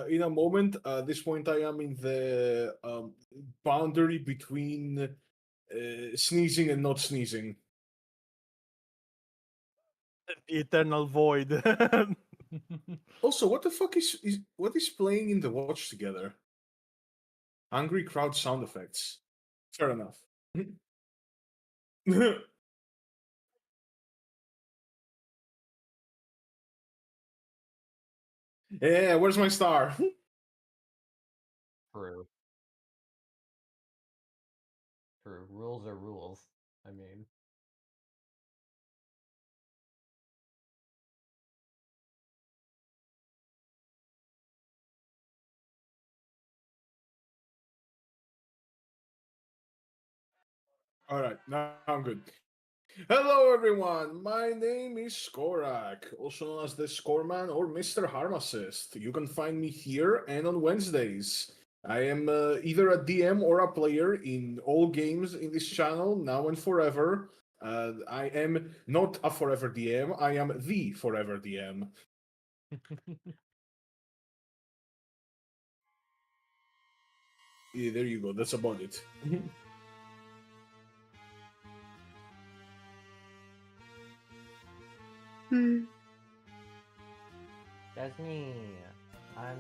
in a moment. At this point, I am in the boundary between sneezing and not sneezing. The eternal void. Also, what the fuck is what is playing in the watch together? Angry crowd sound effects. Fair enough. Yeah, where's my star? True. True. Rules are rules. I mean. All right, now I'm good. Hello, everyone. My name is Skorak, also known as the Scoreman or Mr. Harmacist. You can find me here and on Wednesdays. I am either a DM or a player in all games in this channel, now and forever. I am not a forever DM, I am the forever DM. Yeah, there you go, that's about it. That's me. I'm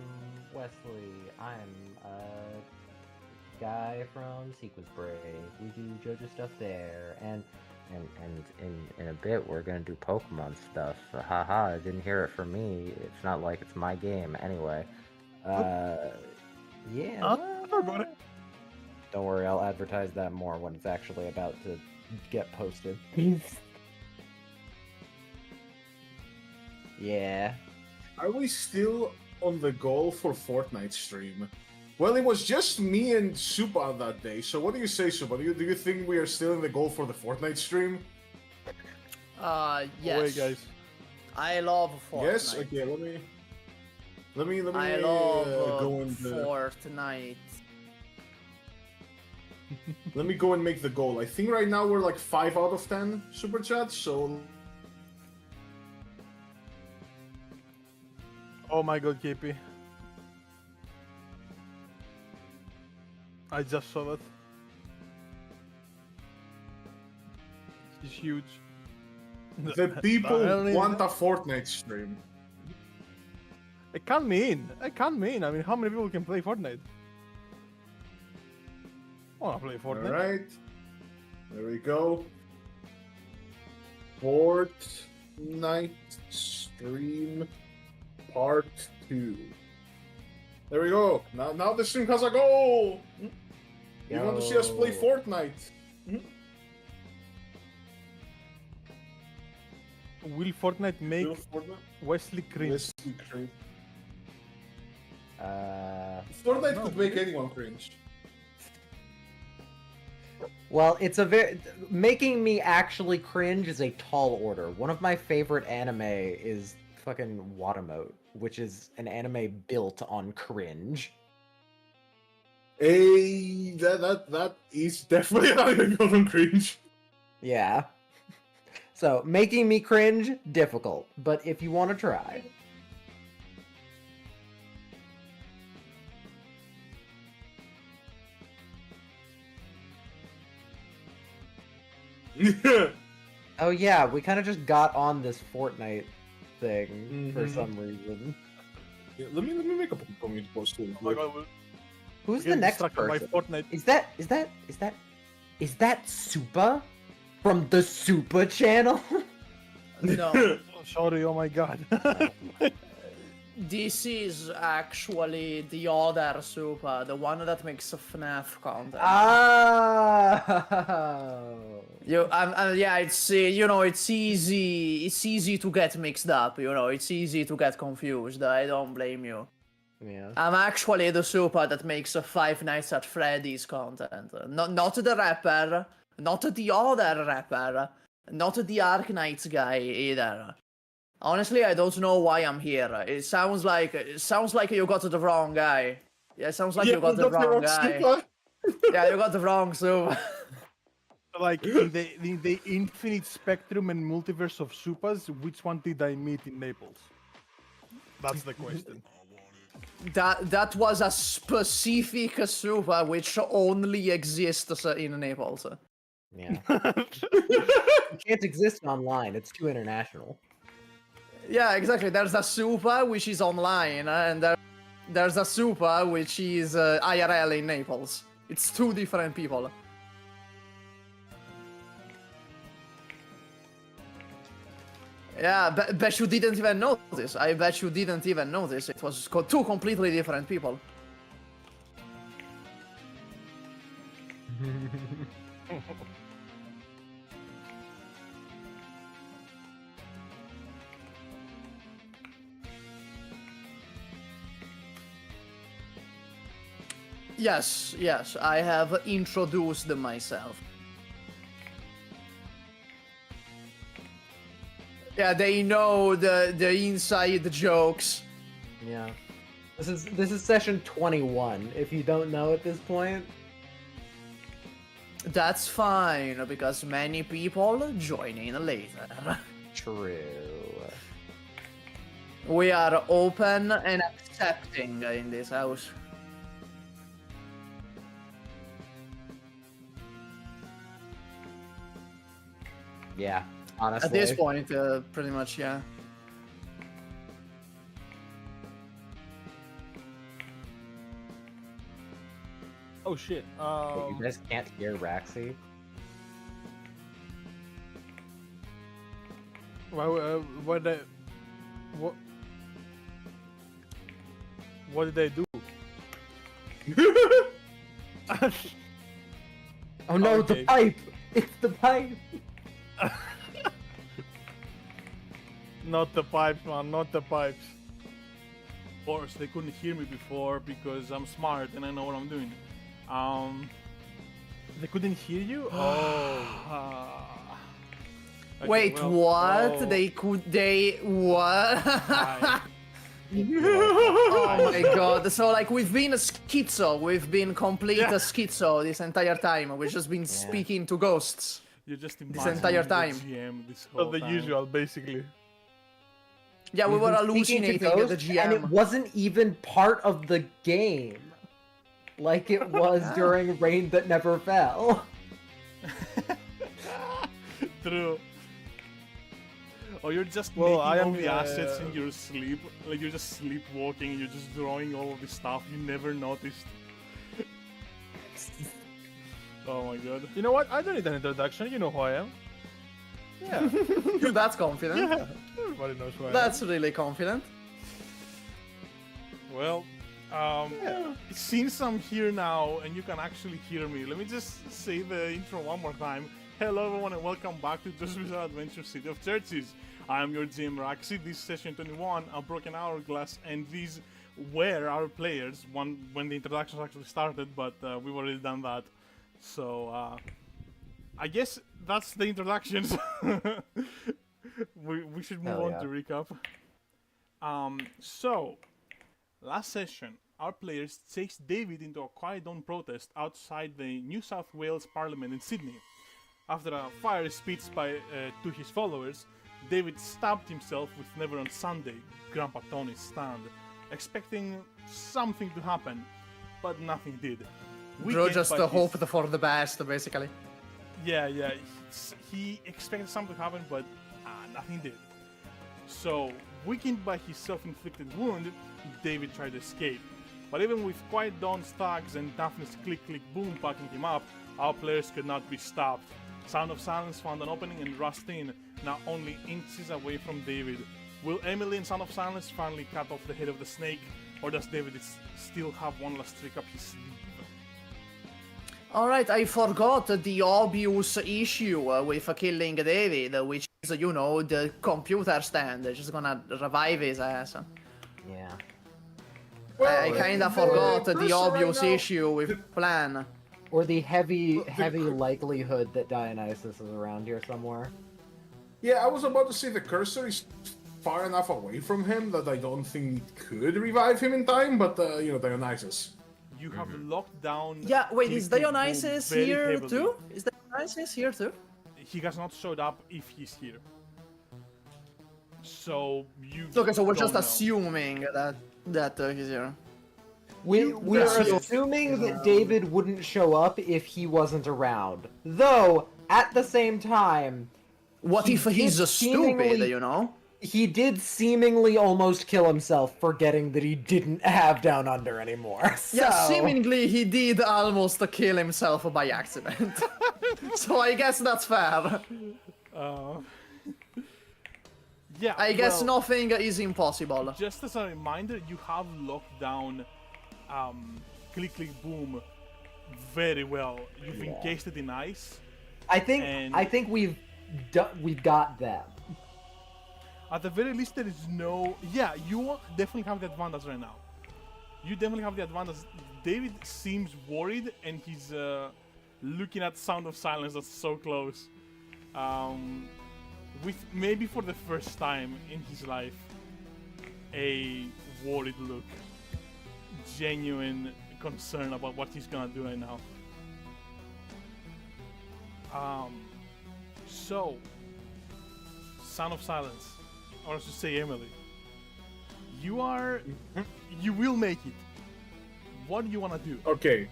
Wesley. I'm a guy from Sequence Break. We do JoJo stuff there, and in a bit we're gonna do Pokemon stuff. Haha! Didn't hear it from me. It's not like it's my game anyway. Yeah. Forgot. Don't worry, I'll advertise that more when it's actually about to get posted. Yeah. Are we still on the goal for Fortnite stream? Well, it was just me and SUPAH that day, so what do you say, SUPAH? Do you think we are still in the goal for the Fortnite stream? Yes. Away, guys. I love Fortnite. Yes? Okay, let me I love go and Fortnite. let me go and make the goal. I think right now we're like 5 out of 10 super chats, so Oh my god, KP. I just saw that. It's huge. the people I don't want even- a Fortnite stream. It can't mean. It can't mean. I mean, how many people can play Fortnite? I wanna play Fortnite. Alright. There we go. Fortnite stream part 2. There we go. Now the stream has a goal. You want to see us play Yo. Fortnite? Will Fortnite make Real Fortnite? Wesley cringe? Yes, we cringe. Fortnite Fortnite could make anyone cringe. Well, it's a very making me actually cringe is a tall order. One of my favorite anime is fucking Watamote, which is an anime built on cringe. Hey, that is definitely an anime cringe. Yeah. So, making me cringe, difficult. But if you want to try. Oh yeah, we kind of just got on this Fortnite thing for Mhm. some reason. Yeah, let me make a comment post too. Oh my god, we're Who's the getting next distracted by person? Fortnite. Is that SUPAH from the SUPAH channel? No, Oh, sorry, oh my god. this is actually the other Super, the one that makes FNAF content. Oh. Yeah, it's it's easy. It's easy to get mixed up. It's easy to get confused. I don't blame you. Yeah. I'm actually the Super that makes Five Nights at Freddy's content. Not the rapper, not the other rapper, not the Ark Knights guy either. Honestly, I don't know why I'm here. It sounds like you got the wrong guy. Yeah, it sounds like you got the wrong guy. Yeah, you got the wrong Super. Like in the infinite spectrum and multiverse of SUPAHs, which one did I meet in Naples? That's the question. That was a specific SUPAH which only exists in Naples. Yeah. It can't exist online. It's too international. Yeah, exactly. There's a SUPAH which is online, and there's a SUPAH which is IRL in Naples. It's two different people. Yeah, bet you didn't even notice. I bet you didn't even notice. It was two completely different people. Yes, I have introduced myself. Yeah, they know the inside jokes. Yeah. This is session 21. If you don't know at this point, That's fine, because many people join in later. true. We are open and accepting in this house. Yeah. Honestly. At this point, pretty much, yeah. Oh shit. Wait, you guys can't hear Raxi? What did they do? Oh no, Okay. the pipe! It's the pipe! Not the pipes, man. Not the pipes. Of course, they couldn't hear me before because I'm smart and I know what I'm doing. They couldn't hear you? Oh. Okay, Wait, well, what? oh. What? I- Oh my god. So, like, we've been schizo. We've been complete Yeah. schizo this entire time. We've just been speaking to ghosts. You're just entire imagining the time. GM this whole Not the time. usual, basically. Yeah, we We've were been speaking to hallucinating the ghosts, GM. and it wasn't even part of the game. Like it was during Rain That Never Fell. True. Or you're just Well, making I all am, the assets in your sleep. Like you're just sleepwalking and you're just drawing all of this stuff you never noticed. Oh my god. You know what? I don't need an introduction. You know who I am. Yeah. That's confident. Yeah. Everybody knows who I am. That's really confident. Well, since I'm here now and you can actually hear me, let me just say the intro one more time. Hello everyone and welcome back to JoJo's Bizarre Adventure City of Churches. I am your GM Raxi. This is session 21, a broken hourglass, and these were our players when the introductions actually started, but we've already done that. So I guess that's the introductions. we should move Hell on yeah. to recap. So last session, our players chased David into a quiet dawn protest outside the New South Wales Parliament in Sydney. After a fiery speech to his followers, David stabbed himself with Never on Sunday, Grandpa Tony's stand, expecting something to happen, but nothing did. Bro, Weakened just by hope his- for the best, basically. Yeah. He expected something to happen, but nothing did. So, weakened by his self-inflicted wound, David tried to escape. But even with Quiet Dawn's thugs and Daphne's click-click-boom backing him up, our players could not be stopped. Sound of Silence found an opening and rushed in, now only inches away from David. Will Emily and Sound of Silence finally cut off the head of the snake, or does David still have one last trick up his sleeve? Alright, I forgot the obvious issue with killing David, which is, you know, the computer stand. Just gonna revive his ass. Yeah. I kinda forgot the person obvious right now- issue with plan. Or the heavy likelihood that Dionysus is around here somewhere. Yeah, I was about to say the cursor is far enough away from him that I don't think it could revive him in time, but, Dionysus. You have locked down. Yeah, wait, is Click-click-boom Dionysus very here heavily. too? Is Dionysus here too? He has not showed up if he's here. So you. Okay, so we're just don't know. assuming that he's here. We're assuming that David wouldn't show up if he wasn't around. Though, at the same time, What he if he's did a stupid, seemingly- you know? he did seemingly almost kill himself, forgetting that he didn't have Down Under anymore. Yeah, So- seemingly he did almost kill himself by accident. So I guess that's fair. Yeah. I guess well, nothing is impossible. Just as a reminder, you have locked down Click Click Boom very well. You've encased it in ice. I think we've got them. At the very least, there is no... Yeah, you definitely have the advantage right now. You definitely have the advantage. David seems worried, and he's looking at Sound of Silence that's so close. With maybe for the first time in his life, a worried look. Genuine concern about what he's gonna do right now. So, Sound of Silence, or I should say Emily, you will make it. What do you want to do? Okay.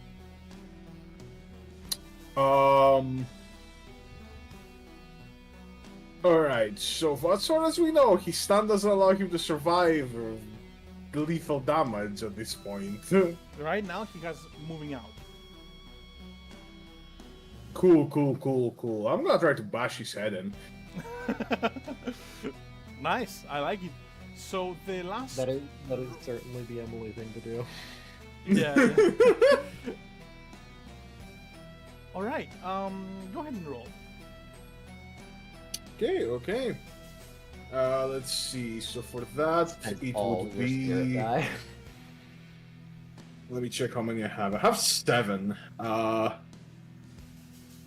Alright, so as far as we know, his stand doesn't allow him to survive lethal damage at this point. Right now, he has moving out. Cool. I'm gonna try to bash his head in. Nice, I like it. So the last... That is certainly the Emily thing to do. Yeah. Alright, go ahead and roll. Okay. Let's see. So for that, And it all would your spirit be. die. Let me check how many I have. I have 7.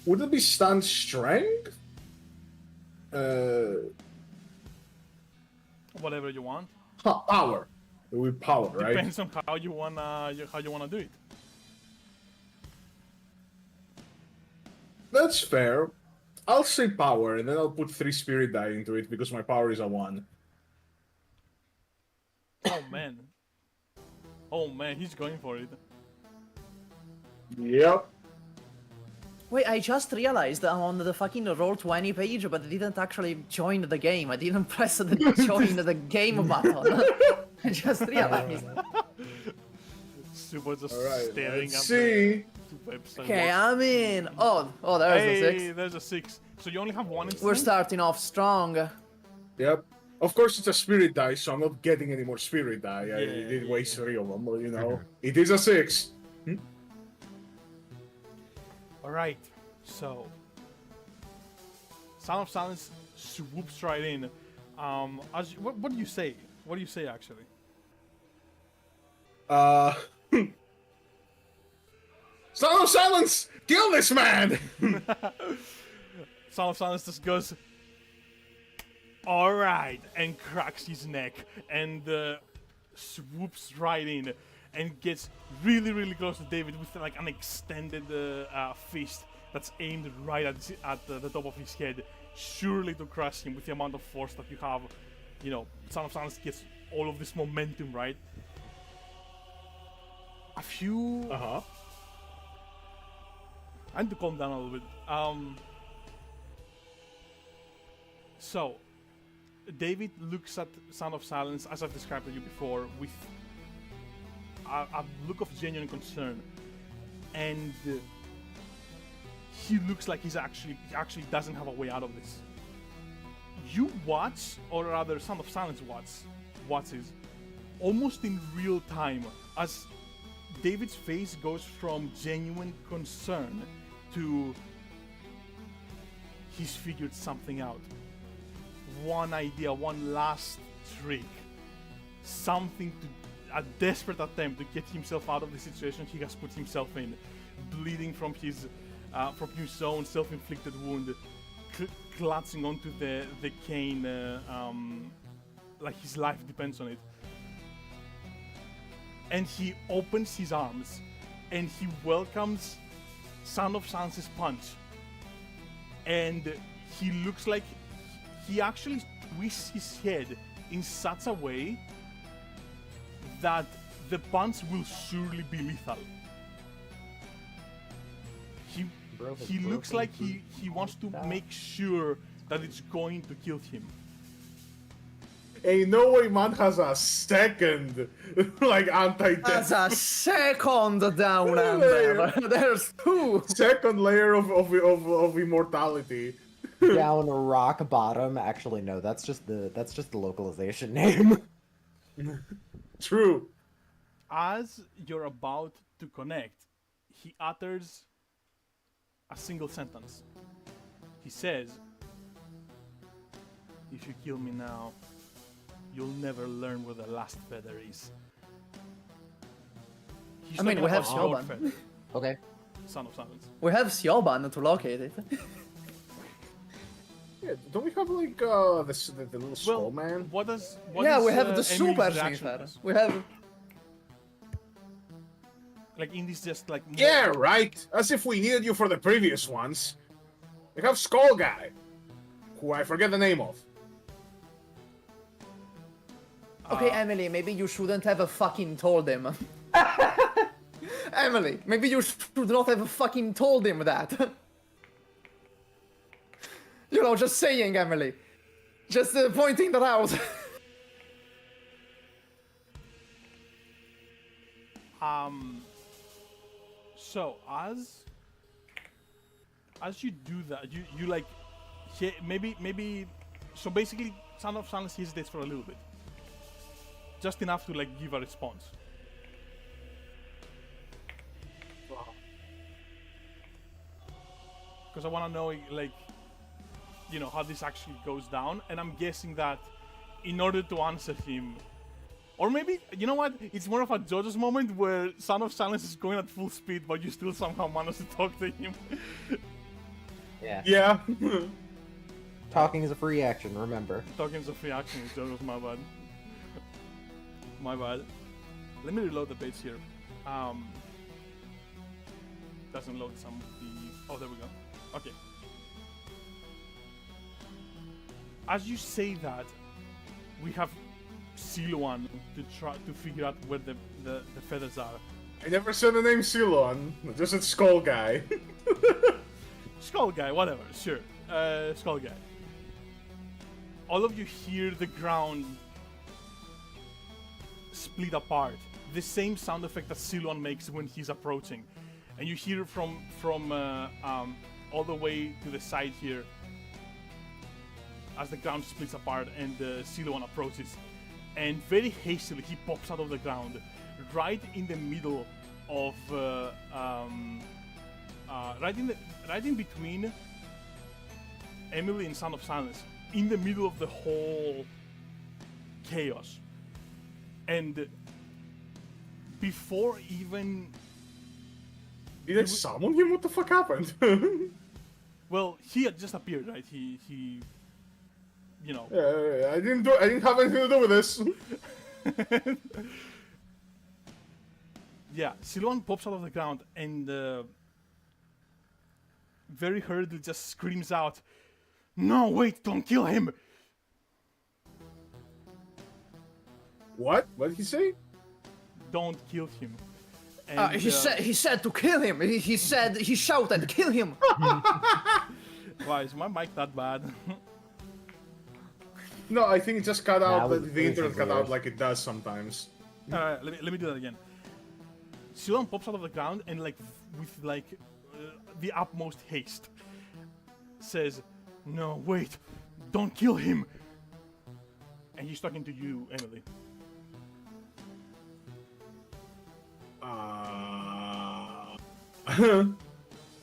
Would it be stand strength? Whatever you want. Power. It would be power, right? Depends on how you wanna do it. That's fair. I'll say power, and then I'll put 3 spirit die into it because my power is a 1. Oh man. Oh man, he's going for it. Yep. Wait, I just realized I'm on the fucking Roll20 page, but I didn't actually join the game. I didn't press the join the game button. I just realized. Super just Alright, staring let's at see. the website. Okay, I'm in. Oh, there's Hey, the 6. there's a 6. So you only have 1 instant? We're starting off strong. Yep. Of course, it's a spirit die, so I'm not getting any more spirit die. I Yeah, did waste yeah. 3 of them, but you know. It is a 6. Alright, so Sound of Silence swoops right in. What do you say? What do you say actually? Sound of Silence! Kill this man! Sound of Silence just goes, alright, and cracks his neck and swoops right in and gets really, really close to David with like an extended fist that's aimed right at the top of his head, surely to crush him with the amount of force that you have. You know, Sound of Silence gets all of this momentum, right? A few... I need to calm down a little bit. So, David looks at Sound of Silence, as I've described to you before, with a look of genuine concern, and he looks like he actually doesn't have a way out of this. You watch, or rather, Sound of Silence watches almost in real time as David's face goes from genuine concern to he's figured something out. One idea, one last trick, something a desperate attempt to get himself out of the situation he has put himself in, bleeding from his own self-inflicted wound, clutching onto the cane, like his life depends on it. And he opens his arms, and he welcomes Sound of Silence's punch. And he looks like he actually twists his head in such a way that the punch will surely be lethal. He looks like he wants to make sure that it's going to kill him. Ain't no way man has a second, like, anti-death. That's a second down under. There's two. Second layer of immortality. Down rock bottom. Actually, no. That's just the localization name. True. As you're about to connect, he utters a single sentence. He says, "If you kill me now, you'll never learn where the last feather is." He's I mean, talking we have about your Sioban. feather, Okay. Son of Silence. We have Sioban to locate it. Yeah, don't we have like the little skull Well, man? what does? Yeah, we have the Emily's super reaction sniffer. was? We have. Like in this, just like Yeah, right. As if we needed you for the previous ones. We have Skull Guy, who I forget the name of. Okay, Emily, maybe you shouldn't have fucking told him. Emily, maybe you should not have fucking told him that. You know, just saying, Emily. Just pointing that out. So as you do that, you like, maybe. So basically, Son of Silence hesitates for a little bit, just enough to like give a response. Because I want to know, like, you know, how this actually goes down, and I'm guessing that in order to answer him, or maybe, you know what, it's more of a JoJo's moment where Son of Silence is going at full speed, but you still somehow manage to talk to him. Yeah. Yeah. Talking is a free action. Remember. Talking is a free action with JoJo's, my bad. My bad. Let me reload the page here. Doesn't load some of the... Oh, there we go. Okay. As you say that, we have Siluan to try to figure out where the feathers are. I never said the name Silon, just said Skull Guy. Skull Guy, whatever, sure. Skull Guy. All of you hear the ground split apart. The same sound effect that Siluan makes when he's approaching. And you hear from all the way to the side here as the ground splits apart and Siluan approaches. And very hastily he pops out of the ground right in the middle of right in between Emily and Son of Silence, in the middle of the whole chaos. And before even... Did I summon him? What the fuck happened? Well, he had just appeared, right? He you know... I didn't have anything to do with this. Yeah, Siluan pops out of the ground and very hurriedly just screams out, "No, wait, don't kill him!" What? What did he say? Don't kill him. And, He said to kill him. He shouted, "Kill him!" Why, is my mic that bad? No, I think it just cut out. was The internet cut weird. out like it does sometimes. Alright, let me do that again. Siluan pops out of the ground and like with like the utmost haste says, "No, wait, don't kill him." And he's talking to you, Emily.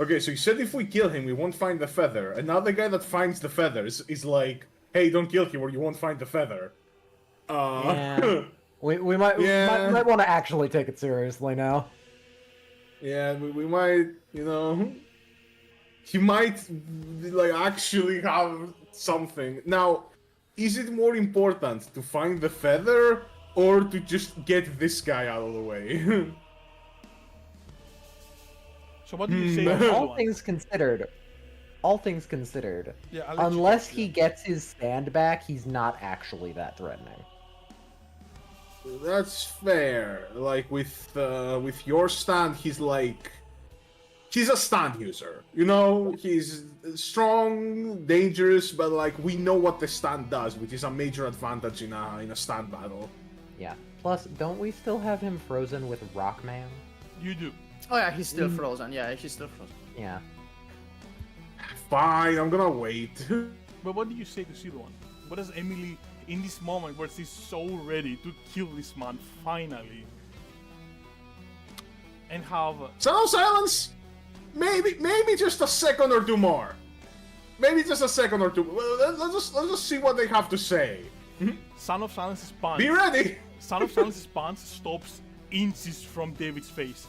Okay, so he said if we kill him, we won't find the feather. And now the guy that finds the feathers is like, "Hey, don't kill him or you won't find the feather." Yeah. We might Yeah. might want to actually take it seriously now. Yeah, we might, you know, he might like actually have something. Now, is it more important to find the feather or to just get this guy out of the way? So what do you say? No. to All Siluan? things considered, Yeah, I'll let you unless talk, he yeah. gets his stand back, he's not actually that threatening. That's fair. Like with your stand, he's a stand user. You know, he's strong, dangerous, but like we know what the stand does, which is a major advantage in a stand battle. Yeah. Plus, don't we still have him frozen with Rockman? You do. Oh yeah, he's still frozen. Yeah, he's still frozen. Yeah. Fine, I'm gonna wait. But what do you say to Siluan? What does Emily, in this moment where she's so ready to kill this man finally, and have So silence. Maybe just a second or two more. Maybe just a second or two. Well, let's just see what they have to say. Son of Silence's punch? Be ready. Son of Silence's punch stops inches from David's face.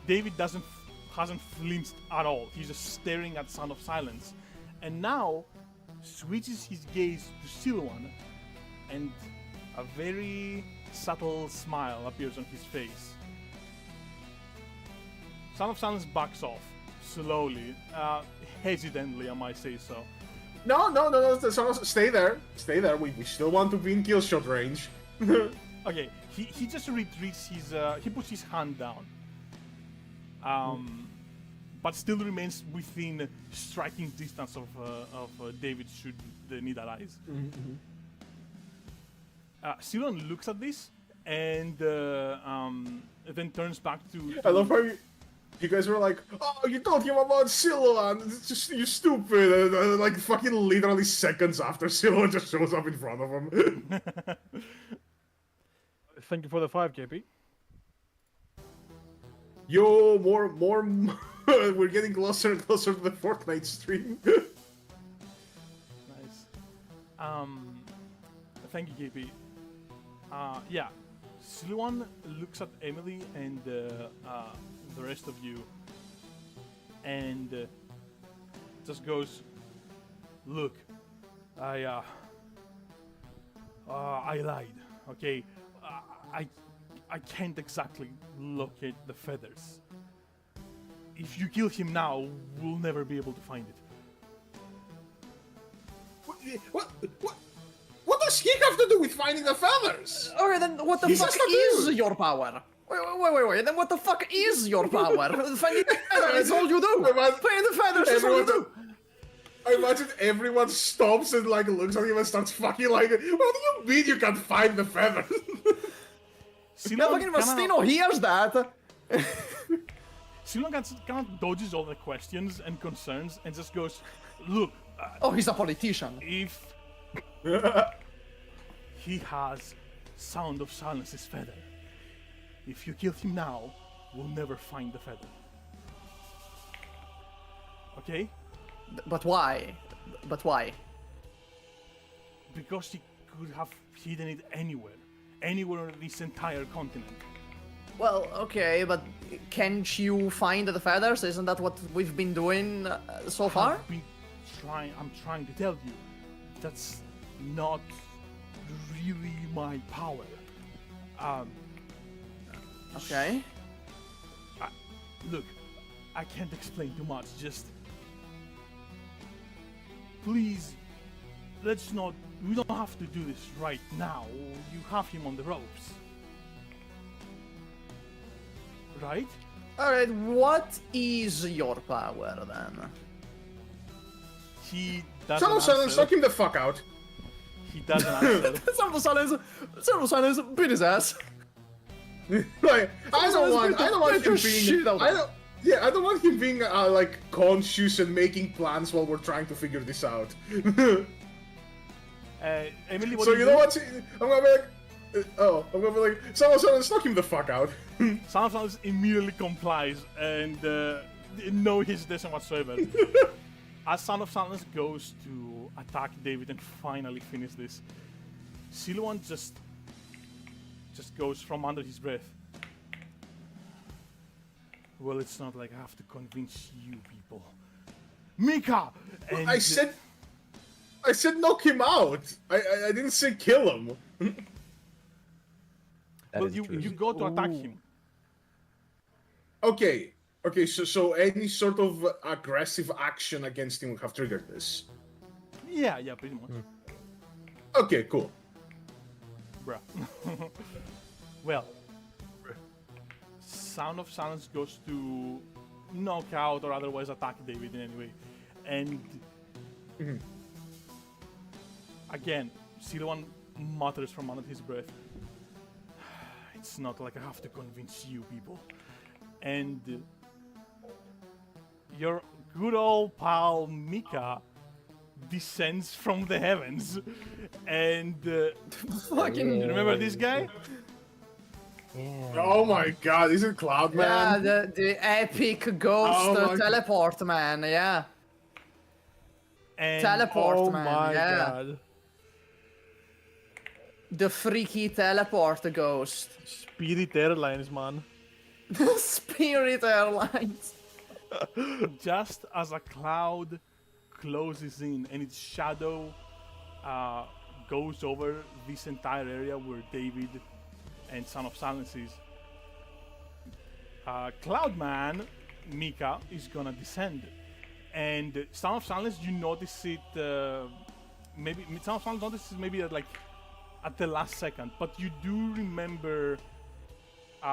David hasn't flinched at all. He's just staring at Son of Silence, and now switches his gaze to Siluan, and a very subtle smile appears on his face. Son of Silence backs off slowly, hesitantly, I might say so. No. Stay there. Stay there. We still want to be in kill shot range. Okay, he just retreats his. He puts his hand down. But still remains within striking distance of David should the need arise. Siluan looks at this and then turns back to. I love how you guys were like, "Oh, you told him about Siluan. It's just you stupid." And, like fucking literally seconds after, Siluan just shows up in front of him. Thank you for the 5, KP. Yo, more. We're getting closer and closer to the Fortnite stream. Nice. Thank you, KP. Yeah, Siluan looks at Emily and the rest of you, and just goes, "Look, I lied. Okay, I can't exactly locate the feathers. If you kill him now, we'll never be able to find it." What does he have to do with finding the feathers? Okay, then what the He's fuck just a is dude. your power? Wait. Then what the fuck is your power? Finding the feathers is all you do. Finding the feathers is all you do. I imagine everyone stops and like looks at him and starts fucking like, "What do you mean you can't find the feathers?" Yeah, fucking Mastino hears that. Siluan kind of dodges all the questions and concerns and just goes, "Look, Oh, he's a politician. if he has Sound of Silence's feather, if you kill him now, we'll never find the feather. Okay? But why? Because he could have hidden it anywhere on this entire continent." Well, okay, but can't you find the feathers? Isn't that what we've been doing so far? I'm trying to tell you, that's not really my power. Okay. Look, I can't explain too much, just please, we don't have to do this right now. You have him on the ropes. Right? Alright, what is your power then? He doesn't Son of Silence, answer. knock him the fuck out. He doesn't answer. Son of Silence, beat his ass. Like, I don't want him being. I don't want him being like conscious and making plans while we're trying to figure this out. Emily, what So do you do? know what? I'm gonna be like, I'm gonna be like, Son of Silence, knock him the fuck out. Son of Silence immediately complies and no hesitation whatsoever. As Son of Silence goes to attack David and finally finish this, Siluan just goes from under his breath. Well, it's not like I have to convince you people. Mika! And I said knock him out. I didn't say kill him. That well, is you true. go to attack him. Okay, so any sort of aggressive action against him would have triggered this. Yeah, pretty much. Okay, cool. Bruh. Well, Sound of Silence goes to knock out or otherwise attack David in any way. And again, Silouan mutters from under his breath. It's not like I have to convince you people. And your good old pal Mika descends from the heavens. And Fucking. you remember this guy? Yeah. Oh my god, is it Cloud Yeah, Man? the epic ghost Oh my teleport man, yeah. And Teleport Oh man, my yeah. god. The freaky teleport ghost. Spirit Airlines, man. Spirit Airlines. just as a cloud closes in and its shadow goes over this entire area where David and Son of Silence is, Cloudman, Mika, is gonna descend. And Son of Silence, you notice it, maybe, Son of Silence notices maybe at the last second, but you do remember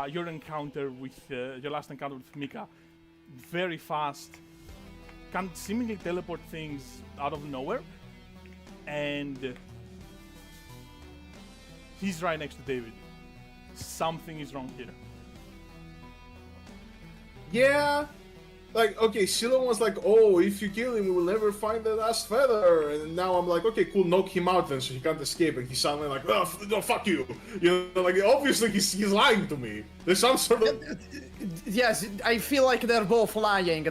your encounter with, your last encounter with Mika. Very fast, can seemingly teleport things out of nowhere, and he's right next to David. Something is wrong here. Yeah. Like, okay, Silouan was like, oh, if you kill him, we will never find the last feather. And now I'm like, okay, cool, knock him out then so he can't escape. And he's suddenly like, oh, no, fuck you. You know, like, obviously he's lying to me. There's some sort of... Yes, I feel like they're both lying.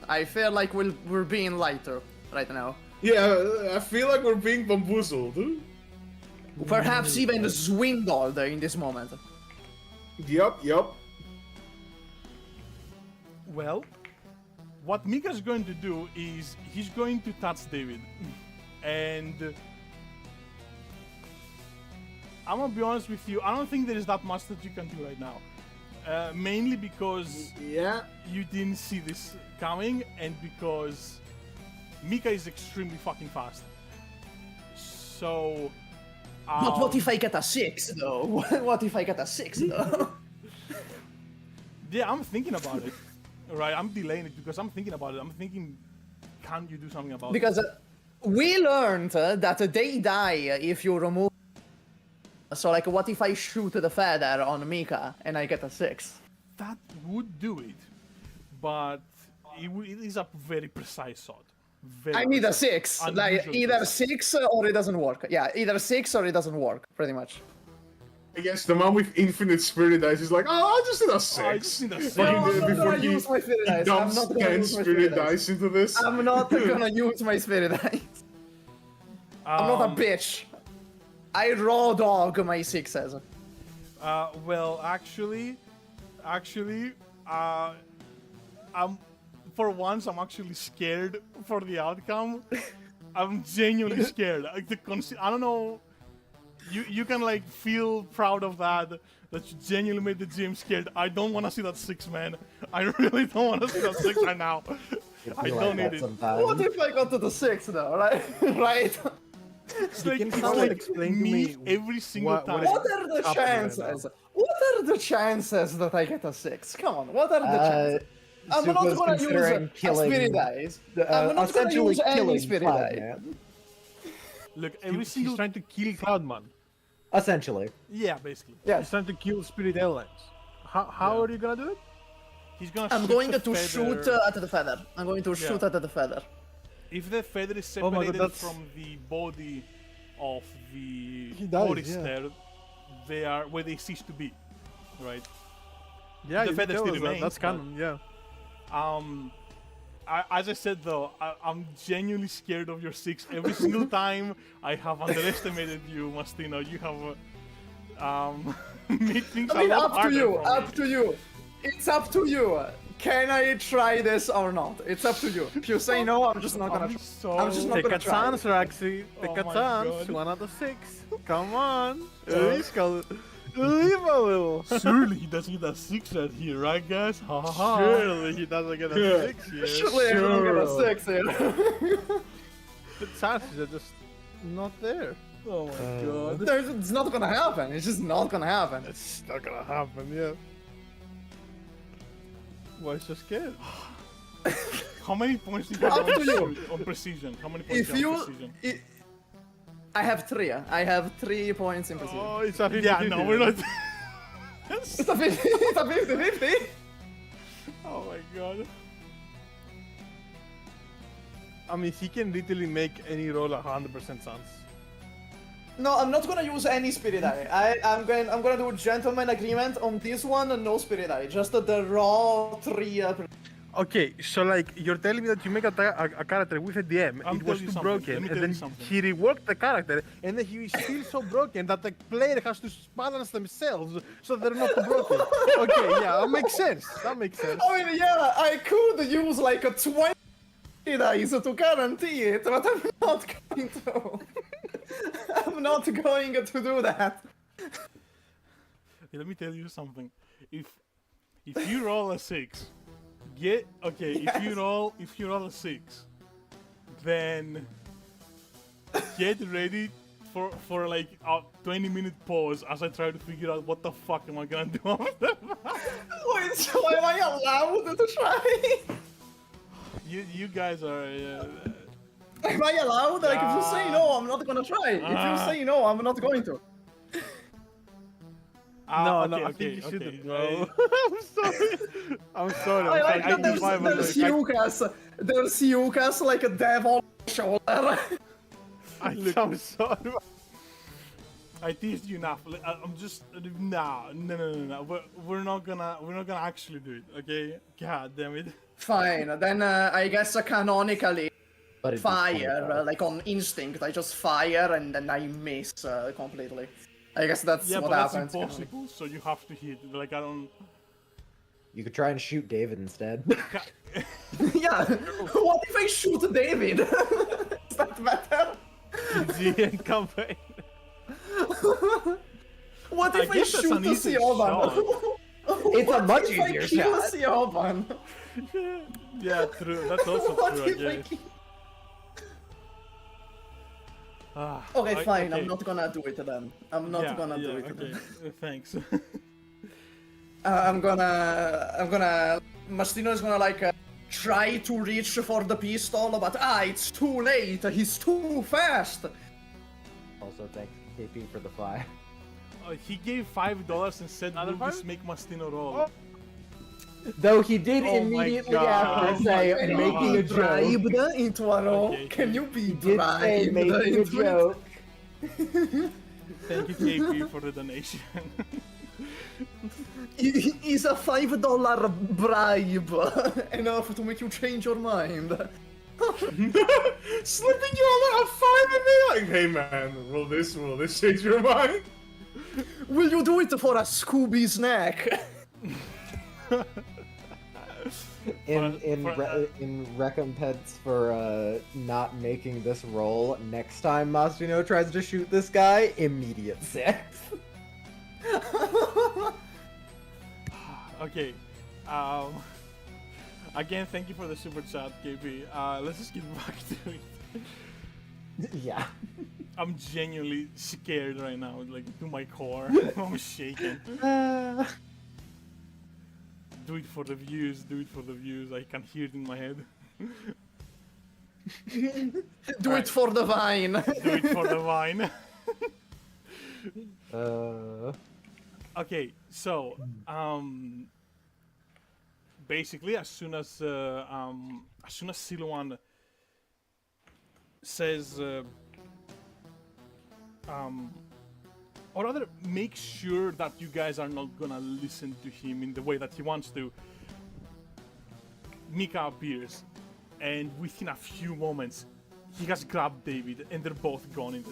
I feel like we're being lied to right now. Yeah, I feel like we're being bamboozled. Perhaps even swindled in this moment. Yup. Well, what Mika's going to do is he's going to touch David. And I'm gonna be honest with you, I don't think there is that much that you can do right now. Mainly because Yeah. you didn't see this coming, and because Mika is extremely fucking fast. So... But what if I get a 6 though? What if I get a 6 though? Yeah, I'm thinking about it. Right, I'm delaying it because I'm thinking about it. I'm thinking, can you do something about Because we learned that they die if you remove. So like, what if I shoot the feather on Mika and I get a 6? That would do it, but it is a very precise shot. Very I need a precise. 6. Like Unusually either precise. 6 or it doesn't work. Yeah, either 6 or it doesn't work. Pretty much. I guess the man with infinite spirit eyes is like, oh, I just need a 6. I just need a 6. Fucking, No, I'm not before gonna he, use my spirit he eyes. I'm dumps not gonna 10 use my spirit spirit eyes. dice into this. I'm not gonna use my spirit eyes. I'm not a bitch. I raw dog my 6s. Well, actually, I'm for once I'm actually scared for the outcome. I'm genuinely scared. Like I don't know. You can like feel proud of that you genuinely made the GM scared. I don't want to see that 6, man. I really don't want to see that 6 right now. I don't need it. What if I got to the 6 though, right? Right? It's You like, can it's kind of like explain to me me every single what time. is What are the happening right chances? now? What are the chances that I get a 6? Come on, what are the chances? I'm not Supa's gonna use considering a killing, spirit dice. I'm not gonna essentially use any killing spirit Cloud die. Man. Look, every He's single trying to kill Cloudman. Essentially. yeah, basically. Yeah. He's trying to kill Spirit Airlines. How are you gonna do it? He's gonna. I'm shoot going the to feather. shoot at the feather. I'm going to shoot at the feather. If the feather is Oh my God, separated that's- from the body of the He does, chorister, they are where they cease to be, right? Yeah, The you feather tell still us that. remains, That's but- canon, yeah. As I said though, I'm genuinely scared of your 6. Every single time I have underestimated you, Mastino. You have made things I mean, a lot up to harder you, for me. up to you. It's up to you. Can I try this or not? It's up to you. If you say no, I'm just not gonna try. I'm just not Take gonna a try. chance, Raxi. Take Oh a my chance. God. 1 out of 6. Come on. Leave a little. Surely he doesn't get a 6 right here, right, guys? Ha ha ha. Surely he doesn't get a 6 here. Surely I don't get a 6 here. The chances are just not there. Oh my god. It's not gonna happen. It's just not gonna happen. It's not gonna happen, yeah. Why is so scared? How many points do you have Up to you. on precision? How many points If do you you, have on precision? I have 3. I have 3 points in precision. Oh, it's a 50-50. Yeah, no, we're not. It's a 50-50. Oh my god. I mean, he can literally make any roll 100% chance. No, I'm not gonna use any spirit eye. I'm gonna do a gentleman agreement on this one and no spirit eye. Just the raw 3. Okay, so like you're telling me that you make a character with a DM, I'll it was tell you too something. broken, Let me and tell then you something. he reworked the character, and then he is still so broken that the player has to balance themselves so they're not too broken. Okay, yeah, that makes sense. That makes sense. I mean, yeah, I could use like a 20 dice to guarantee it, but I'm not going to. I'm not going to do that. Hey, let me tell you something. If you roll a 6, if you roll a 6, then get ready for like a 20-minute pause as I try to figure out what the fuck am I gonna do after. Wait, so am I allowed to try? You guys are. Am I allowed? Like, if you say no, I'm not gonna try. If you say no, I'm not going to. No, okay, I okay, think you okay. shouldn't, bro. I'm sorry. I'm sorry. I like that give 500. there's Hiukas. There's Hiukas like a devil shoulder. I'm sorry. I teased you enough. I'm just no. We're not gonna actually do it. Okay? God damn it. Fine, then I guess canonically, But it's fire, like on instinct, I just fire and then I miss completely. I guess that's Yeah, what but that's happens. impossible. So you have to hit. Like I don't. You could try and shoot David instead. Yeah, what if I shoot David? Does that matter? GN campaign. What I if I guess that's shoot an easy Siobhan? It's a much if easier I kill shot. Siobhan? Yeah, true. That's also What true. if I I guess. kill... Ah, Okay, fine, okay. I'm not gonna do it then. I'm not gonna do it Okay, then. thanks. I'm gonna... Mastino is gonna like try to reach for the pistol, but it's too late. He's too fast. Also, thanks KP for the 5. He gave $5 and said, Another "Will this five? make Mastino roll?" Oh. Though he did Oh my immediately God. after Oh say my God. making a joke. Bribed into a roll. Okay, Can you be He did say bribed making a into it? joke. Thank you, KP, for the donation. Is a $5 bribe enough to make you change your mind? Slipping you a 5 in there? Like, hey man, will this change your mind? Will you do it for a Scooby snack? In recompense for not making this roll, next time Mastino tries to shoot this guy, immediate 6. Okay. Again, thank you for the super chat, KP. Let's just get back to it. Yeah. I'm genuinely scared right now, like to my core. I'm shaking. Do it for the views. Do it for the views. I can hear it in my head. Do it for the vine. Do it for the wine. Okay, so basically, as soon as Siluan says, or rather, make sure that you guys are not gonna listen to him in the way that he wants to. Mika appears, and within a few moments, he has grabbed David, and they're both gone.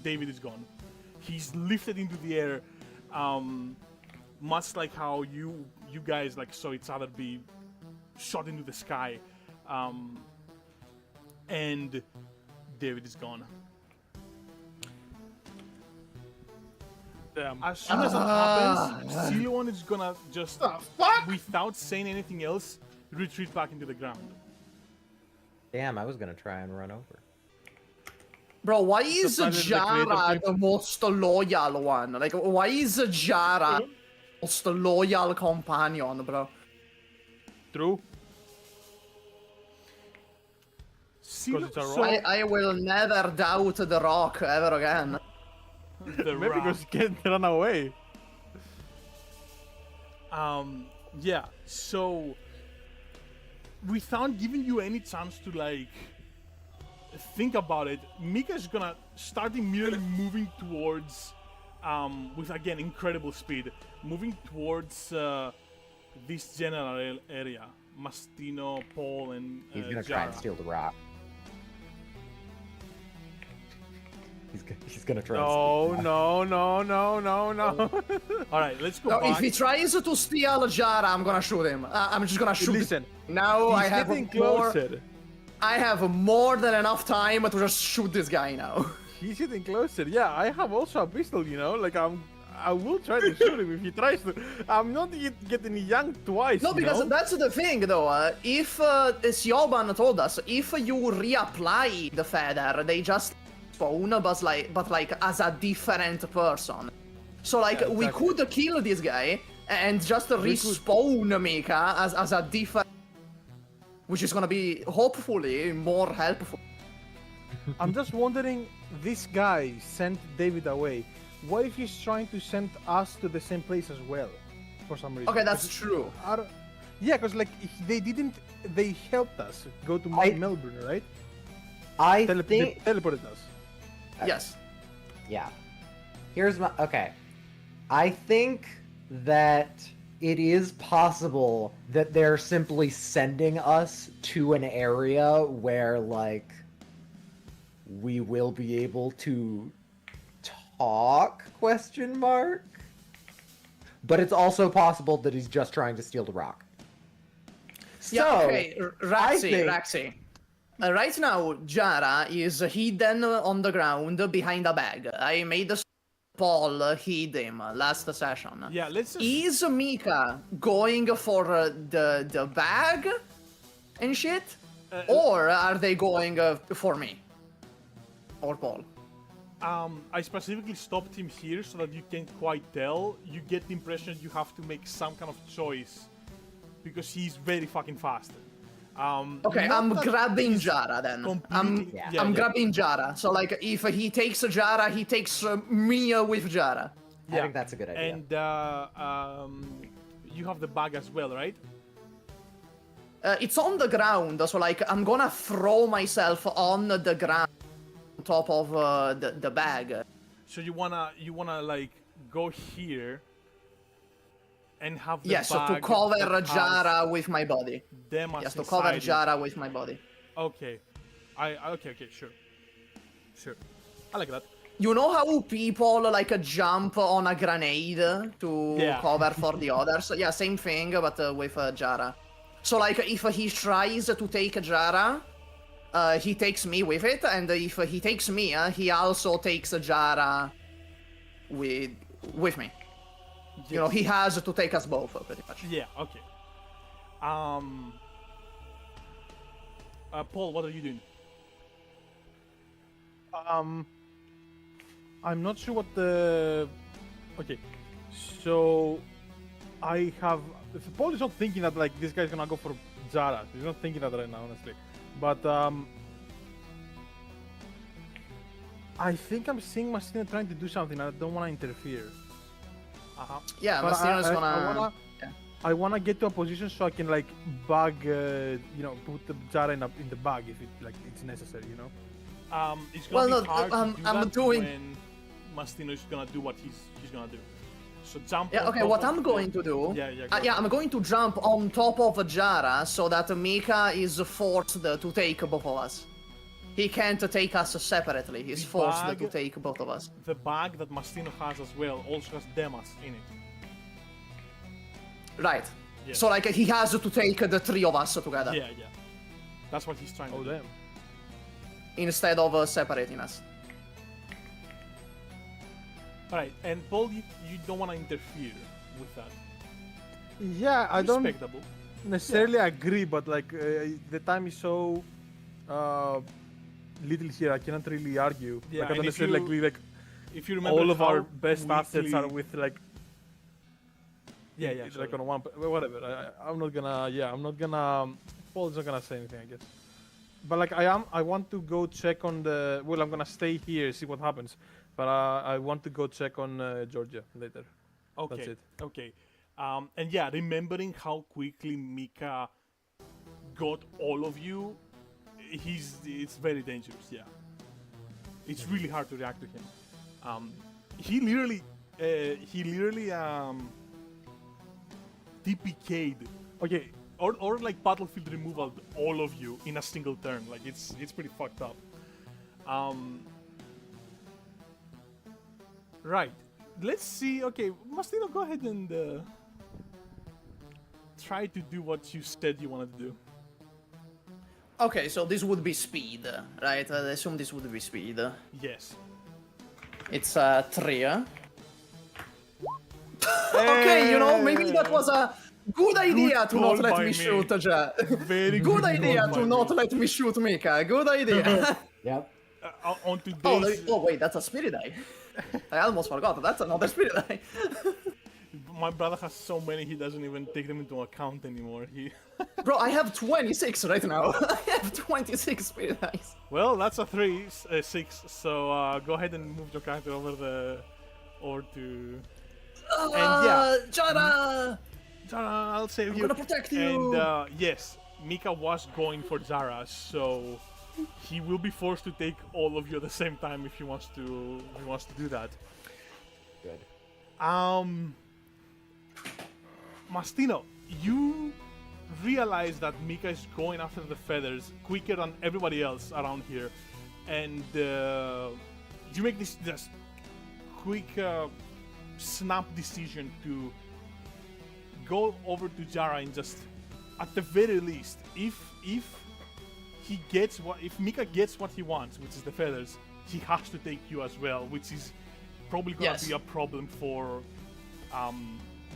David is gone. He's lifted into the air, much like how you guys like saw each other be shot into the sky, and David is gone. Damn. As soon as that happens, Siluan is gonna just, without saying anything else, retreat back into the ground. Damn, I was gonna try and run over. Bro, why is Surprisingly, the creator Jara thinks- the most loyal one? Like, why is Jara the most loyal companion, bro? True. Zero, it's a so rock. I will never doubt the Rock ever again. the Maybe Rock. because he can't run away. Yeah, so without giving you any chance to like think about it, Mika's gonna start immediately moving towards with again incredible speed, moving towards this general area. Mastino, Paul, and He's gonna try Jara. and steal the rock. He's gonna try. and No, steal the rock. no. All right, let's go No, back. if he tries to steal Jara, I'm gonna shoot him. I'm just gonna shoot Listen, him. Now I he's have getting more. closer. I have more than enough time to just shoot this guy now. He's getting closer. Yeah, I have also a pistol, you know? Like, I will try to shoot him if he tries to. I'm not getting yanked twice, No, you because know? that's the thing, though. If Sioban told us, if you reapply the feather, they just spawn, but like as a different person. So like Yeah, we exactly. could kill this guy and just could. respawn Mika as a different, which is gonna be hopefully more helpful. I'm just wondering, this guy sent David away. What if he's trying to send us to the same place as well? For some reason. Okay, that's true. I don't- Yeah, because like they helped us go to Melbourne, right? I They think. teleported us. Yes. Yeah. Here's my. Okay. I think that it is possible that they're simply sending us to an area where, like, we will be able to talk? Question mark. But it's also possible that he's just trying to steal the rock. So, Yeah, okay, I think- Raxi. Right now, Jara is hidden on the ground behind a bag. I made Paul hid him last session. Yeah, let's just. Is Mika going for the bag and shit? Or are they going for me? Or Paul? I specifically stopped him here so that you can't quite tell. You get the impression you have to make some kind of choice because he's very fucking fast. Okay, not I'm that grabbing he's Jara then. I'm completely- Yeah. yeah, I'm yeah. grabbing Jara. So like, if he takes Jara, he takes me with Jara. I think that's a good idea. And you have the bag as well, right? It's on the ground, so like I'm gonna throw myself on the ground, on top of the bag. So you wanna like go here and have the Yes, so to bag cover that has Jara with my body. them as Yes, to cover inside it. Jara with my body. Okay, okay, sure. I like that. You know how people like jump on a grenade to Yeah. cover for the others? Yeah, same thing, but with Jara. So like, if he tries to take Jara, he takes me with it, and if he takes me, he also takes Jara with me. You know, he has to take us both, pretty much. Yeah, okay. Paul, what are you doing? I'm not sure what the. Okay, so I have. Paul is not thinking that like this guy's gonna go for Zara. He's not thinking that right now, honestly. But I think I'm seeing Mastino trying to do something. I don't want to interfere. Yeah, But Mastino's I gonna... wanna, I wanna get to a position so I can like bag, put the Zara in the bag if it like it's necessary, you know. It's Well, gonna be no, hard to do I'm that doing- when Mastino is gonna do what he's gonna do. So jump. Yeah, on okay, top what of I'm the- going to do... Yeah, go yeah, ahead. I'm going to jump on top of Jara so that Mika is forced to take both of us. He can't take us separately. He's The forced bag- to take both of us. The bag that Mastino has as well also has Demas in it. Right. Yeah. So like he has to take the three of us together Yeah. That's what he's trying to Oh do. damn. instead of separating us. Alright, and Paul, you don't want to interfere with that. Yeah, I don't little here. I cannot really argue. Yeah, like, I and don't if necessarily you- like If you remember all of our how best assets are weakly- with like Yeah, it's like sorry. on one. But whatever. I'm not gonna. Yeah, I'm not gonna. Paul's not gonna say anything, I guess. But like I want to go check on the. Well, I'm gonna stay here, see what happens. But I want to go check on Georgia later. Okay. That's it. Okay. And yeah, remembering how quickly Mika got all of you, it's very dangerous. Yeah. It's really hard to react to him. He literally TPK'd. Okay. Or like battlefield removal all of you in a single turn. Like it's pretty fucked up. Right. Let's see. Okay, Mastino, go ahead and try to do what you said you wanted to do. Okay, so this would be speed, right? I assume this would be speed. Yes. It's 3. Okay, you know, maybe that was a good idea to not call let by me me. shoot, Very Good idea call by to not me. let me shoot Mika. Good idea. Yep. On today's, Wait, that's a spirit die. I almost forgot. That's another spirit die. my brother has so many he doesn't even take them into account anymore. Bro, I have 26 right now. I have 26 spirit dice. Well, that's a 6. So go ahead and move your character over to. And yeah, Jara! I'll save you. gonna protect you. And yes, Mika was going for Zara, so he will be forced to take all of you at the same time if he wants to. Do that. Good. Mastino, you realize that Mika is going after the feathers quicker than everybody else around here, and you make this just quick snap decision to go over to Jara and just, at the very least, if Mika gets what he wants, which is the feathers, he has to take you as well, which is probably gonna Yes. be a problem for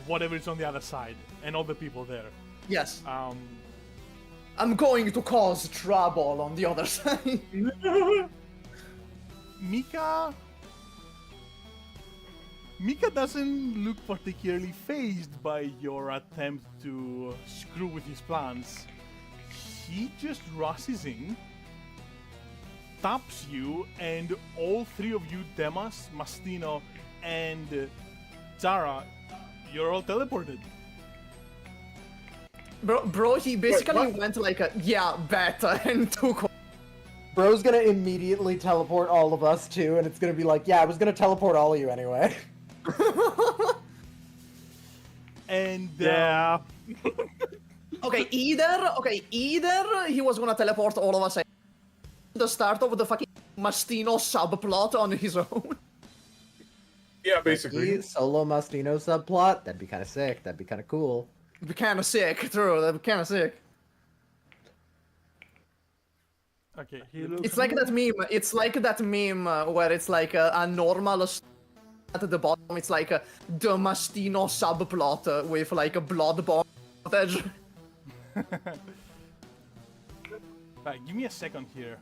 whatever is on the other side and all the people there. Yes. I'm going to cause trouble on the other side. Mika doesn't look particularly fazed by your attempt to screw with his plans. He just rushes in, taps you, and all 3 of you, Demas, Mastino, and Zara, you're all teleported. Bro, he basically went like a, yeah, bet, and took. Bro's gonna immediately teleport all of us too, and it's gonna be like, yeah, I was gonna teleport all of you anyway. And Yeah. Okay, either he was gonna teleport all of us at the start of the fucking Mastino subplot on his own. Yeah, basically. Solo Mastino subplot, that'd be kind of sick. That'd be kind of cool. It'd be kind of sick, true. That'd be kind of sick. okay, It's like that meme. It's like that meme where it's like a normal at the bottom. It's like the Mastino subplot with like a blood bond footage. Right, give me a second here.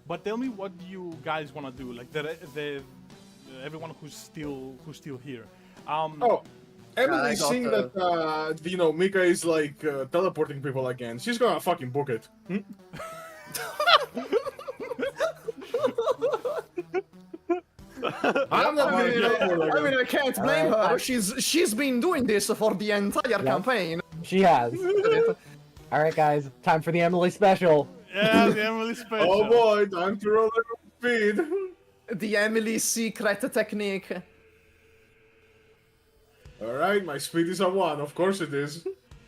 But tell me what do you guys want to do? Like the everyone who's still here. Oh, Emily I got seeing the- that Mika is like teleporting people again. She's gonna fucking book it. I'm not gonna teleport I again. mean, I can't blame her. She's been doing this for the entire campaign. She has. All right, guys, time for the Emily special. Yeah, the Emily special. Oh boy, time to roll the speed. The Emily secret technique. Alright, my speed is a 1, of course it is.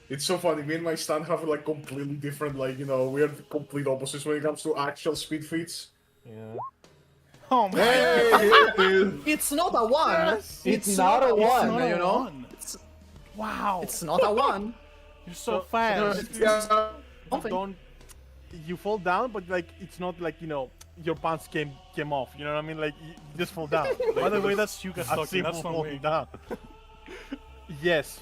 It's so funny, me and my stand have like completely different, like, weird complete opposites when it comes to actual speed feats. Yeah. Oh my Hey, here it is. It's not a 1. Yes. It's not a It's one, not a you know? one. Wow. It's not a 1. You're so fast. Yeah, Don't. You fall down, but like it's not like your pants came off. You know what I mean? Like you just fall down. By the way, that's Hiukas A talking. simple That's not falling me. down. Yes.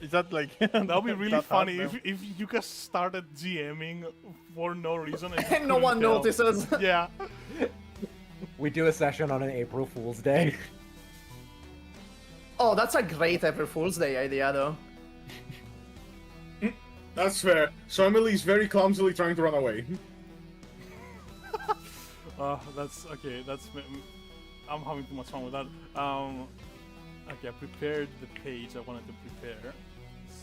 Is that like? That would be really that hard funny now? if Hiukas started GMing for no reason and, And no one notices. Yeah. We do a session on an April Fool's Day. Oh, that's a great April Fool's Day idea, though. That's fair. So Emily's very clumsily trying to run away. That's okay. I'm having too much fun with that. Okay, I prepared the page I wanted to prepare.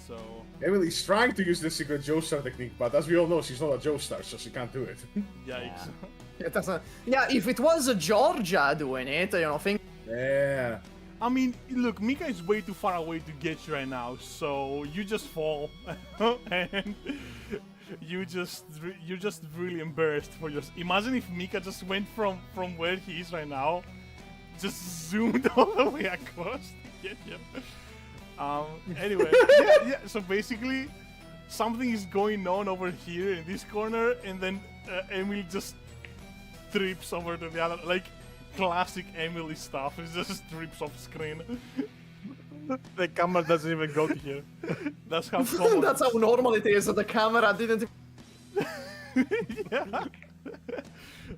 So Emily's trying to use the secret Joestar technique, but as we all know, she's not a Joestar, so she can't do it. yikes. It doesn't. Yeah, if it was Georgia doing it, think. Yeah. I mean, look, Mika is way too far away to get you right now, so you just fall, and you're just really embarrassed for your. Imagine if Mika just went from where he is right now, just zoomed all the way across to get you. Anyway, yeah. So basically, something is going on over here in this corner, and then Emily just trips over to the other, like. Classic Emily stuff. It just trips off screen. The camera doesn't even go to here. That's how common. That's how normal it is. The camera didn't. Yeah.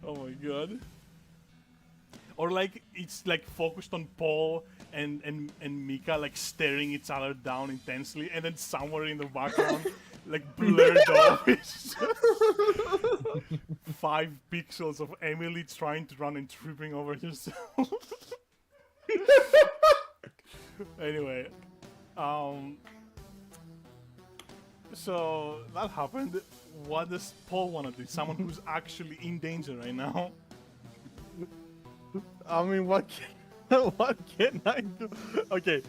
Oh my god. Or like it's like focused on Paul and Mika like staring each other down intensely, and then somewhere in the background, like blurred off, it's just 5 pixels of Emily trying to run and tripping over herself. Anyway, so that happened. What does Paul want to do? Someone who's actually in danger right now. I mean, what can I do? Okay,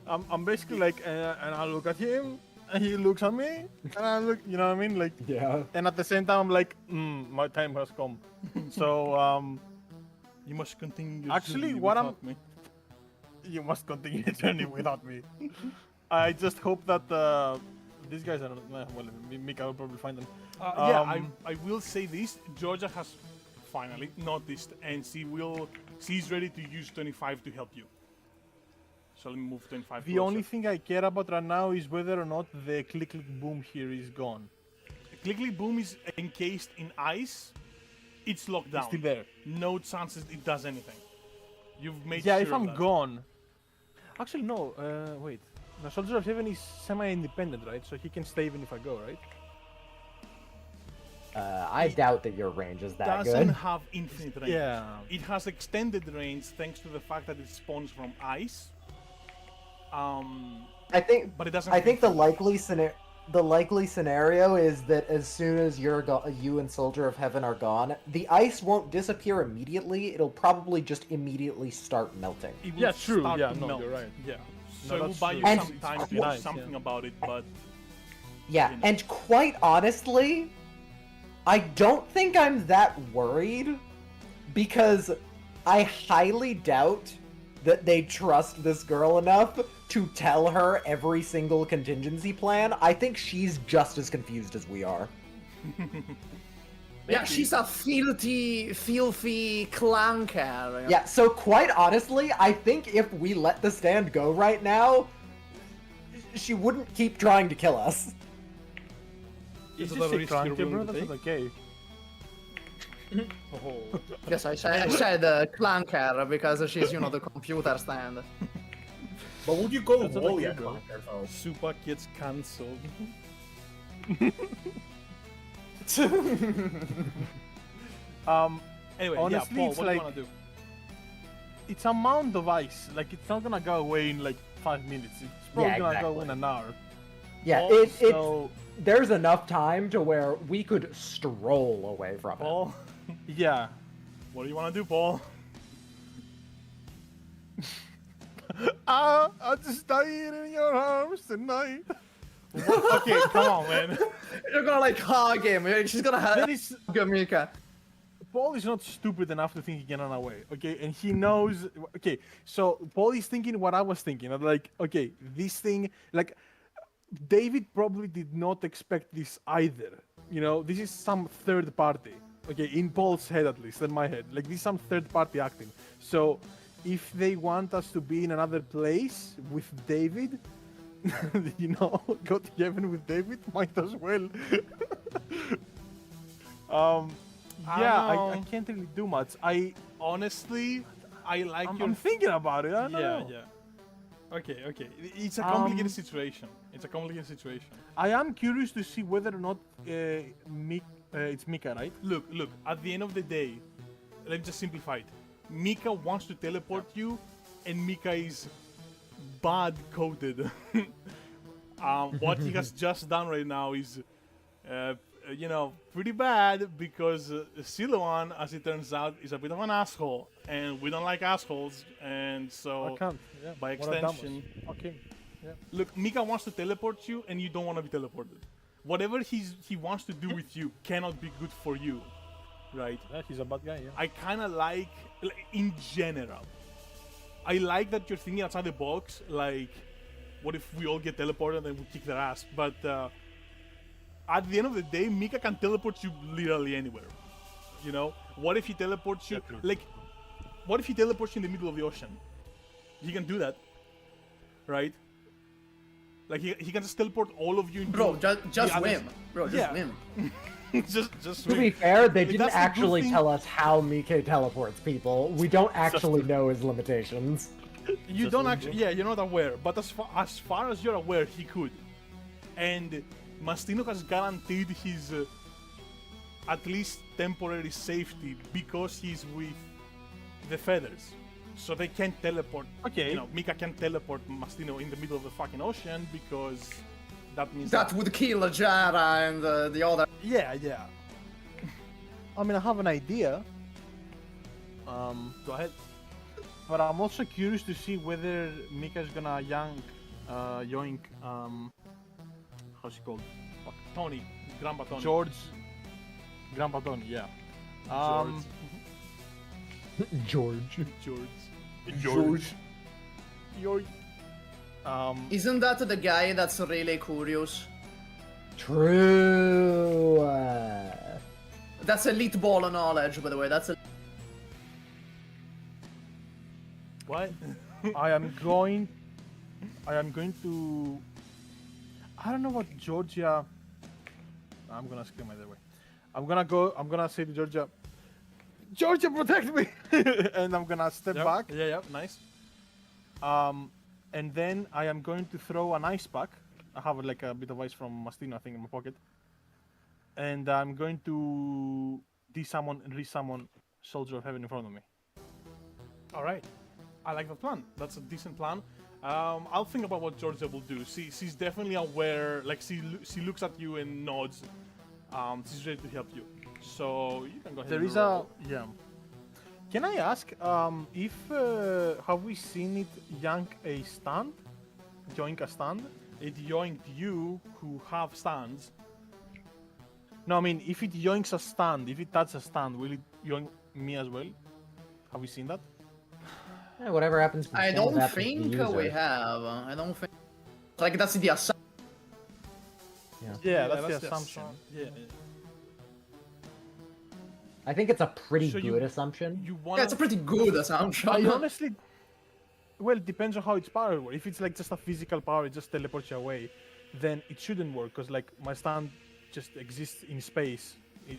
I'm basically like, and I look at him, and he looks at me, and I look, you know what I mean? Like, Yeah. and at the same time, I'm like, my time has come. So, You must continue your Actually, journey what without me. you must continue the journey without me. I just hope that these guys are not, well, Mika will probably find them. Yeah, I will say this. Georgia has finally noticed, and she's ready to use 25 to help you. So let me move 25 The closer. only thing I care about right now is whether or not the click boom here is gone. Clickly Boom is encased in ice. It's locked down. It's still there. No chances it does anything. You've made Yeah, sure if of I'm that. gone. Actually, no. Wait. The Soldier of Heaven is semi-independent, right? So he can stay even if I go, right? I doubt that your range is that Doesn't good. have infinite range. Yeah. It has extended range thanks to the fact that it spawns from ice. I think. But it doesn't. I have think the infinite. likely scenario is that as soon as you and Soldier of Heaven are gone, the ice won't disappear immediately. It'll probably just immediately start melting. It will Yeah, true. start Yeah, to no, melt. you're right. Yeah. No, So it will that's buy true. you And some time to do nice, something yeah. about it, but Yeah, You know. and quite honestly, I don't think I'm that worried because I highly doubt that they trust this girl enough to tell her every single contingency plan. I think she's just as confused as we are. Yeah, she's a filthy clanker. Yeah, so quite honestly, I think if we let the stand go right now, she wouldn't keep trying to kill us. Is Is this it a a risk you're cranky, bro? willing to That's not okay. oh, Yes, I said clanker because she's, the computer stand. But would you call That's not Wally okay, a bro. clunker, though? SUPAH gets cancelled. Anyway, Honestly, yeah, Paul, it's what do like- you want to do? It's a mound of ice. Like, it's not gonna go away in like 5 minutes. It's probably Yeah, gonna go exactly. in an hour. Yeah, So, there's enough time to where we could stroll away from it. Paul, yeah. what do you want to do, Paul? I'll just die in your arms tonight. Okay, come on, man. You're gonna hug him. She's gonna There hug is Mika. Paul is not stupid enough to think he can run away, okay? And he knows, okay, so Paul is thinking what I was thinking. I'm like, okay, this thing, like, David probably did not expect this either. This is some third party, okay, in Paul's head at least, in my head. Like, this is some third party acting. So, if they want us to be in another place with David, go to heaven with David. Might as well. Yeah, I know. can't really do much. I Honestly, I like I'm, your. I'm thinking about it. I don't know. yeah. Okay. It's a complicated Um, situation. It's a complicated situation. I am curious to see whether or not it's Mika, right? Look. At the end of the day, let me just simplify it. Mika wants to teleport you, and Mika is bad coded. What he has just done right now is, pretty bad because Silouan, as it turns out, is a bit of an asshole, and we don't like assholes, and so I can't. Yeah. by what I've done was- extension, Okay. Yeah. look, Mika wants to teleport you, and you don't want to be teleported. Whatever he wants to do with you cannot be good for you, right? Yeah, he's a bad guy. Yeah. I kind of like, in general, I like that you're thinking outside the box. Like, what if we all get teleported and we kick their ass? But at the end of the day, Mika can teleport you literally anywhere. You know, what if he teleports you? Like, what if he teleports you in the middle of the ocean? He can do that, right? Like he can just teleport all of you into. Bro, just the swim. Bro, just Yeah. swim. just To be swim. fair, they Like, didn't that's the good actually thing- tell us how Mike teleports people. We don't actually know his limitations. You Just don't one actually, go. yeah, you're not aware. But as far as you're aware, he could. And Mastino has guaranteed his at least temporary safety because he's with the feathers. So they can't teleport. Okay. You know, Mika can teleport Mastino in the middle of the fucking ocean because that means That would kill Jara and the other. Yeah. I mean, I have an idea. Go ahead. But I'm also curious to see whether Mika's gonna yoink, how's he called? Fuck. Tony, Grandpa Tony. Grandpa Tony, yeah. George. George. Yoink. Isn't that the guy that's really curious? True. That's elite ball knowledge, by the way. That's a. What? I am going to. I don't know what Georgia. I'm gonna scream either way. I'm gonna say to Georgia, Georgia, protect me! And I'm gonna step back. Yeah, nice. And then I am going to throw an ice pack. I have like a bit of ice from Mastino, I think, in my pocket. And I'm going to desummon and resummon Soldier of Heaven in front of me. All right. I like the plan. That's a decent plan. I'll think about what Georgia will do. She's definitely aware. Like she looks at you and nods. She's ready to help you. So you can go ahead. There and is roll. yeah. Can I ask if have we seen it yank a stand? Yoink a stand? It yoinked you who have stands. No, I mean if it yoinks a stand, if it touches a stand, will it yoink me as well? Have we seen that? Yeah, whatever happens. I happens don't to the think user. we have. I don't think. Like that's the assumption. Yeah, that's the assumption. Yeah. I think it's a pretty So good assumption. You want? Yeah, it's a pretty good assumption. I honestly, well, it depends on how its power works. If it's like just a physical power, it just teleports you away, then it shouldn't work because like my stand just exists in space,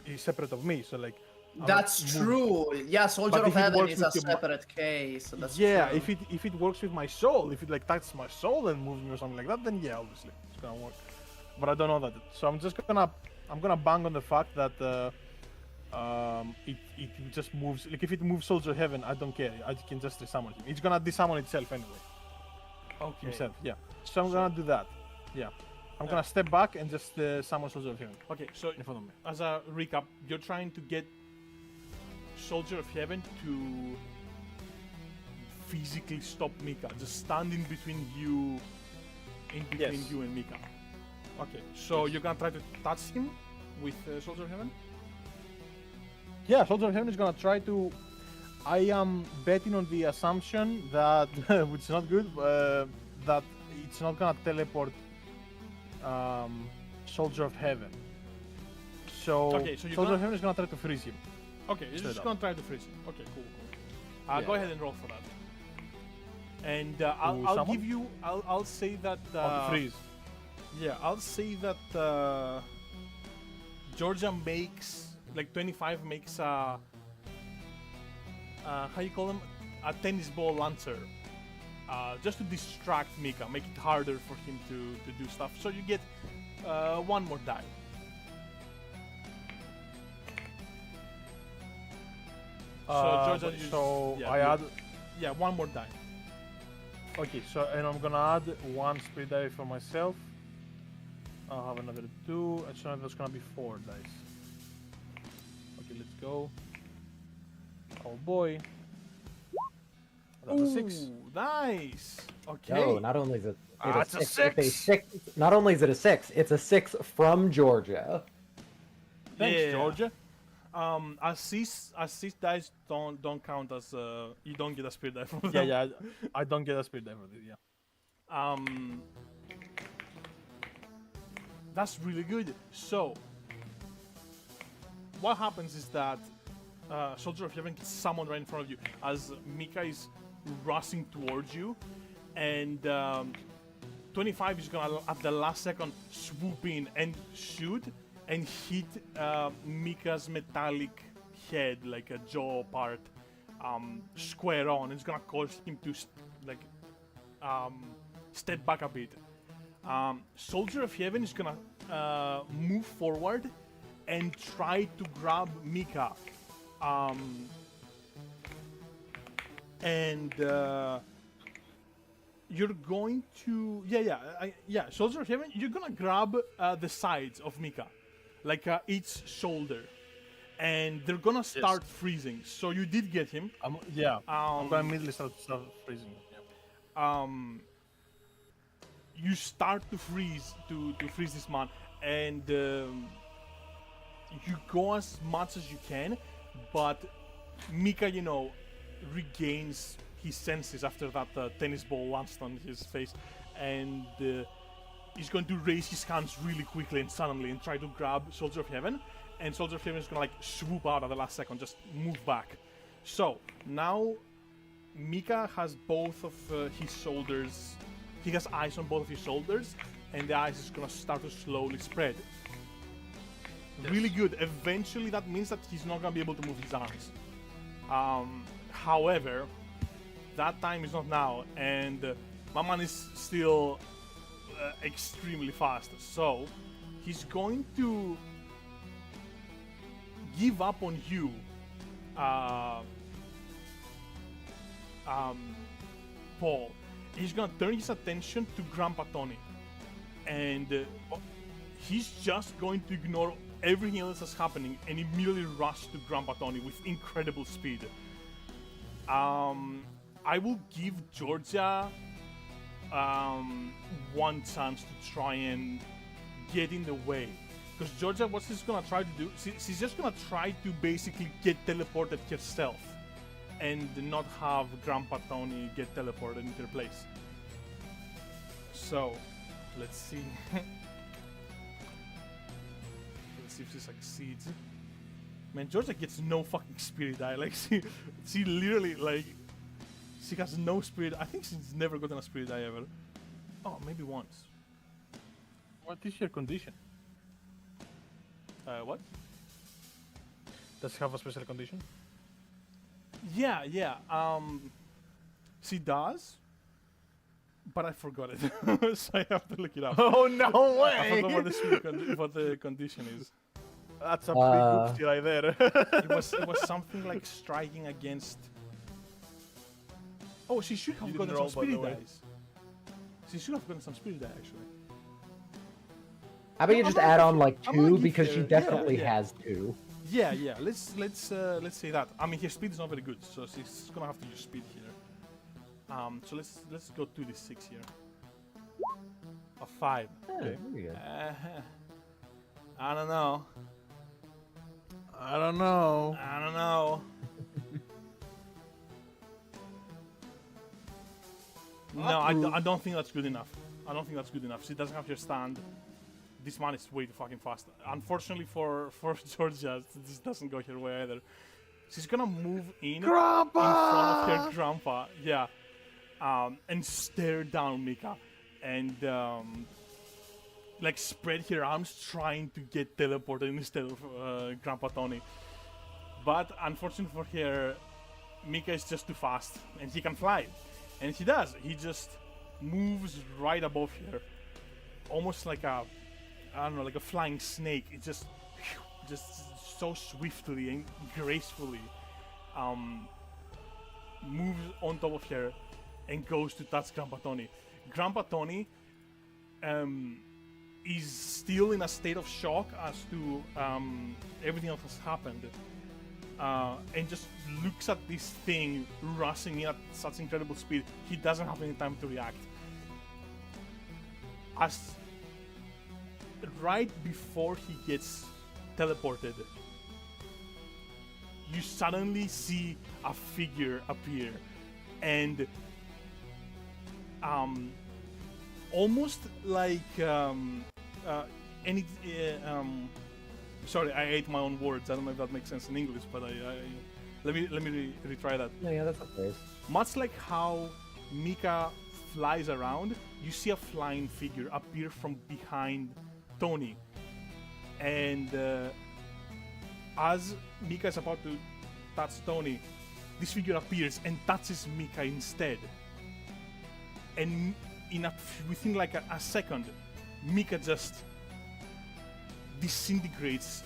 it's separate of me. So like. I'm not That's moving. true. Yeah, Soldier But of if it Heaven works is a with your separate case. That's Yeah, true. if it works with my soul, if it like touches my soul and moves me or something like that, then yeah, obviously it's gonna work. But I don't know that. So I'm gonna bang on the fact that it just moves. Like if it moves Soldier of Heaven, I don't care. I can just resummon him. It's gonna desummon itself anyway. Okay. Himself, yeah. So I'm gonna do that. Yeah. I'm gonna step back and just summon Soldier of Heaven Okay. So in front of me. as a recap, you're trying to get Soldier of Heaven to physically stop Mika, just standing between you, in between Yes. you and Mika. Okay, so you're gonna try to touch him with Soldier of Heaven? Yeah, Soldier of Heaven is gonna try to. I am betting on the assumption that, which is not good, that it's not gonna teleport Soldier of Heaven. So, Okay, so you're Soldier gonna- of Heaven is gonna try to freeze him. Okay, you're Straight just up. gonna try to freeze him. Okay, cool. Go Yeah. ahead and roll for that. And I'll someone? give you. I'll say that. Freeze. Yeah, I'll say that Georgia makes like 25 makes how you call them, a tennis ball lancer, just to distract Mika, make it harder for him to do stuff. So you get one more die. Georgia, yeah, one more die. Okay, so and I'm gonna add one spirit die for myself. I'll have another 2, and so there's gonna be 4 dice. Okay, let's go. Oh boy. That's a 6. Ooh, nice. Okay. No, not only is it, It's a 6. not only is it a 6, it's a 6 from Georgia. Thanks, Yeah. Georgia. Assist dice don't count as you don't get a spirit die from them. Yeah, I don't get a spirit die for this. Yeah. That's really good. So, what happens is that Soldier of Heaven gets summoned right in front of you as Mika is rushing towards you, and 25 is gonna at the last second swoop in and shoot and hit Mika's metallic head, like a jaw part, square on. It's gonna cause him to step back a bit. Soldier of Heaven is gonna move forward and try to grab Mika. You're going to Soldier of Heaven. You're gonna grab the sides of Mika, like each shoulder, and they're gonna start freezing. So you did get him. I'm gonna immediately start freezing. Yeah. You start to freeze this man, and you go as much as you can, but Mika, regains his senses after that tennis ball launched on his face, and he's going to raise his hands really quickly and suddenly and try to grab Soldier of Heaven, and Soldier of Heaven is gonna swoop out at the last second, just move back. So now Mika has both of his shoulders. He has ice on both of his shoulders, and the ice is gonna start to slowly spread. Yes. Really good. Eventually, that means that he's not gonna be able to move his arms. However, that time is not now, and my man is still extremely fast. So he's going to give up on you, Paul. He's gonna turn his attention to Grandpa Tony, and he's just going to ignore everything else that's happening and immediately rush to Grandpa Tony with incredible speed. I will give Georgia one chance to try and get in the way, because Georgia, what she's gonna try to do, she's just gonna try to basically get teleported herself and not have Grandpa Tony get teleported into her place. So, let's see. Let's see if she succeeds. Man, Georgia gets no fucking spirit die. Like, she literally, she has no spirit. I think she's never gotten a spirit die ever. Oh, maybe once. What is your condition? What? Does she have a special condition? Yeah. She does, but I forgot it, so I have to look it up. Oh no way! I forgot what the condition is. That's a big oopsie right there. It was something like striking against. Oh, she should have gotten some spirit dice. She should have gotten some spirit die actually. How about you just add on like I'm gonna 2 give because her- she definitely yeah. has 2. Yeah. Let's say that. I mean, her speed is not very good, so she's gonna have to use speed here. So let's go to the 6 here. A 5. Okay. Very good. I don't know. I don't know. No, I don't think that's good enough. She doesn't have her stand. This man is way too fucking fast. Unfortunately for Georgia, this doesn't go her way either. She's gonna move in front of her grandpa. Yeah. and stare down Mika, and like spread her arms trying to get teleported instead of Grandpa Tony. But unfortunately for her, Mika is just too fast, and he can fly, and he does. He just moves right above her, almost like a, I don't know, like a flying snake. It just so swiftly and gracefully moves on top of her and goes to touch Grandpa Tony. Grandpa Tony is still in a state of shock as to everything that has happened, and just looks at this thing rushing in at such incredible speed. He doesn't have any time to react. As right before he gets teleported, you suddenly see a figure appear, and almost like any sorry, I ate my own words. I don't know if that makes sense in English, but let me retry that. No, yeah, that's okay. Much like how Mika flies around, you see a flying figure appear from behind Tony, and as Mika is about to touch Tony, this figure appears and touches Mika instead. And within like a second, Mika just disintegrates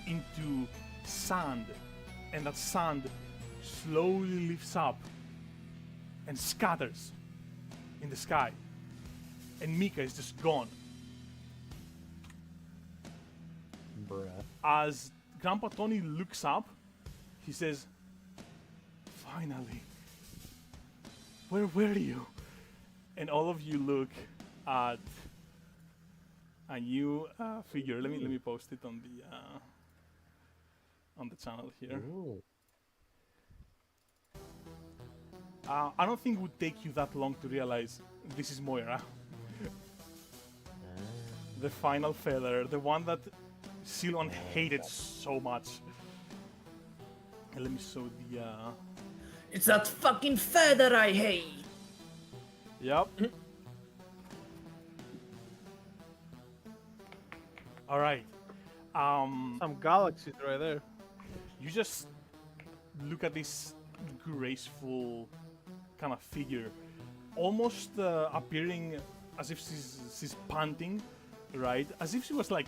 into sand, and that sand slowly lifts up and scatters in the sky, and Mika is just gone. Bruh. As Grandpa Tony looks up, he says, "Finally, where were you?" And all of you look at a new figure. Let me post it on the channel here. Ooh. I don't think it would take you that long to realize this is Moira, the final feather, the one that Silon hated so much. And let me show the. It's that fucking feather I hate. Yep. All right. Some galaxies right there. You just look at this graceful kind of figure, almost appearing as if she's panting, right? As if she was like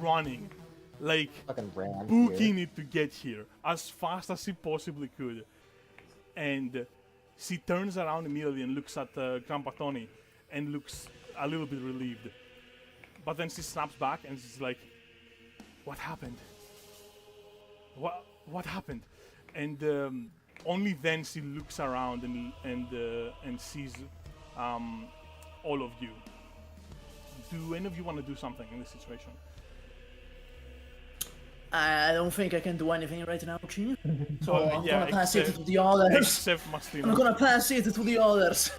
running, like Fucking ran. booking it to get here as fast as she possibly could. And she turns around immediately and looks at Grandpa Tony and looks a little bit relieved. But then she snaps back and she's like, "What happened? What happened?" And only then she looks around and sees all of you. Do any of you want to do something in this situation? I don't think I can do anything right now, Chief. So I'm yeah, gonna pass it except- to the others. Except Mastino. I'm gonna pass it to the others.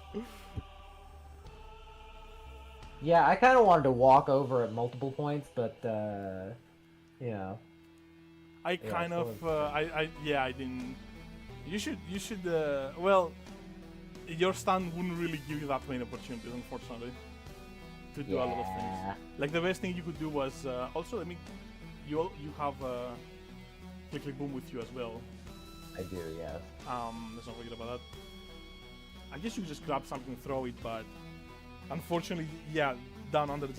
Yeah, I kind of wanted to walk over at multiple points, but you know. I kind of, I didn't. You should, well, your stand wouldn't really give you that many opportunities, unfortunately, to do a lot of things. Yeah. Like the best thing you could do was, also, you have Click Click Boom with you as well. I do, yes. Let's not forget about that. I guess you could just grab something and throw it, but unfortunately, yeah, down under the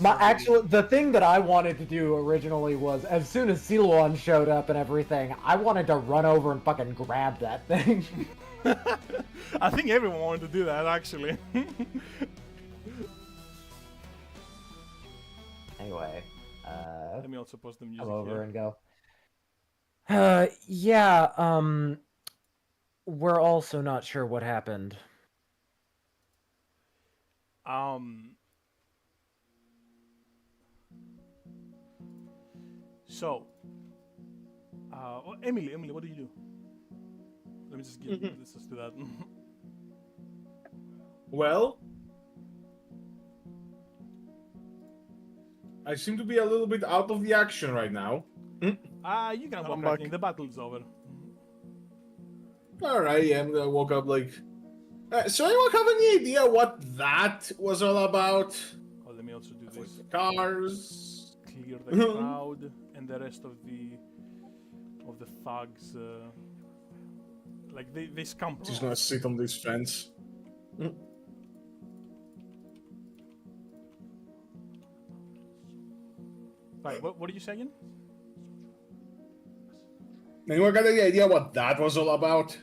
The thing that I wanted to do originally was, as soon as Silwan showed up and everything, I wanted to run over and fucking grab that thing. I think everyone wanted to do that, actually. Anyway, Let me also post the music come over here. and go. We're also not sure what happened. So, Emily, what do you do? Let me just let's just do that. Well, I seem to be a little bit out of the action right now. You can walk back in. The battle's over. All right, yeah, I'm gonna walk up like So anyone have any idea what that was all about? Oh, let me also do With this. the cars. Clear the crowd and the rest of the thugs. Like they scamper She's off. gonna sit on this fence. Right, what did you say again? Anyone got any idea what that was all about?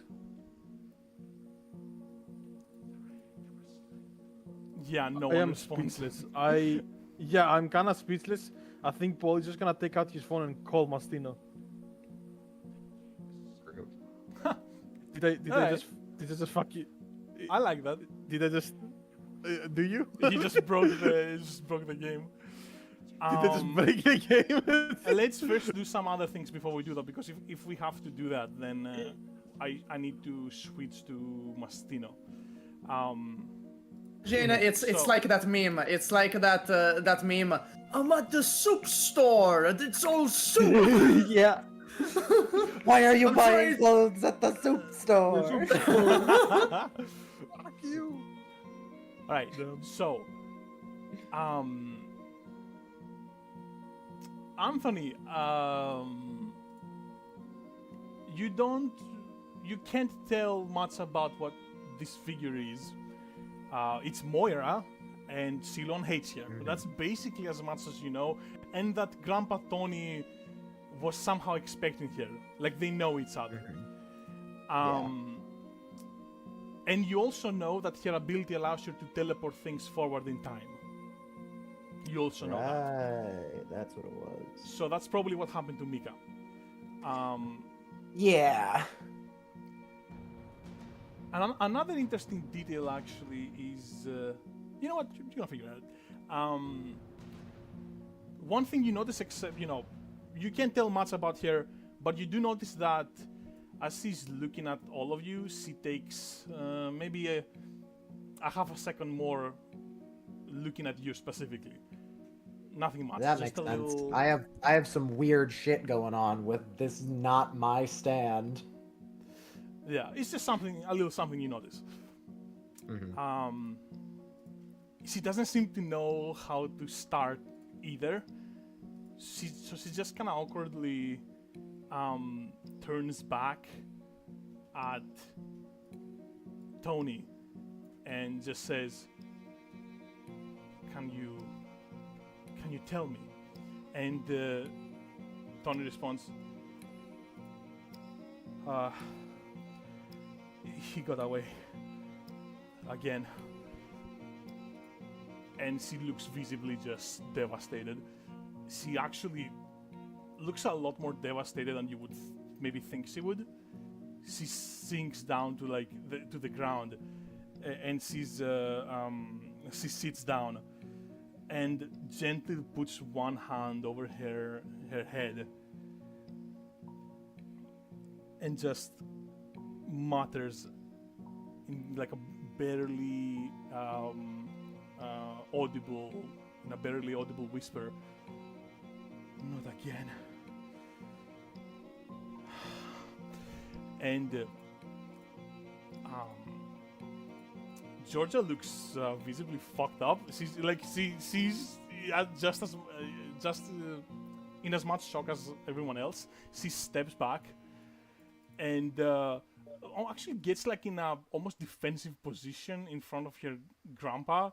Yeah, no I one am responds. speechless. I'm kind of speechless. I think Paul is just gonna take out his phone and call Mastino. Did I just fuck you? I like that. Did I just? Do you? He just broke the game. Did I just break the game? Let's first do some other things before we do that, because if we have to do that, then I need to switch to Mastino. Jaina, it's So- like that meme. It's like that meme. I'm at the soup store. It's all soup. Yeah. Why are you I'm buying sorry. clothes at the soup store? Fuck you. All right. So, Anthony, you can't tell much about what this figure is. It's Moira, and Ceylon hates her. But that's basically as much as you know. And that Grandpa Tony was somehow expecting her. Like they know each other. And you also know that her ability allows her to teleport things forward in time. You also know that. Right, that's what it was. So that's probably what happened to Mika. Yeah. And another interesting detail actually is, you know what? You're gonna figure it out. One thing you notice, except you can't tell much about her, but you do notice that as she's looking at all of you, she takes maybe a half a second more looking at you specifically. Nothing much. That just makes a sense. little. I have some weird shit going on with this not my stand. Yeah, it's just a little something you notice. She doesn't seem to know how to start either. So she just kind of awkwardly turns back at Tony and just says, "Can you tell me?" And Tony responds, "He got away again." And she looks visibly just devastated. She actually looks a lot more devastated than you would maybe think she would. She sinks down to to the ground, and she sits down and gently puts one hand over her head and just mutters in like a barely audible whisper, "Not again." And Georgia looks visibly fucked up. She's just in as much shock as everyone else. She steps back and actually gets like in a almost defensive position in front of her grandpa,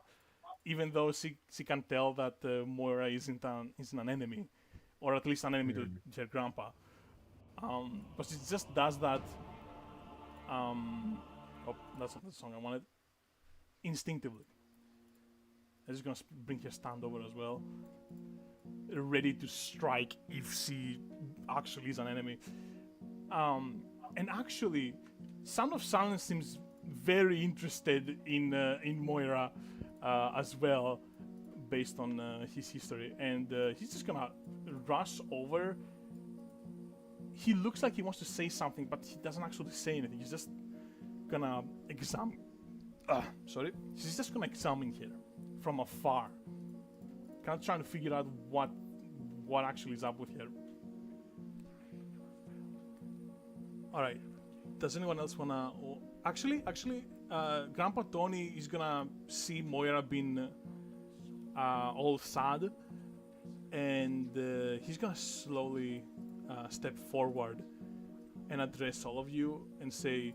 even though she can tell that Moira isn't an enemy, or at least an enemy to her grandpa. But she just does that. Oh, that's not the song I wanted. Instinctively. I'm just gonna bring her stand over as well, ready to strike if she actually is an enemy. And actually, Sound of Silence seems very interested in Moira as well, based on his history, and he's just gonna rush over. He looks like he wants to say something, but he doesn't actually say anything. He's just gonna examine. He's just gonna examine here from afar, kind of trying to figure out what actually is up with her. All right. Does anyone else wanna? Actually, Grandpa Tony is gonna see Moira being all sad, and he's gonna slowly step forward and address all of you and say,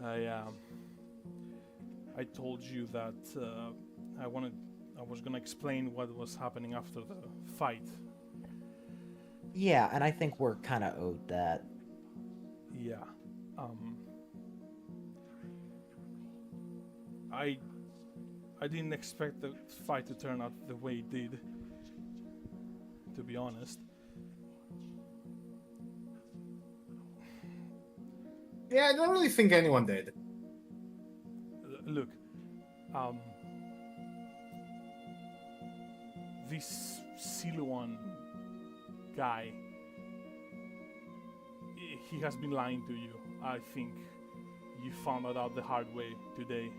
I told you that I was gonna explain what was happening after the fight. Yeah, and I think we're kind of owed that. Yeah. I didn't expect the fight to turn out the way it did, to be honest. Yeah, I don't really think anyone did. Look, this Siluan guy, he has been lying to you. I think you found that out the hard way today.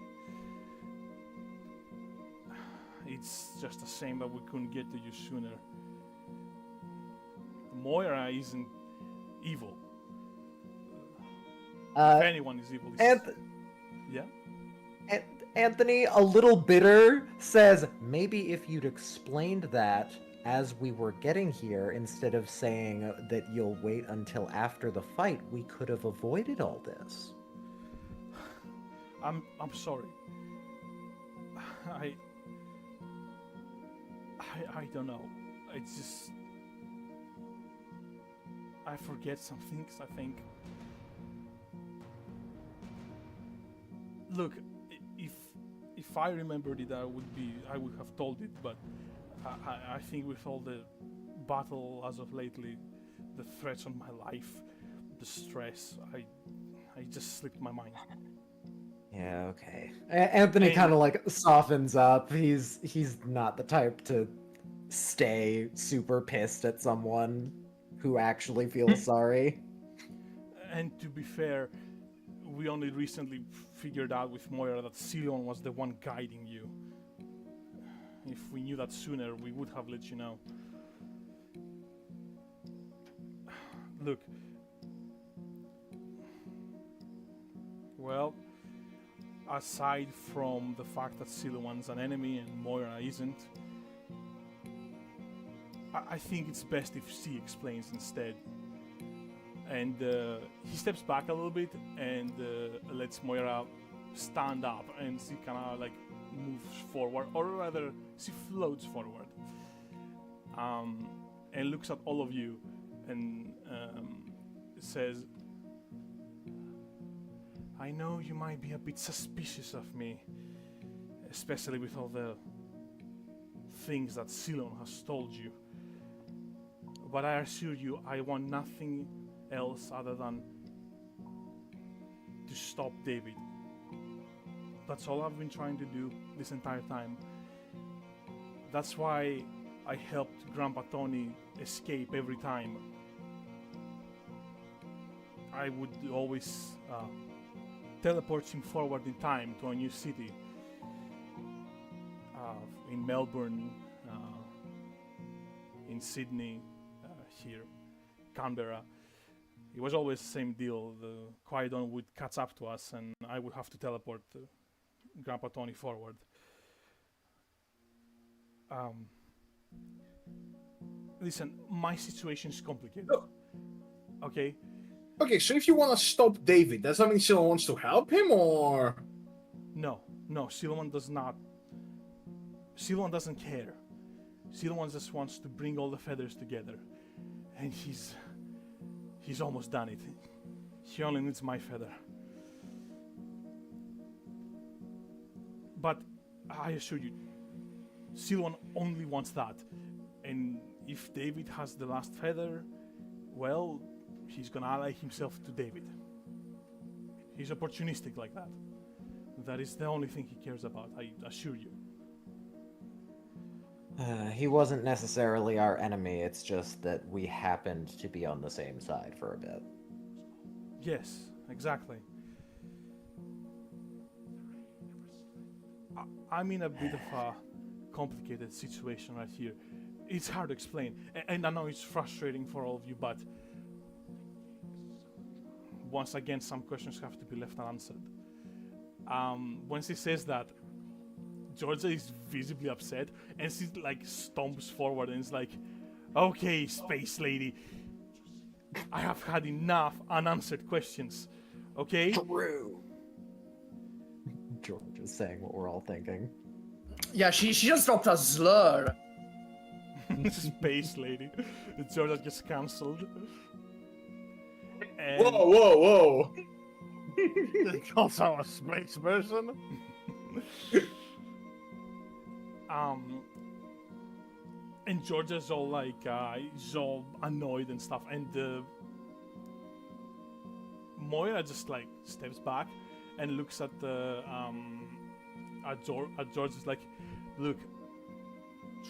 It's just a shame that we couldn't get to you sooner. Moira isn't evil. If anyone is evil, it's... Yeah? Anthony, a little bitter, says, maybe if you'd explained that as we were getting here, instead of saying that you'll wait until after the fight, we could have avoided all this. I'm sorry. I don't know. It's just... I forget some things, I think. Look, if I remembered it, I would have told it, but I think with all the battle as of lately, the threats on my life, the stress, I just slipped my mind. Yeah, okay. Anthony kind of like softens up. He's not the type to stay super pissed at someone who actually feels sorry. And to be fair, we only recently figured out with Moira that Siluan was the one guiding you. If we knew that sooner, we would have let you know. Look. Well, aside from the fact that Siluan's an enemy and Moira isn't, I think it's best if she explains instead. And he steps back a little bit and lets Moira stand up, and she kind of like moves forward, or rather, she floats forward, and looks at all of you and says, I know you might be a bit suspicious of me, especially with all the things that Siluan has told you. But I assure you, I want nothing else other than to stop David. That's all I've been trying to do this entire time. That's why I helped Grandpa Tony escape every time. I would always teleport him forward in time to a new city. In Melbourne, in Sydney, here, Canberra. It was always the same deal. The Quaidon would catch up to us, and I would have to teleport Grandpa Tony forward. Listen, my situation is complicated. Oh. Okay? Okay, so if you want to stop David, does that mean Siluan wants to help him, or...? No, Siluan does not. Siluan doesn't care. Siluan just wants to bring all the feathers together. And he's almost done it. He only needs my feather. But I assure you, Siluan only wants that. And if David has the last feather, well, he's gonna ally himself to David. He's opportunistic like that. That is the only thing he cares about, I assure you. He wasn't necessarily our enemy, it's just that we happened to be on the same side for a bit. Yes, exactly. I'm in a bit of a complicated situation right here. It's hard to explain, and I know it's frustrating for all of you, but once again, some questions have to be left unanswered. When she says that, Georgia is visibly upset, and she like stomps forward and is like, "Okay, space lady, I have had enough unanswered questions. Okay." True. George is saying what we're all thinking. Yeah, she just dropped a slur. Space lady. Georgia gets cancelled. And Whoa! Also a space person. And Georgia's all like, he's all annoyed and stuff, and Moira just like steps back and looks at the at George. Is like, "Look,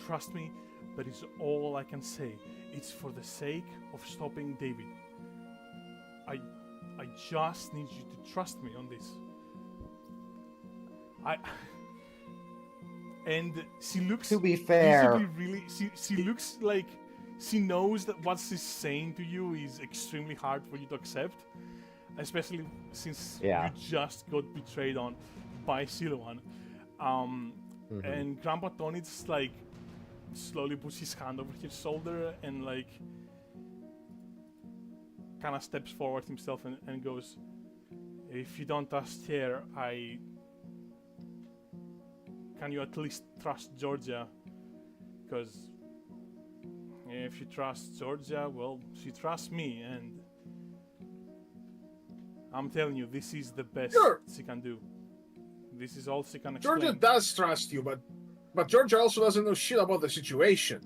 trust me, but it's all I can say. It's for the sake of stopping David. I just need you to trust me on this." And she looks, To be fair, visibly really, she looks like she knows that what she's saying to you is extremely hard for you to accept, especially since you just got betrayed on by Silouan. And Grandpa Tony just like slowly puts his hand over his shoulder and like kind of steps forward himself and goes, "If you don't trust her, can you at least trust Georgia? Because if you trust Georgia, well, she trusts me, and I'm telling you, this is the best she can do. This is all she can explain." Georgia does trust you, but Georgia also doesn't know shit about the situation.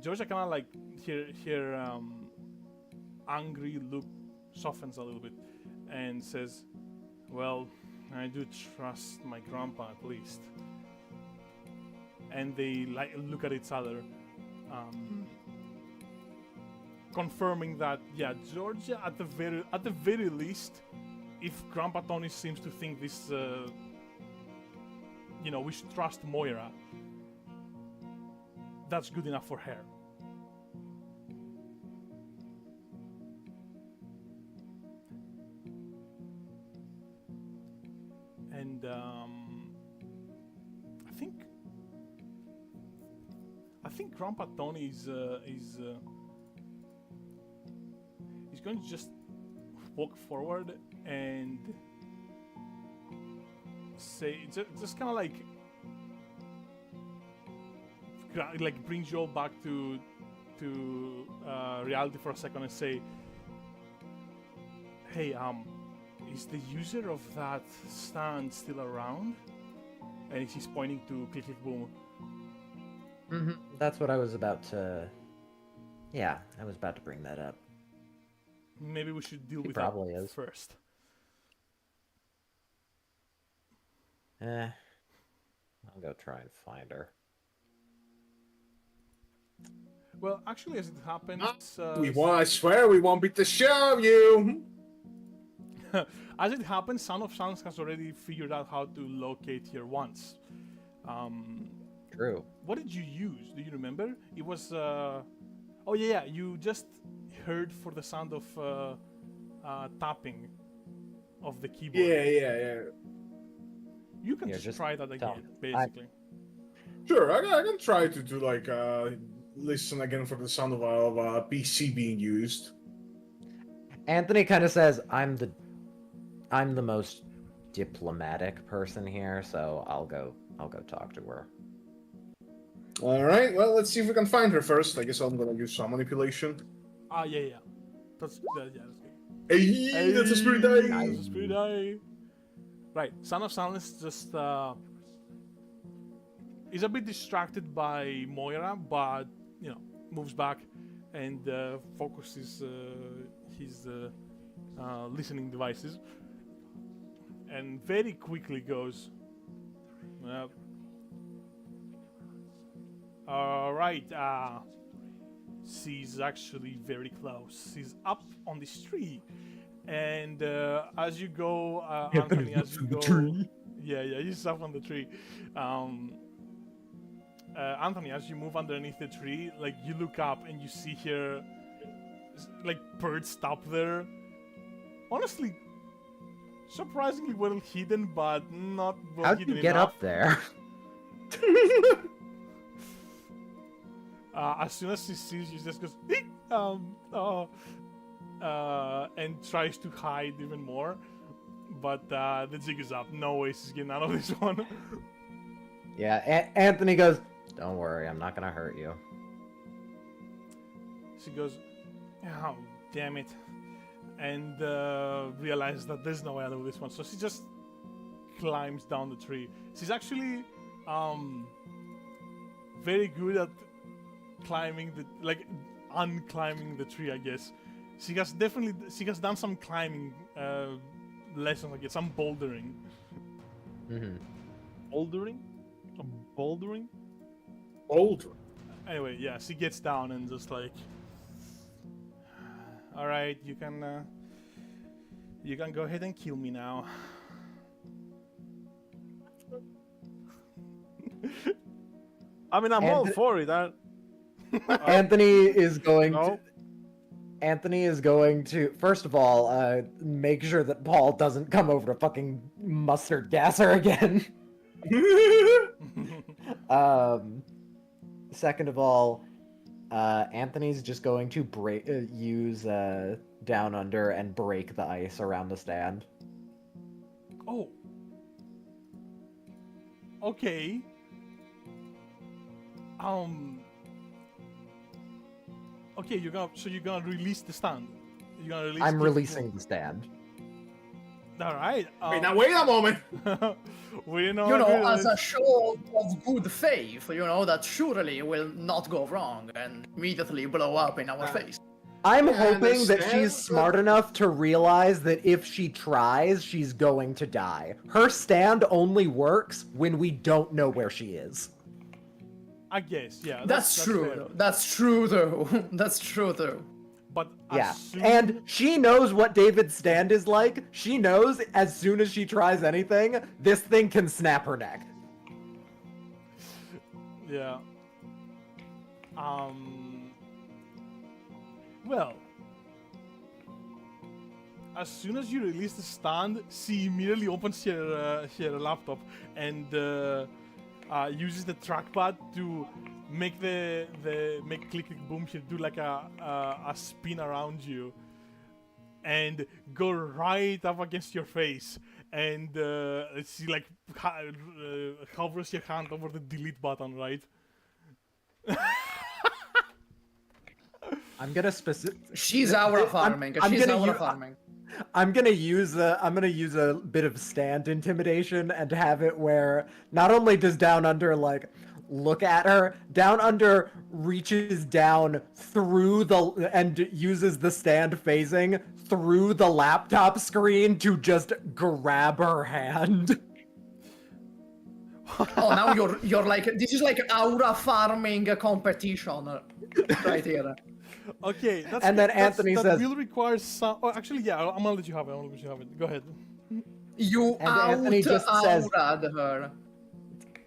Georgia kind of like her angry look softens a little bit and says, "Well, I do trust my grandpa at least." And they like look at each other, confirming that Georgia at the very least, if Grandpa Tony seems to think this, we should trust Moira, that's good enough for her. And I think Grandpa Tony is going to just walk forward and say, just kind of like brings you all back to reality for a second and say, "Hey, is the user of that stand still around?" And he's pointing to Click Click Boom. That's what I was about to. Yeah, I was about to bring that up. Maybe we should deal with probably that is. first. I'll go try and find her. Well, actually, as it happens, I swear we won't beat the show, you. as it happens, Son of Silence has already figured out how to locate here once. True. What did you use? Do you remember? It was oh yeah, you just heard for the sound of tapping of the keyboard. Yeah. You can just try that again, basically. Sure, I can try to do like listen again for the sound of a PC being used. Anthony kind of says, I'm the most diplomatic person here, so I'll go talk to her. All right, well, let's see if we can find her first. I guess I'm gonna use some manipulation. Yeah. That's good. Hey, that's a spirit die. That's a spirit die. Right, Son of Silence just is a bit distracted by Moira, but moves back and focuses his listening devices, and very quickly goes, all right, she's actually very close. She's up on this tree, and as you go, Anthony, as you go, he's up on the tree. Anthony, as you move underneath the tree, like you look up and you see here, like perched up there. Honestly, surprisingly well hidden, but not well How'd hidden you get enough. up there? As soon as she sees you, she just goes, "Eek!" And tries to hide even more. But the jig is up. No way she's getting out of this one. Yeah, Anthony goes, "Don't worry, I'm not gonna hurt you." She goes, "Oh, damn it." And realizes that there's no way out of this one. So she just climbs down the tree. She's actually very good at climbing unclimbing the tree, I guess. She has done some climbing lessons, I guess, some bouldering. Mm-hmm. Bouldering? Bouldering? Boulder. Anyway, yeah, she gets down and just like, all right, you can go ahead and kill me now. I mean, I'm all for it. Anthony is going No. to. Anthony is going to, first of all, make sure that Paul doesn't come over to fucking mustard gas her again. Second of all, Anthony's just going to use Down Under and break the ice around the stand. Oh. Okay. Okay, you're gonna release the stand. You're gonna release. I'm the- releasing the stand. All right. Wait a moment. We know. You know, as a show of good faith, you know, that surely will not go wrong and immediately blow up in our face. I'm I hoping that understand, she's smart enough to realize that if she tries, she's going to die. Her stand only works when we don't know where she is. I guess, yeah. That's true. fair. That's true, though. That's true, though. But Yeah, as soon- and she knows what David's stand is like. She knows as soon as she tries anything, this thing can snap her neck. Yeah. Well. As soon as you release the stand, she immediately opens her laptop and uses the trackpad to make make click click boom here, do like a spin around you, and go right up against your face, and she like hovers your hand over the delete button, right? I'm gonna She's aura farming. She's aura farming. I'm gonna use a bit of stand intimidation and have it where not only does Down Under like look at her, Down Under reaches down through and uses the stand phasing through the laptop screen to just grab her hand. Oh, now you're like, this is like aura farming competition right here. Okay, that's And then that's- Anthony that says- will require some. Oh, actually, yeah, I'm gonna let you have it. Go ahead. You And Anthony just says- out-aura'd her.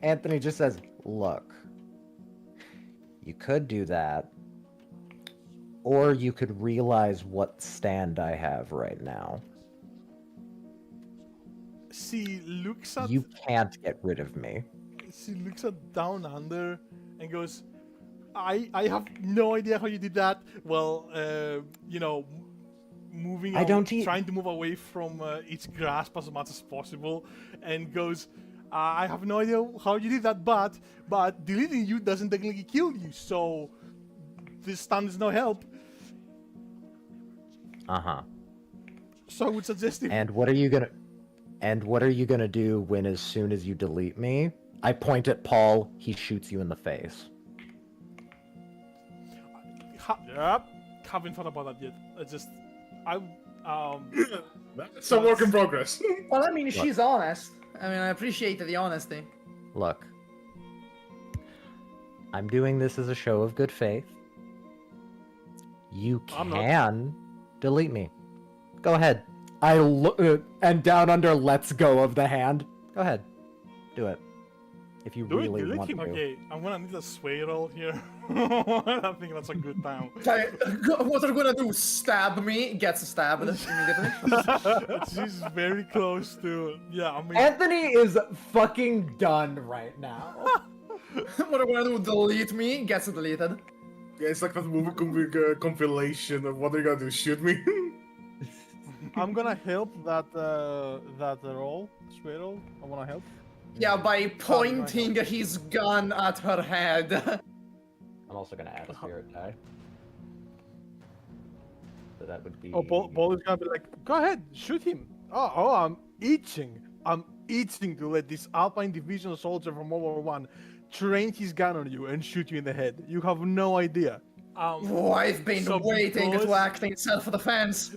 Anthony just says, "Look, you could do that, or you could realize what stand I have right now. She looks at You can't get rid of me." she looks at Down Under and goes, I have no idea how you did that. Well, you know, moving I don't e- trying to move away from its grasp as much as possible, and goes, I have no idea how you did that, but deleting you doesn't technically kill you, so this stand is no help. Uh-huh. So I would suggest it. And what are you gonna do when, as soon as you delete me, I point at Paul, he shoots you in the face? Yep. Haven't thought about that yet. It's It's a work in progress. Well, I mean, she's honest. I mean, I appreciate the honesty. Look, I'm doing this as a show of good faith. You I'm not. can delete me. Go ahead. And Down Under lets go of the hand. Go ahead. Do it. If you Do it, really delete want him. to. okay. I'm gonna need a sway roll here. I think that's a good time. Okay, what are you gonna do? Stab me? Gets stabbed immediately. She's very close to. Yeah, I mean. Anthony is fucking done right now. What are you gonna do? Delete me? Gets deleted. Yeah, it's like that movie compilation of what are you gonna do? Shoot me? I'm gonna help that roll, swear roll. I wanna help. Yeah, by pointing his gun at her head. I'm also gonna add a spirit die. So that would be. Oh, Paul is gonna be like, go ahead, shoot him. Oh, I'm itching. I'm itching to let this Alpine Division soldier from World War One train his gun on you and shoot you in the head. You have no idea. Oh, I've been So waiting because- to act in self-defense.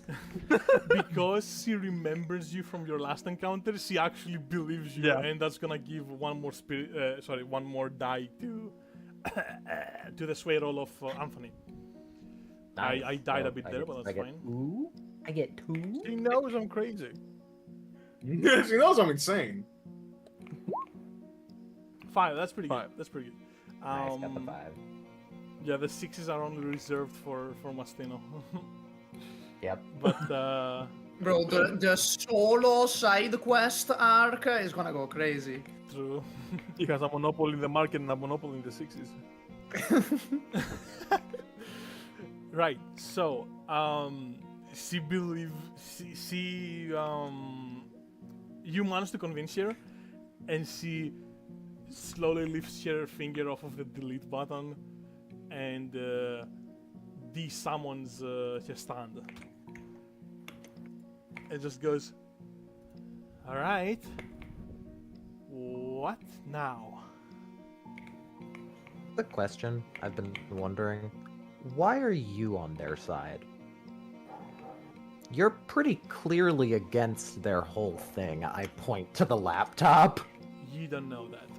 Because she remembers you from your last encounter, she actually believes you, Yeah. and that's gonna give one more one more die to to the sway roll of Anthony. Nice. I died a So bit I there, get- but I that's get fine. 2. I get 2. He knows I'm crazy. She knows I'm insane. 5. That's pretty Five. good. That's pretty good. Nice, got the 5. Yeah, the 6s are only reserved for Mastino. Yep. But Bro, the solo side quest arc is gonna go crazy. true. He has a monopoly in the market and a monopoly in the 60s. Right. So, she believes you managed to convince her, and she slowly lifts her finger off of the delete button, and de-summons her stand. It just goes, all right. What now? Quick question. I've been wondering. Why are you on their side? You're pretty clearly against their whole thing. I point to the laptop. You don't know that.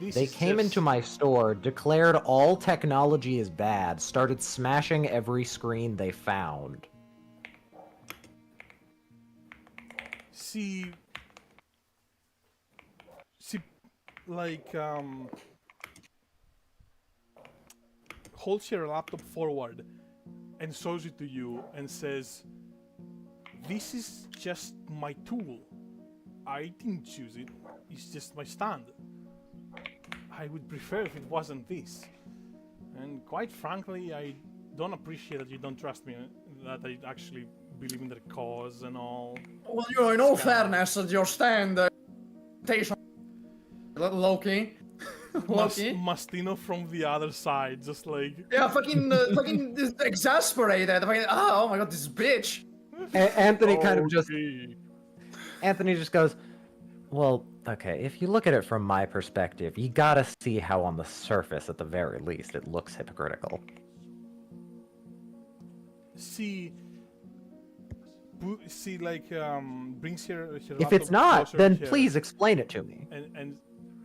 This They is came just- into my store, declared all technology is bad, started smashing every screen they found. She like holds her laptop forward and shows it to you and says, this is just my tool. I didn't choose it. It's just my stand. I would prefer if it wasn't this. And quite frankly, I don't appreciate that you don't trust me, that I actually believe in their cause and all. Well, you know, in all fairness, your stand, Loki. Loki. Mastino from the other side, just like... Yeah, fucking exasperated. Fucking, oh my god, this bitch. Anthony kind of just... Okay. Anthony just goes, well, okay, if you look at it from my perspective, you gotta see how on the surface, at the very least, it looks hypocritical. She like brings her If laptop it's not, closer then to her, please explain it to me. and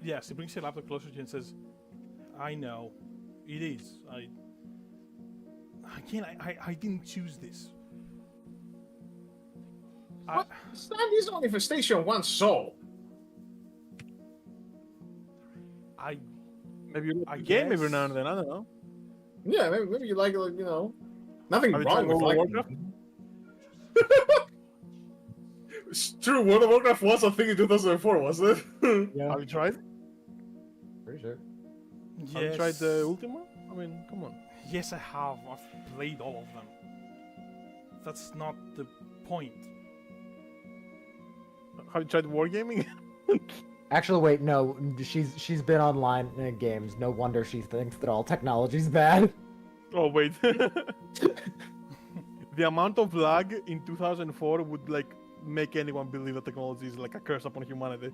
yeah, she brings her laptop closer to her and says, I know it is. I didn't choose this. What? Stand is only for Station 1 soul. Maybe you I like the game every guess. now and then. I don't know. Yeah, maybe you like, you know, nothing Have you wrong tried with World of like. Warcraft? It's true, World of Warcraft was a thing in 2004, wasn't it? Yeah. Have you tried? Pretty sure. Have you tried the Ultima? I mean, come on. Yes, I have. I've played all of them. That's not the point. Have you tried wargaming? Actually, wait, no, she's been online in games. No wonder she thinks that all technology's bad. Oh wait. The amount of lag in 2004 would like make anyone believe that technology is like a curse upon humanity.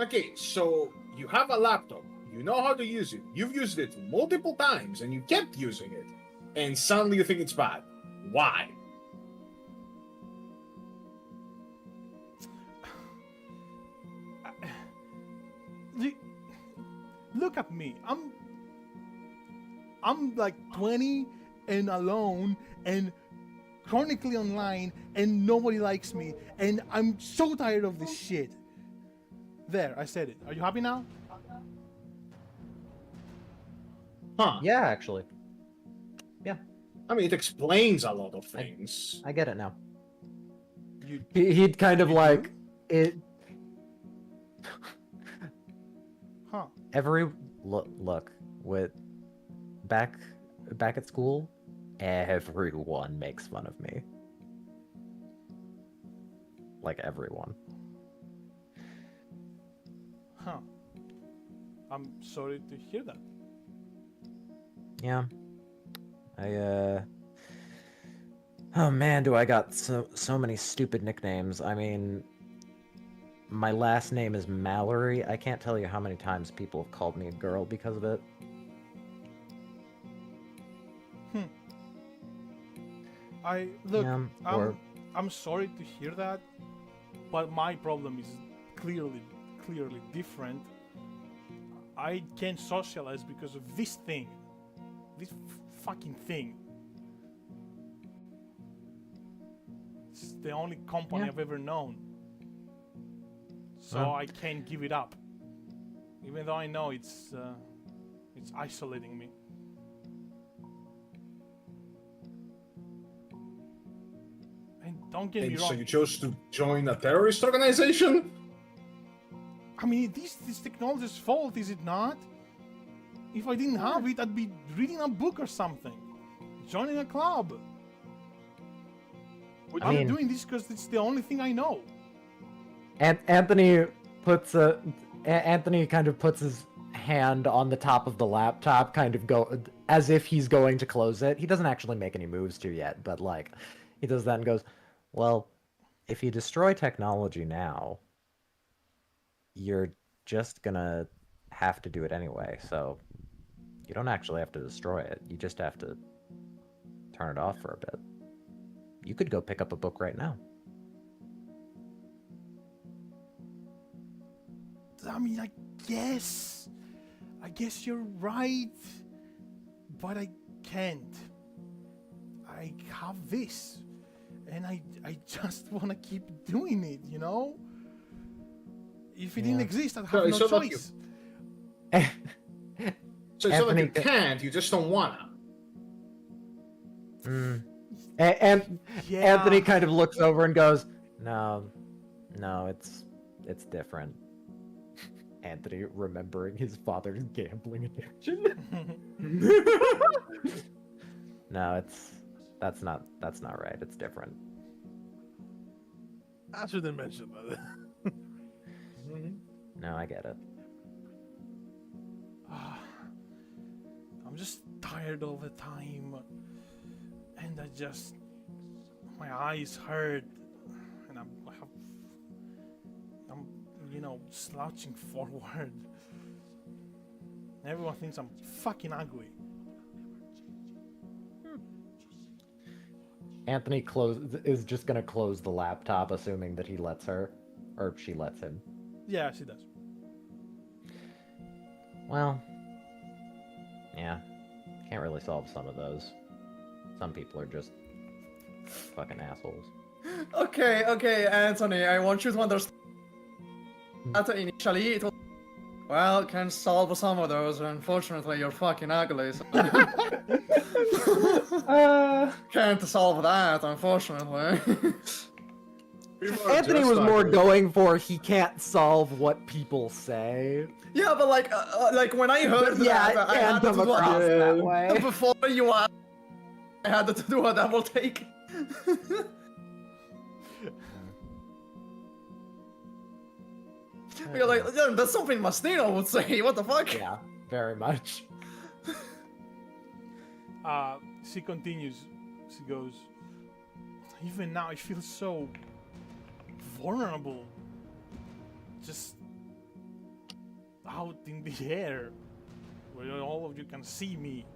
Okay, so you have a laptop. You know how to use it. You've used it multiple times, and you kept using it. And suddenly you think it's bad. Why? Look at me. I'm like 20 and alone and chronically online and nobody likes me, and I'm so tired of this shit. There, I said it. Are you happy now? Huh. Yeah, actually. I mean, it explains a lot of things. I get it now. You He'd kind of You like do? it. Huh. Every look with back at school, everyone makes fun of me. Like everyone. Huh. I'm sorry to hear that. Yeah. Oh man, do I got so many stupid nicknames. I mean, my last name is Mallory. I can't tell you how many times people have called me a girl because of it. I look. Yeah, I'm sorry to hear that, but my problem is clearly different. I can't socialize because of this thing, this fucking thing. It's the only company Yeah. I've ever known, so Well. I can't give it up, even though I know it's isolating me. And don't get me And wrong. so you chose to join a terrorist organization? I mean, this technology's fault, is it not? If I didn't have it, I'd be reading a book or something, joining a club. I I'm mean- doing this because it's the only thing I know. Anthony Anthony kind of puts his hand on the top of the laptop, kind of go as if he's going to close it. He doesn't actually make any moves to yet, but like he does that and goes, "Well, if you destroy technology now, you're just gonna have to do it anyway. So you don't actually have to destroy it. You just have to turn it off for a bit. You could go pick up a book right now." I mean, I guess you're right, but I can't. I have this, and I just want to keep doing it, you know? If it didn't Yeah. exist, I'd So have it's no not like you- choice. So it's not like you Anthony- can't, you just don't wanna. And Yeah. Anthony kind of looks over and goes, "No, it's different." Anthony remembering his father's gambling addiction. No, that's not right. It's different. I shouldn't mention that. No, I get it. I'm just tired all the time, and my eyes hurt, and I'm slouching forward. Everyone thinks I'm fucking ugly. Anthony is just gonna close the laptop, assuming that he lets her, or she lets him. Yeah, she does. Well, yeah, can't really solve some of those. Some people are just fucking assholes. Okay, Anthony, I want you to understand that initially it was... Well, can solve some of those. Unfortunately, you're fucking ugly, so... Can't solve that, unfortunately. People are Anthony just was more ugly. going for he can't solve what people say. Yeah, but like when I heard Yeah, that, I it had can to come do across that way. before you asked, I had to do a double take. You're like, yeah, that's something Mastino would say. What the fuck? Yeah, very much. She continues. She goes, even now I feel so vulnerable. Just out in the air, where all of you can see me.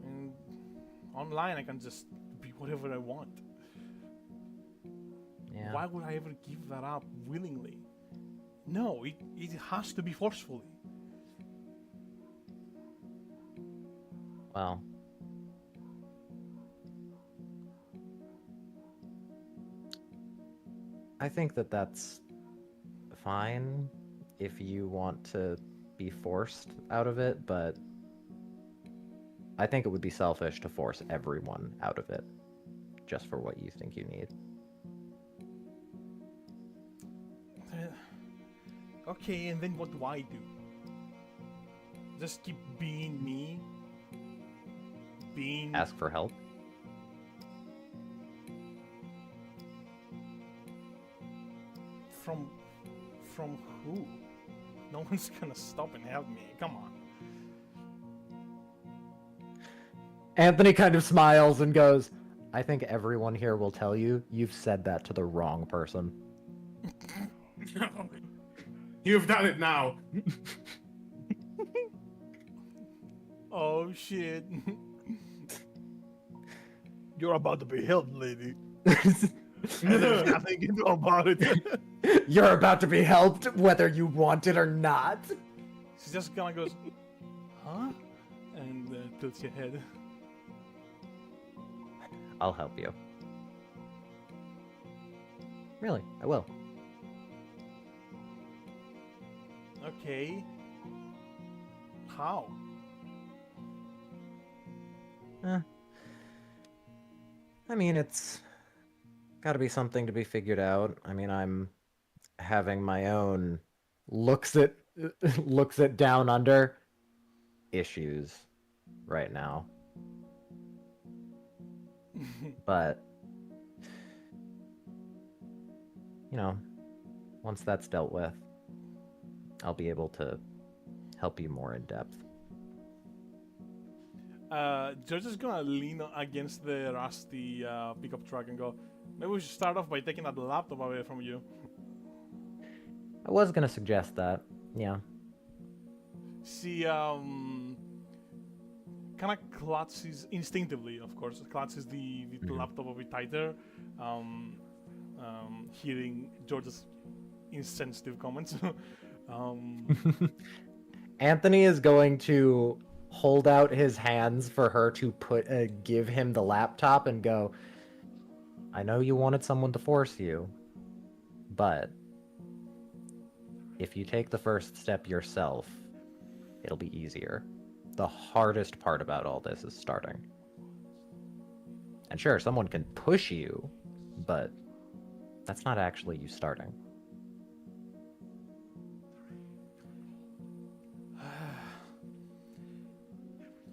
And online I can just be whatever I want. Yeah. Why would I ever give that up willingly? No, it has to be forcefully. Well, I think that that's fine if you want to be forced out of it, but I think it would be selfish to force everyone out of it just for what you think you need. Okay, and then what do I do? Just keep being me? Being... Ask for help. From who? No one's gonna stop and help me. Come on. Anthony kind of smiles and goes, I think everyone here will tell you you've said that to the wrong person. You've done it now. Oh shit. You're about to be helped, lady. And there's nothing you can do about it. You're about to be helped whether you want it or not. She just kind of goes, huh? And tilts your head. I'll help you. Really, I will. Okay. How? I mean, it's gotta be something to be figured out. I mean, I'm having my own Looks at down under. issues right now. But, you know, once that's dealt with, I'll be able to help you more in depth. George is gonna lean against the rusty pickup truck and go, maybe we should start off by taking that laptop away from you. I was gonna suggest that, yeah. She kind of clutches instinctively, of course, clutches the laptop a bit tighter, hearing George's insensitive comments. Anthony is going to hold out his hands for her to give him the laptop and go, I know you wanted someone to force you, but if you take the first step yourself, it'll be easier. The hardest part about all this is starting. And sure, someone can push you, but that's not actually you starting.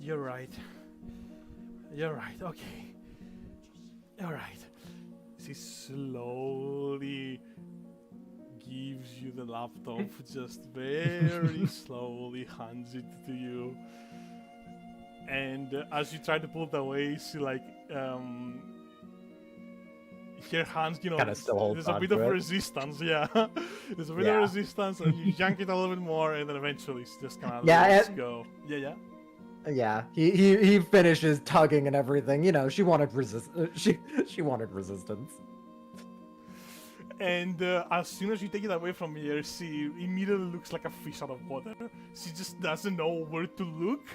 You're right. You're right. Okay. You're right. She slowly gives you the laptop, just very slowly hands it to you. And as you try to pull it away, she like her hands, you know, Kinda still holds there's a on bit to of it. resistance, yeah. There's a bit Yeah. of resistance, and you yank it a little bit more, and then eventually she just kind of Yeah, lets and- go. Yeah, yeah. yeah, he finishes tugging and everything. You know, she wanted she wanted resistance. And as soon as you take it away from her, she immediately looks like a fish out of water. She just doesn't know where to look,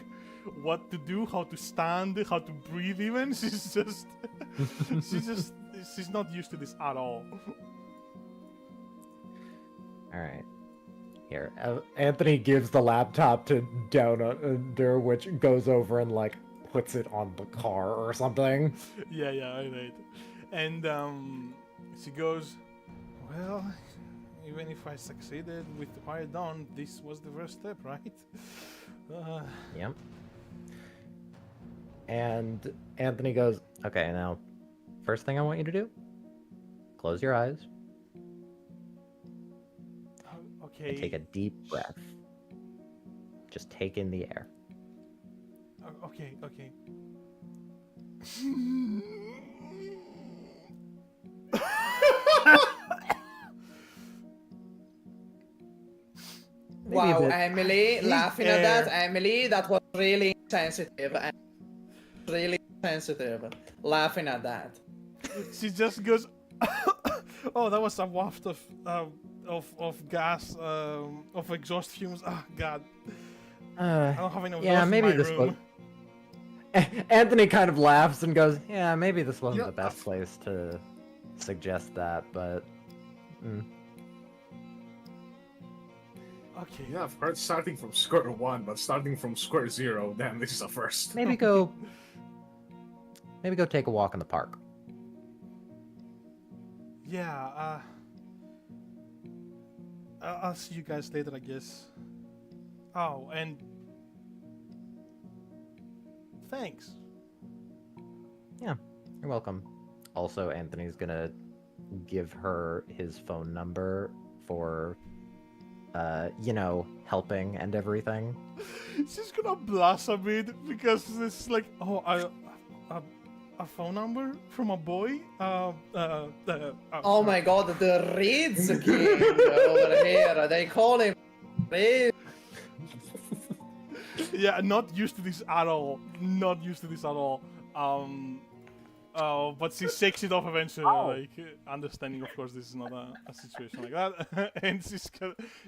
what to do, how to stand, how to breathe even. She's just... she's not used to this at all. Alright. Here. Anthony gives the laptop to Down Under, which goes over and like puts it on the car or something. Yeah, right. And she goes, well, even if I succeeded with the fire done, this was the first step, right? Yep. And Anthony goes, Okay, now, first thing I want you to do, close your eyes Okay. and take a deep breath. Just take in the air. Okay. Wow, bit. Emily, laughing at that. Emily, that was really insensitive. Really sensitive. Laughing at that. She just goes, oh, that was a waft of gas, of exhaust fumes. Oh, God. I don't have enough yeah, gas maybe in my this room. Anthony kind of laughs and goes, yeah, maybe this wasn't Yeah, the best place to suggest that, but Okay. Yeah, I've heard starting from square one, but starting from square zero, damn, this is a first. Maybe go. Maybe go take a walk in the park. Yeah. I'll see you guys later, I guess. Oh, and thanks. Yeah, you're welcome. Also, Anthony's gonna give her his phone number for, helping and everything. She's gonna blush a bit because it's like, oh, a phone number from a boy. Oh my god, the Reeds king over here. They call him Reed. Yeah, not used to this at all. Not used to this at all. But she shakes it off eventually, like understanding, of course, this is not a situation like that, and she's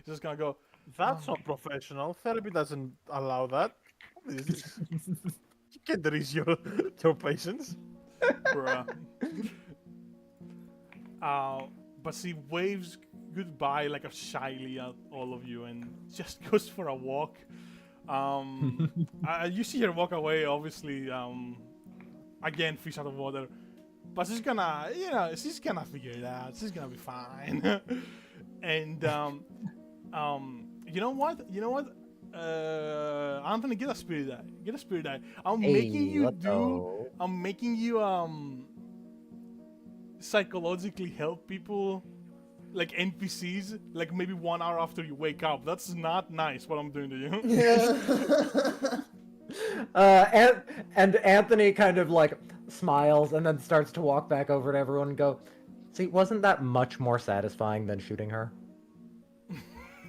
just gonna go. That's not professional. Therapy doesn't allow that. What is this? You can't raise your patients. Bruh. But she waves goodbye like a shyly at all of you and just goes for a walk. You see her walk away, obviously. Again, fish out of water. But she's gonna, she's gonna figure it out. She's gonna be fine. And you know what? Anthony, get a spirit die. Get a spirit die. I'm making you psychologically help people, like NPCs, like maybe 1 hour after you wake up. That's not nice what I'm doing to you. Yeah. And Anthony kind of like smiles and then starts to walk back over to everyone and go, "See, wasn't that much more satisfying than shooting her?"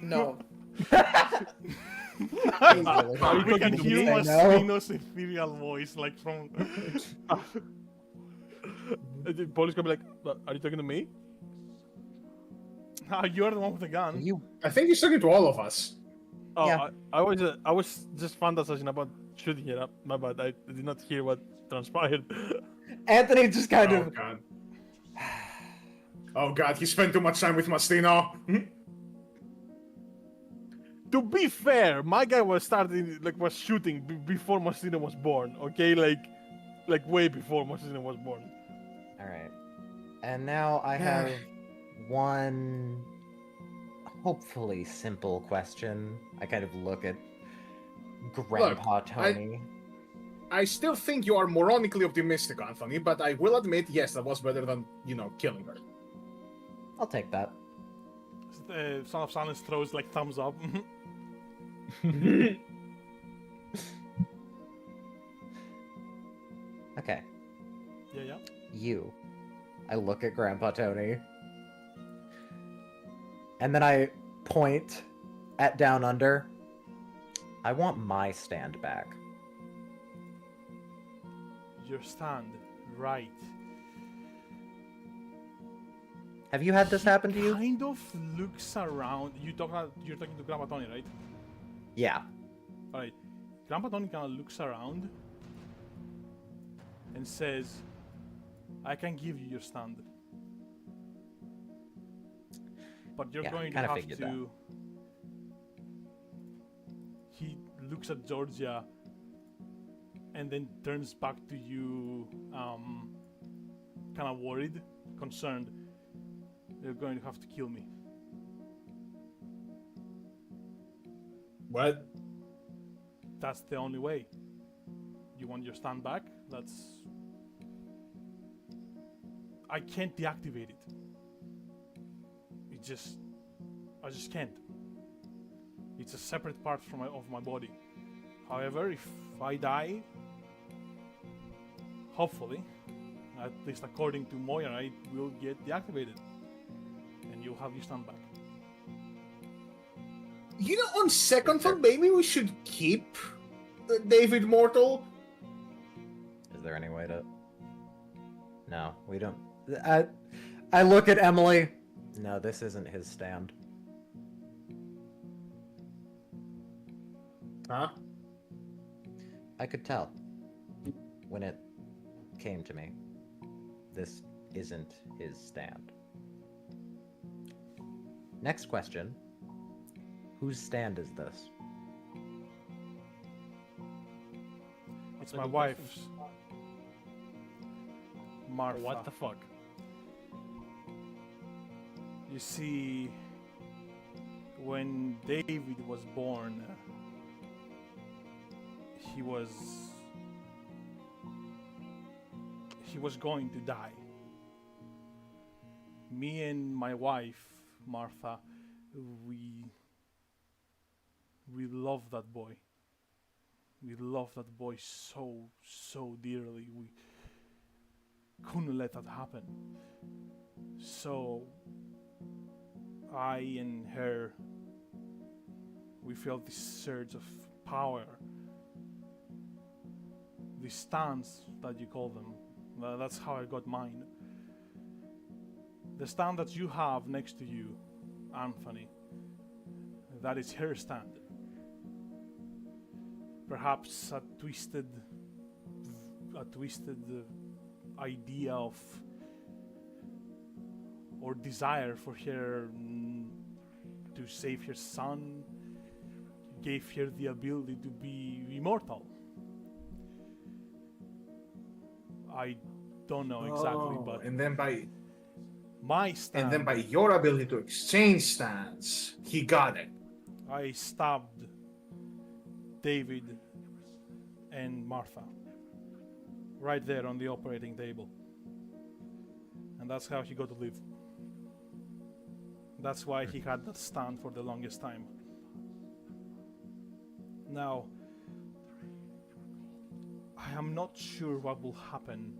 No. We can hear I know. Mastino's ethereal voice, like from. The police gonna be like, "Are you talking to me?" You're the one with the gun. I think he's talking to all of us. Oh, Yeah. I was just fantasizing about shooting it up. My bad. I did not hear what transpired. Anthony just kind Oh of. god. Oh god, he spent too much time with Mastino. To be fair, my guy was shooting before Mastino was born. Okay, like way before Mastino was born. All right. And now I have one hopefully simple question. I kind of look at Grandpa Tony. I still think you are moronically optimistic, Anthony, but I will admit, yes, that was better than, killing her. I'll take that. Son of Silence throws like thumbs up. Okay. Yeah. You. I look at Grandpa Tony. And then I point at Down Under. I want my stand back. Your stand, right? Have you had this happen to you? Kind of looks around. You're talking to Grandpa Tony, right? Yeah. All right. Grandpa Tony kind of looks around and says, "I can give you your stand, but you're going to kinda have figured to." that. He looks at Georgia and then turns back to you, kind of worried, concerned. You're going to have to kill me. What? That's the only way. You want your stand back? I can't deactivate it. I just can't. It's a separate part of my body. However, if I die, hopefully, at least according to Moira, it will get deactivated. And you'll have your stand back. On second thought, maybe we should keep David mortal. Is there any way to... No, we don't... I look at Emily. No, this isn't his stand. Huh? I could tell when it came to me. This isn't his stand. Next question. Whose stand is this? It's my wife's. Martha. What the fuck? You see, when David was born, he was going to die. Me and my wife, Martha, we love that boy. We love that boy so dearly. We couldn't let that happen. So I and her, we felt this surge of power, these stands that you call them. That's how I got mine. The stand that you have next to you, Anthony, that is her stand. Perhaps a twisted idea of or desire for her to save her son gave her the ability to be immortal. I don't know exactly, but and then by my stand, your ability to exchange stands, he got it. I stabbed David and Martha right there on the operating table. And that's how he got to live. That's why he had that stand for the longest time. Now, I am not sure what will happen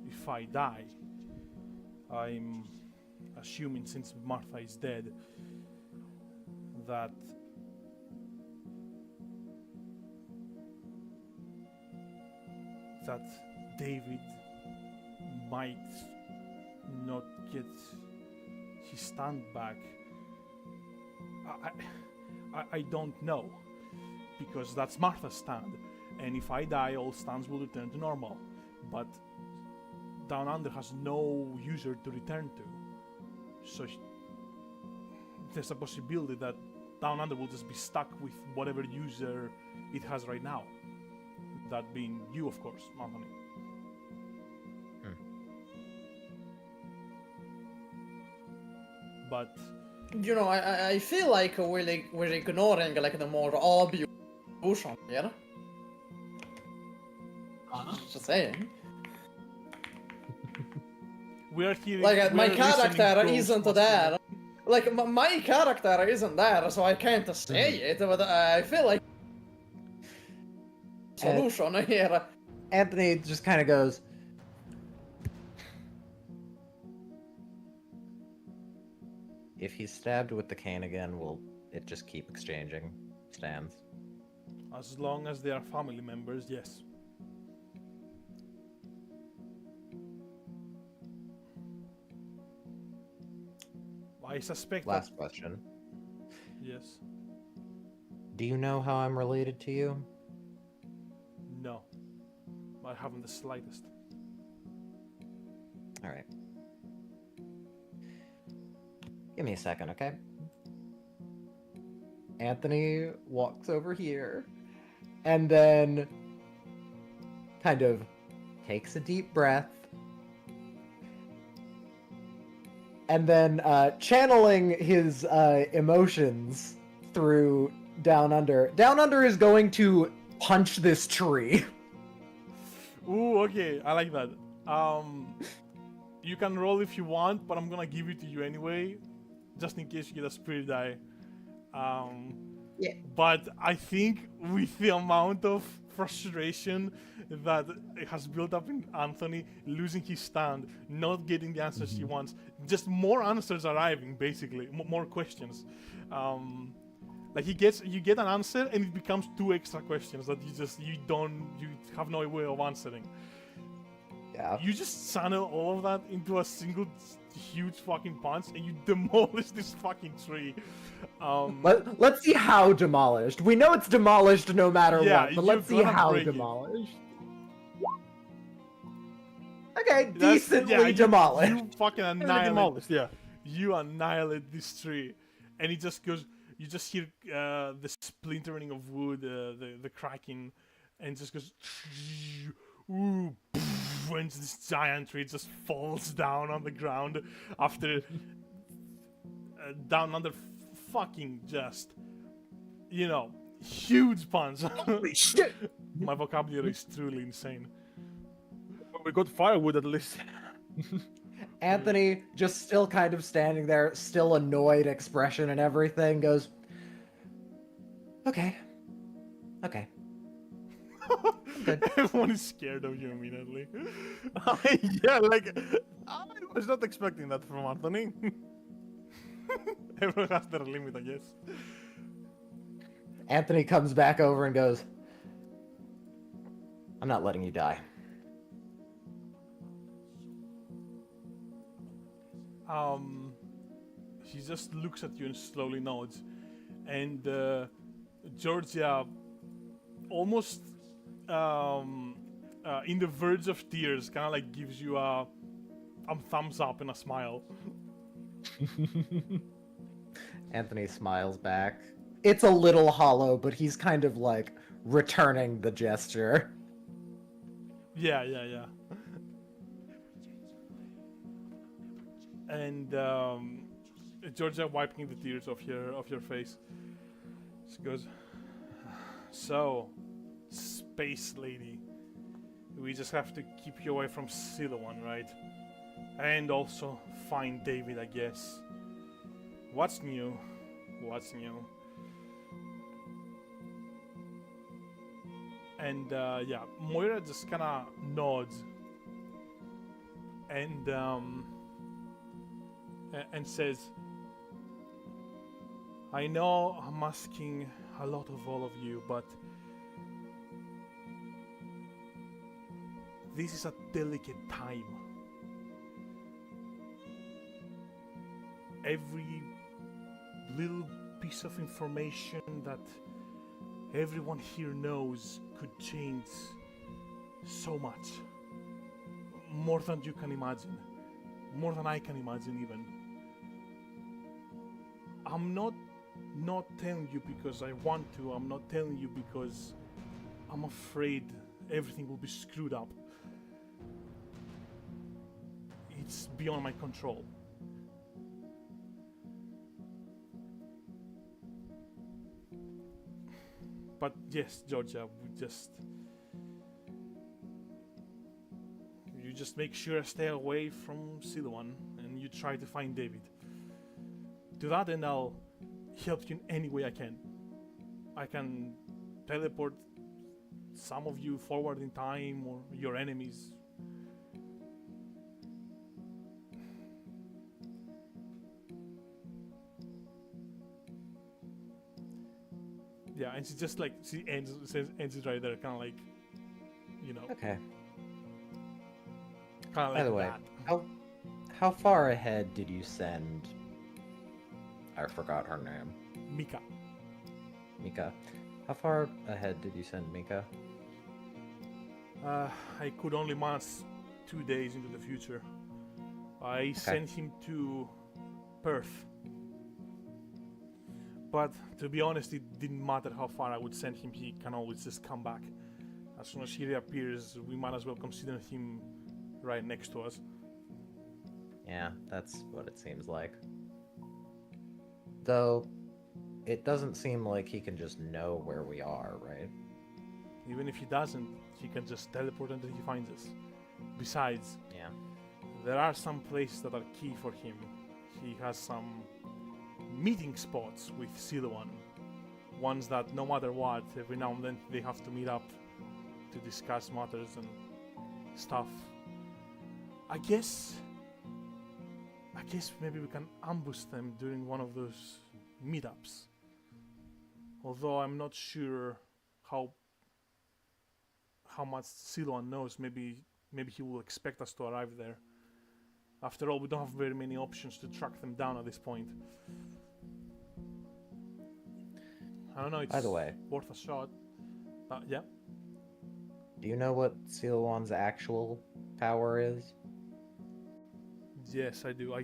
if I die. I'm assuming, since Martha is dead, that David might not get his stand back. I don't know, because that's Martha's stand, and if I die, all stands will return to normal. But Down Under has no user to return to, so there's a possibility that Down Under will just be stuck with whatever user it has right now. That being you, of course, Anthony. But You know, I feel like we're ignoring like the more obvious solution here. Just saying. we are here. Like my we're character listening isn't to there. Like my character isn't there, so I can't say it. But I feel like solution here. Anthony just kind of goes, if he's stabbed with the cane again, will it just keep exchanging stands? As long as they are family members, yes. I suspect Last question. Yes. Do you know how I'm related to you? No. I haven't the slightest. Alright. Give me a second, okay? Anthony walks over here and then kind of takes a deep breath and then channeling his emotions through Down Under. Down Under is going to punch this tree. Ooh, okay, I like that. You can roll if you want, but I'm gonna give it to you anyway, just in case you get a spirit die. Yeah. But I think with the amount of frustration that it has built up in Anthony, losing his stand, not getting the answers he wants, just more answers arriving, basically, more questions. Like you get an answer and it becomes 2 extra questions that you have no way of answering. Yeah. You just channel all of that into a single huge fucking punch and you demolish this fucking tree. Let's see how demolished. We know it's demolished no matter Yeah, what, but you're let's see gonna how break it. demolished. Okay, That's- decently yeah, demolished. You fucking Really annihilate. demolished, yeah. you annihilate this tree, and it just goes. You just hear the splintering of wood, the cracking, and it just goes. Ooh, and this giant tree just falls down on the ground after down under fucking just, huge punch. Holy shit! My vocabulary is truly insane. We got firewood at least. Anthony, just still kind of standing there, still annoyed expression and everything, goes, okay. Okay. Good. Everyone is scared of you immediately. Yeah, like I was not expecting that from Anthony. Everyone has their limit, I guess. Anthony comes back over and goes, I'm not letting you die. He just looks at you and slowly nods, and Georgia, almost in the verge of tears, kind of like gives you a thumbs up and a smile. Anthony smiles back. It's a little hollow, but he's kind of like returning the gesture. Yeah. And Georgia wiping the tears off your face. She goes, "So, space lady, we just have to keep you away from Silouan, right? And also find David, I guess. What's new? What's new?" And yeah, Moira just kind of nods and says, "I know I'm asking a lot of all of you, but this is a delicate time. Every little piece of information that everyone here knows could change so much. More than you can imagine. More than I can imagine even. I'm not telling you because I want to. I'm not telling you because I'm afraid everything will be screwed up. It's beyond my control. But yes, Georgia, you just make sure I stay away from Silouan and you try to find David. Do that and I'll help you in any way I can. I can teleport some of you forward in time or your enemies. Yeah, and she just like, she ends it right there, kind of like, Okay. kind of like By the way, that. how far ahead did you send? I forgot her name. Mika. Mika. How far ahead did you send Mika? I could only manage 2 days into the future. I sent him to Perth. But to be honest, it didn't matter how far I would send him, he can always just come back. As soon as he reappears, we might as well consider him right next to us. Yeah, that's what it seems like. Though, it doesn't seem like he can just know where we are, right? Even if he doesn't, he can just teleport until he finds us. Besides, Yeah. there are some places that are key for him. He has some meeting spots with Silouan. Ones that no matter what, every now and then they have to meet up to discuss matters and stuff. I guess maybe we can ambush them during one of those meetups. Although I'm not sure how much Silouan knows. Maybe he will expect us to arrive there. After all, we don't have very many options to track them down at this point. I don't know, it's By the way, worth a shot. Yeah. do you know what Silouan's actual power is? Yes, I do. I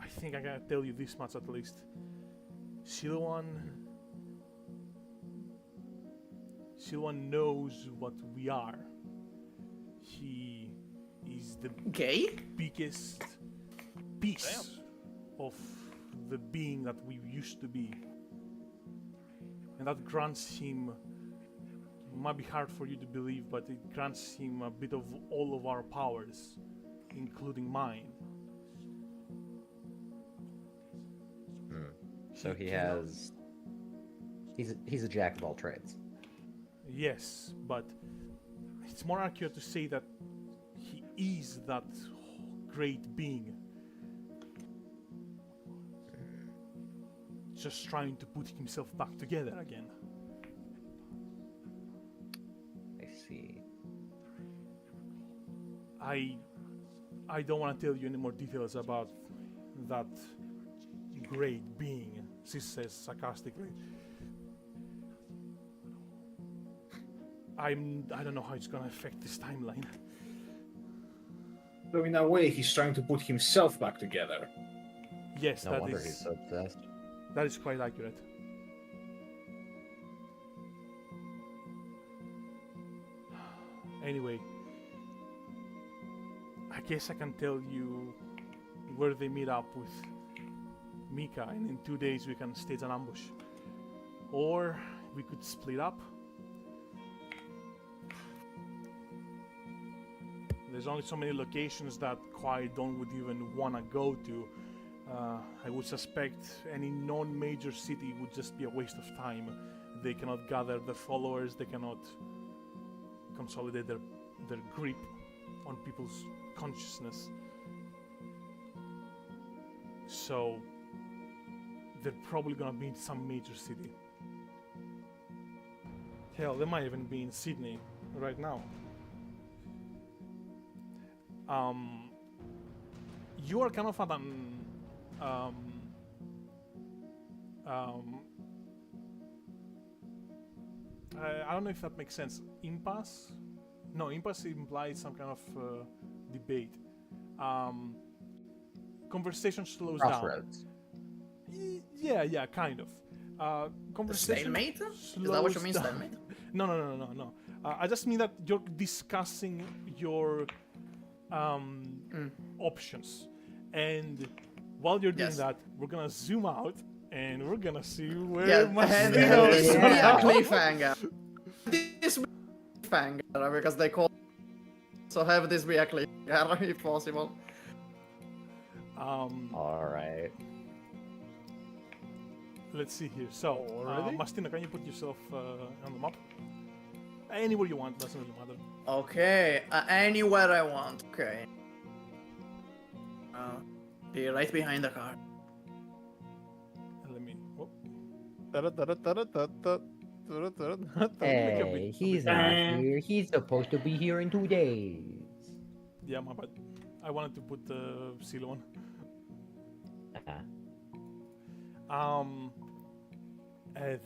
I think I gotta tell you this much at least. Silwan knows what we are. He is the Gay? biggest piece of the being that we used to be. And that grants him, might be hard for you to believe, but it grants him a bit of all of our powers, including mine. So he has. He's a jack of all trades. Yes, but it's more accurate to say that he is that great being. Just trying to put himself back together again. I see. I don't want to tell you any more details about that great being, she says sarcastically. I don't know how it's gonna affect this timeline. So in a way, he's trying to put himself back together. Yes, No that wonder is he's so obsessed. that is quite accurate. Anyway, I guess I can tell you where they meet up with Mika, and in 2 days we can stage an ambush. Or we could split up. There's only so many locations that Quiet Dawn would even want to go to. I would suspect any non-major city would just be a waste of time. They cannot gather the followers, they cannot consolidate their grip on people's consciousness. So they're probably gonna be in some major city. Hell, they might even be in Sydney right now. You are kind of at an I don't know if that makes sense. Impasse? No, impasse implies some kind of debate. Conversation slows down. Crossroads. Yeah, kind of. Conversation Stalemate? Is that what you mean, slows stalemate? down. No. I just mean that you're discussing your options, and while you're doing Yes. that, we're gonna zoom out and we're gonna see where Yeah, and Mastino this is. will be a Yeah. cliffhanger. This will be a cliffhanger because they call. So have this be a cliffhanger if possible. All right. Let's see here. So, Already? Mastino, can you put yourself on the map? Anywhere you want, doesn't really matter. Okay, anywhere I want. Okay. Be right behind the car. Let me. Oh, Hey, he's not here. He's supposed to be here in 2 days. yeah, my bad. I wanted to put the seal on.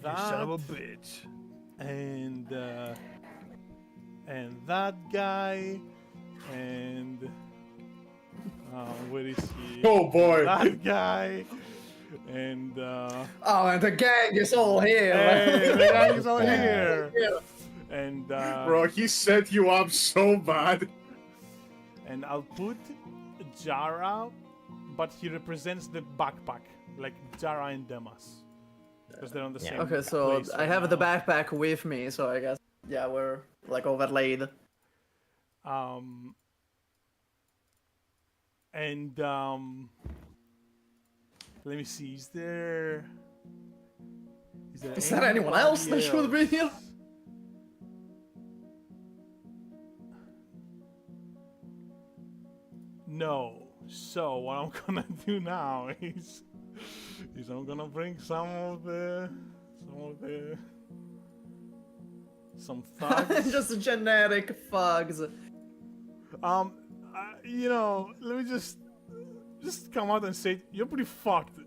That Son of a bitch. and that guy and where is he? Oh boy! That guy and Oh, and the gang is all here. hey, the guy is all here. And Bro, he set you up so bad. and I'll put Jara, but he represents the backpack, like Jara and Demas, because they're on the same. Okay, so place I right have the now. backpack with me, so I guess we're like overlaid. And let me see. Is there Is there anyone else that should be here? No. So what I'm gonna do now is I'm gonna bring some thugs. Just generic thugs. You know, let me just come out and say you're pretty fucked.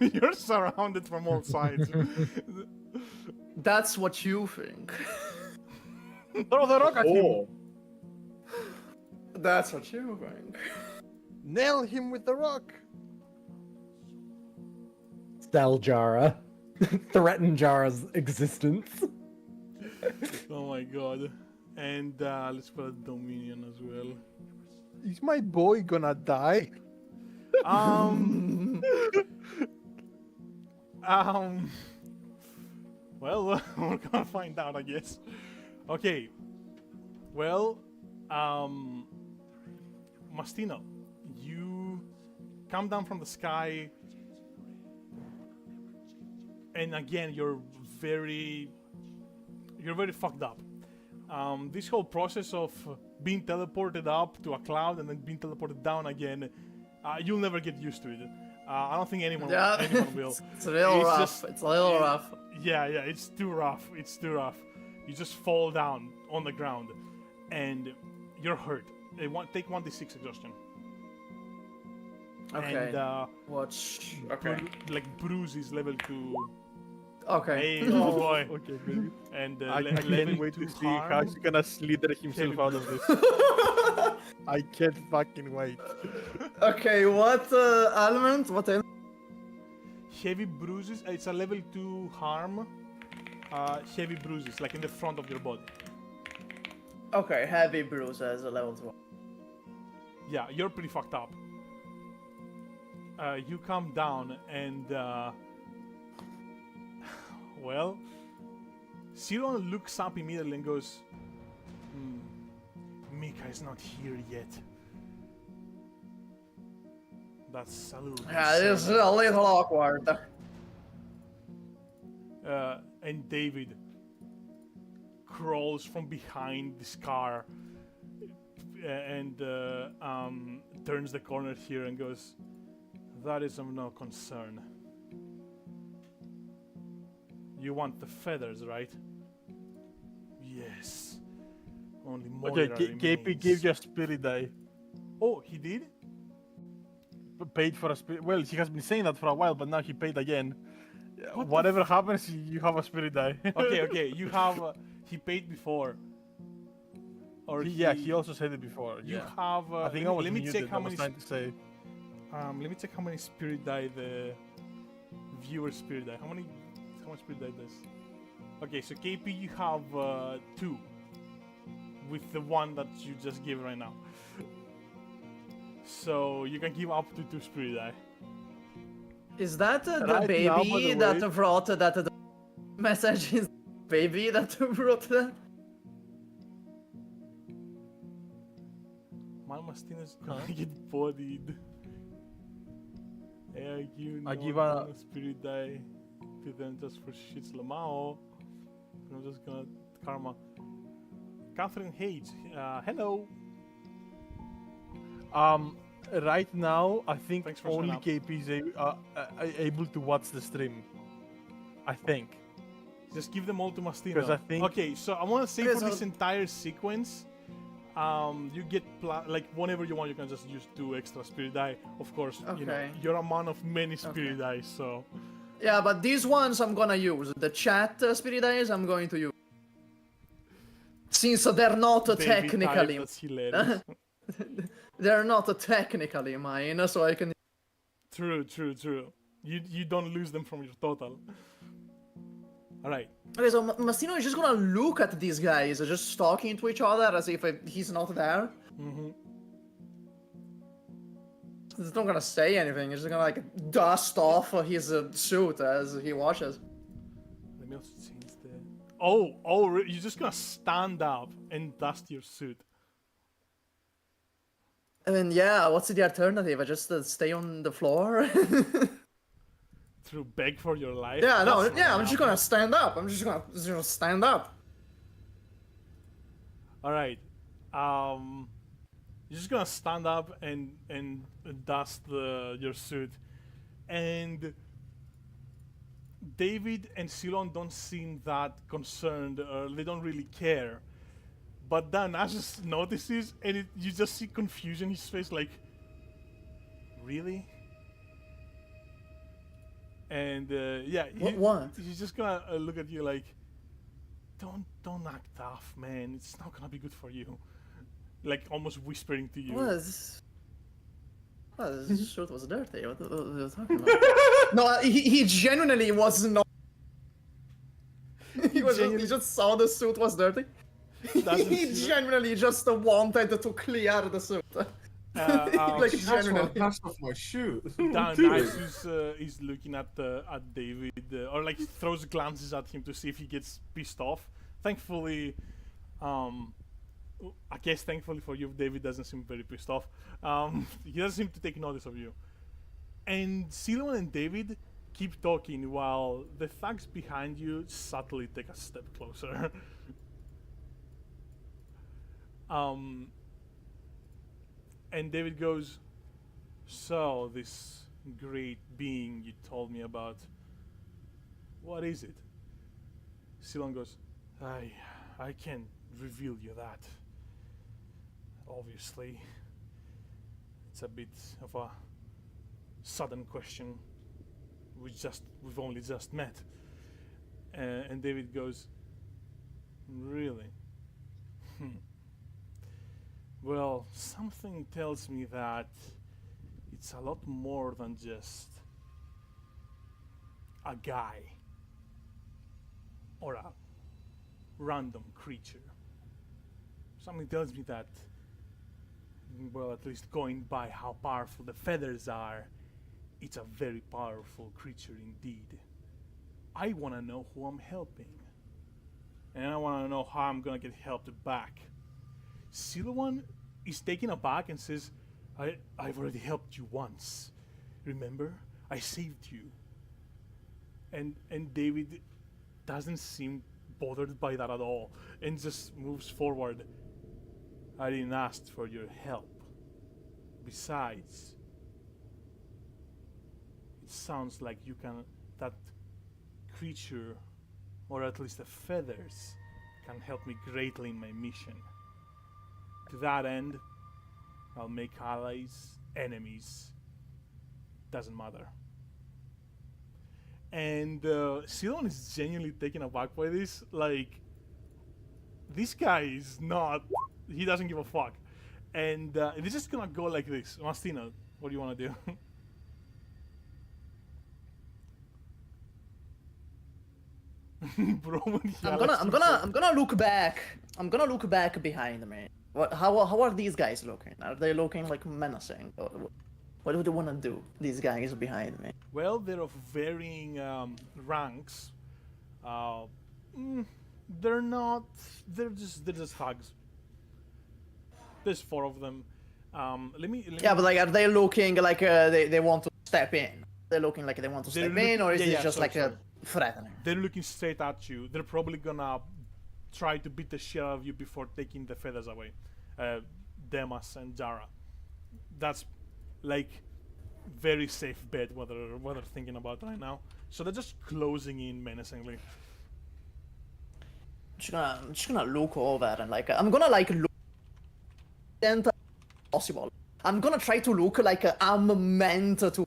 You're surrounded from all sides. That's what you think. Throw the rock at him. Oh, That's what you think. Nail him with the rock. Tell Jara. Threaten Jara's existence. Oh my god. And let's put a Dominion as well. Is my boy gonna die? Um, well, we're gonna find out, I guess. Okay. Well, Mastino, you come down from the sky, and again, you're very fucked up. This whole process of being teleported up to a cloud and then being teleported down again, you'll never get used to it. I don't think anyone will. It's a little rough. Just- It's a little rough. Yeah, it's too rough. It's too rough. You just fall down on the ground, and you're hurt. Take 1d6 exhaustion. Okay. And Watch. Okay. like bruises level 2. Okay. Hey, oh boy. Okay, baby. And I level can't wait 2 to see harm. how he's gonna slither himself out of this. I can't fucking wait. Okay, what element? What element? Heavy bruises. It's a level 2 harm. Heavy bruises, like in the front of your body. Okay, heavy bruises, level 2. Yeah, you're pretty fucked up. You come down and well, Siron looks up immediately and goes, Mika is not here yet. That's a little Yeah, this is concerning." a little awkward. And David crawls from behind this car and turns the corner here and goes, "That is of no concern. You want the feathers, right?" "Yes. Only Moira Okay, KP remains." gave you a spirit die. Oh, he did? Paid for a spirit. Well, he has been saying that for a while, but now he paid again. What the Whatever happens, you have a spirit die. Okay. You have. He paid before. Or Yeah, he also said it before. You Yeah. have. I think I let was let me muted. check how I was many. trying to say. Let me check how many spirit die the viewer spirit die. How much spirit die does? Okay, so KP you have 2 with the one that you just gave right now. So you can give up to 2 spirit die. Is that the Right now, by baby the that way. brought that message? Is baby that brought that? My Mastina's gonna get bodied. Hey, I not give a- gonna spirit die to them just for shits Lamao. I'm just gonna karma. Catherine Hayes, hello. Right now, I think Thanks for showing only up. KP is able to watch the stream. I think. Just give them all to Mastino. 'Cause I think- Okay, so I want to say Okay, for so- this entire sequence, you get like whenever you want, you can just use 2 extra spirit die. Of course, you know Okay. you're a man of many spirit die, so Yeah, but these ones I'm gonna use. The chat spirit eyes I'm going to use. Since they're not baby technically, type, that's hilarious. they're not technically mine, so I can. True. You don't lose them from your total. All right. Okay, so Mastino is just gonna look at these guys, just talking to each other as if he's not there. Mm-hmm. He's not gonna say anything. He's just gonna like dust off his suit as he watches. Let me also change the. You're just gonna stand up and dust your suit. I mean, yeah. What's the alternative? I just stay on the floor. To beg for your life. Yeah, no, That's yeah. not I'm just happening. gonna stand up. I'm just gonna stand up. All right. You're just gonna stand up and dust your suit, and David and Silon don't seem that concerned, or they don't really care. But then Nasus notices, and you just see confusion in his face, like, really? And yeah, What? he's just gonna look at you like, don't act tough, man. It's not gonna be good for you. Like almost whispering to you. What is? Oh, his suit was dirty. What are you talking about? No, he genuinely was not. He just saw the suit was dirty. He genuinely just wanted to clear the suit. Like genuinely. That's off my shoe. Nice is looking at David, or like throws glances at him to see if he gets pissed off. Thankfully, I guess thankfully for you, David doesn't seem very pissed off. He doesn't seem to take notice of you. And Silwan and David keep talking while the thugs behind you subtly take a step closer. And David goes, "So, this great being you told me about, what is it?" Silwan goes, I can't reveal you that. Obviously, it's a bit of a sudden question. We've only just met." And David goes, "Really? Well, something tells me that it's a lot more than just a guy or a random creature. Something tells me that, well, at least going by how powerful the feathers are, it's a very powerful creature indeed. I want to know who I'm helping. And I want to know how I'm going to get helped back." Silwan is taken aback and says, I've already helped you once. Remember? I saved you. And David doesn't seem bothered by that at all and just moves forward. "I didn't ask for your help. Besides, it sounds like that creature, or at least the feathers, can help me greatly in my mission. To that end, I'll make allies, enemies, doesn't matter." And Silwan is genuinely taken aback by this. Like, this guy is not, he doesn't give a fuck. And this is gonna go like this. Mastina, what do you want to do? Bro, I'm gonna look back. I'm gonna look back behind me. How are these guys looking? Are they looking like menacing? Or what do they want to do? These guys behind me. Well, they're of varying ranks. They're not. They're just thugs. There's 4 of them. Let me. Yeah, but like, are they looking like they want to step in? They're looking like they want to step in, or is it just like a threatening? They're looking straight at you. They're probably gonna try to beat the shit out of you before taking the feathers away. Demas and Jara. That's like very safe bet what they're thinking about right now. So they're just closing in menacingly. I'm just gonna look over and like I'm gonna like look possible. I'm gonna try to look like I'm meant to.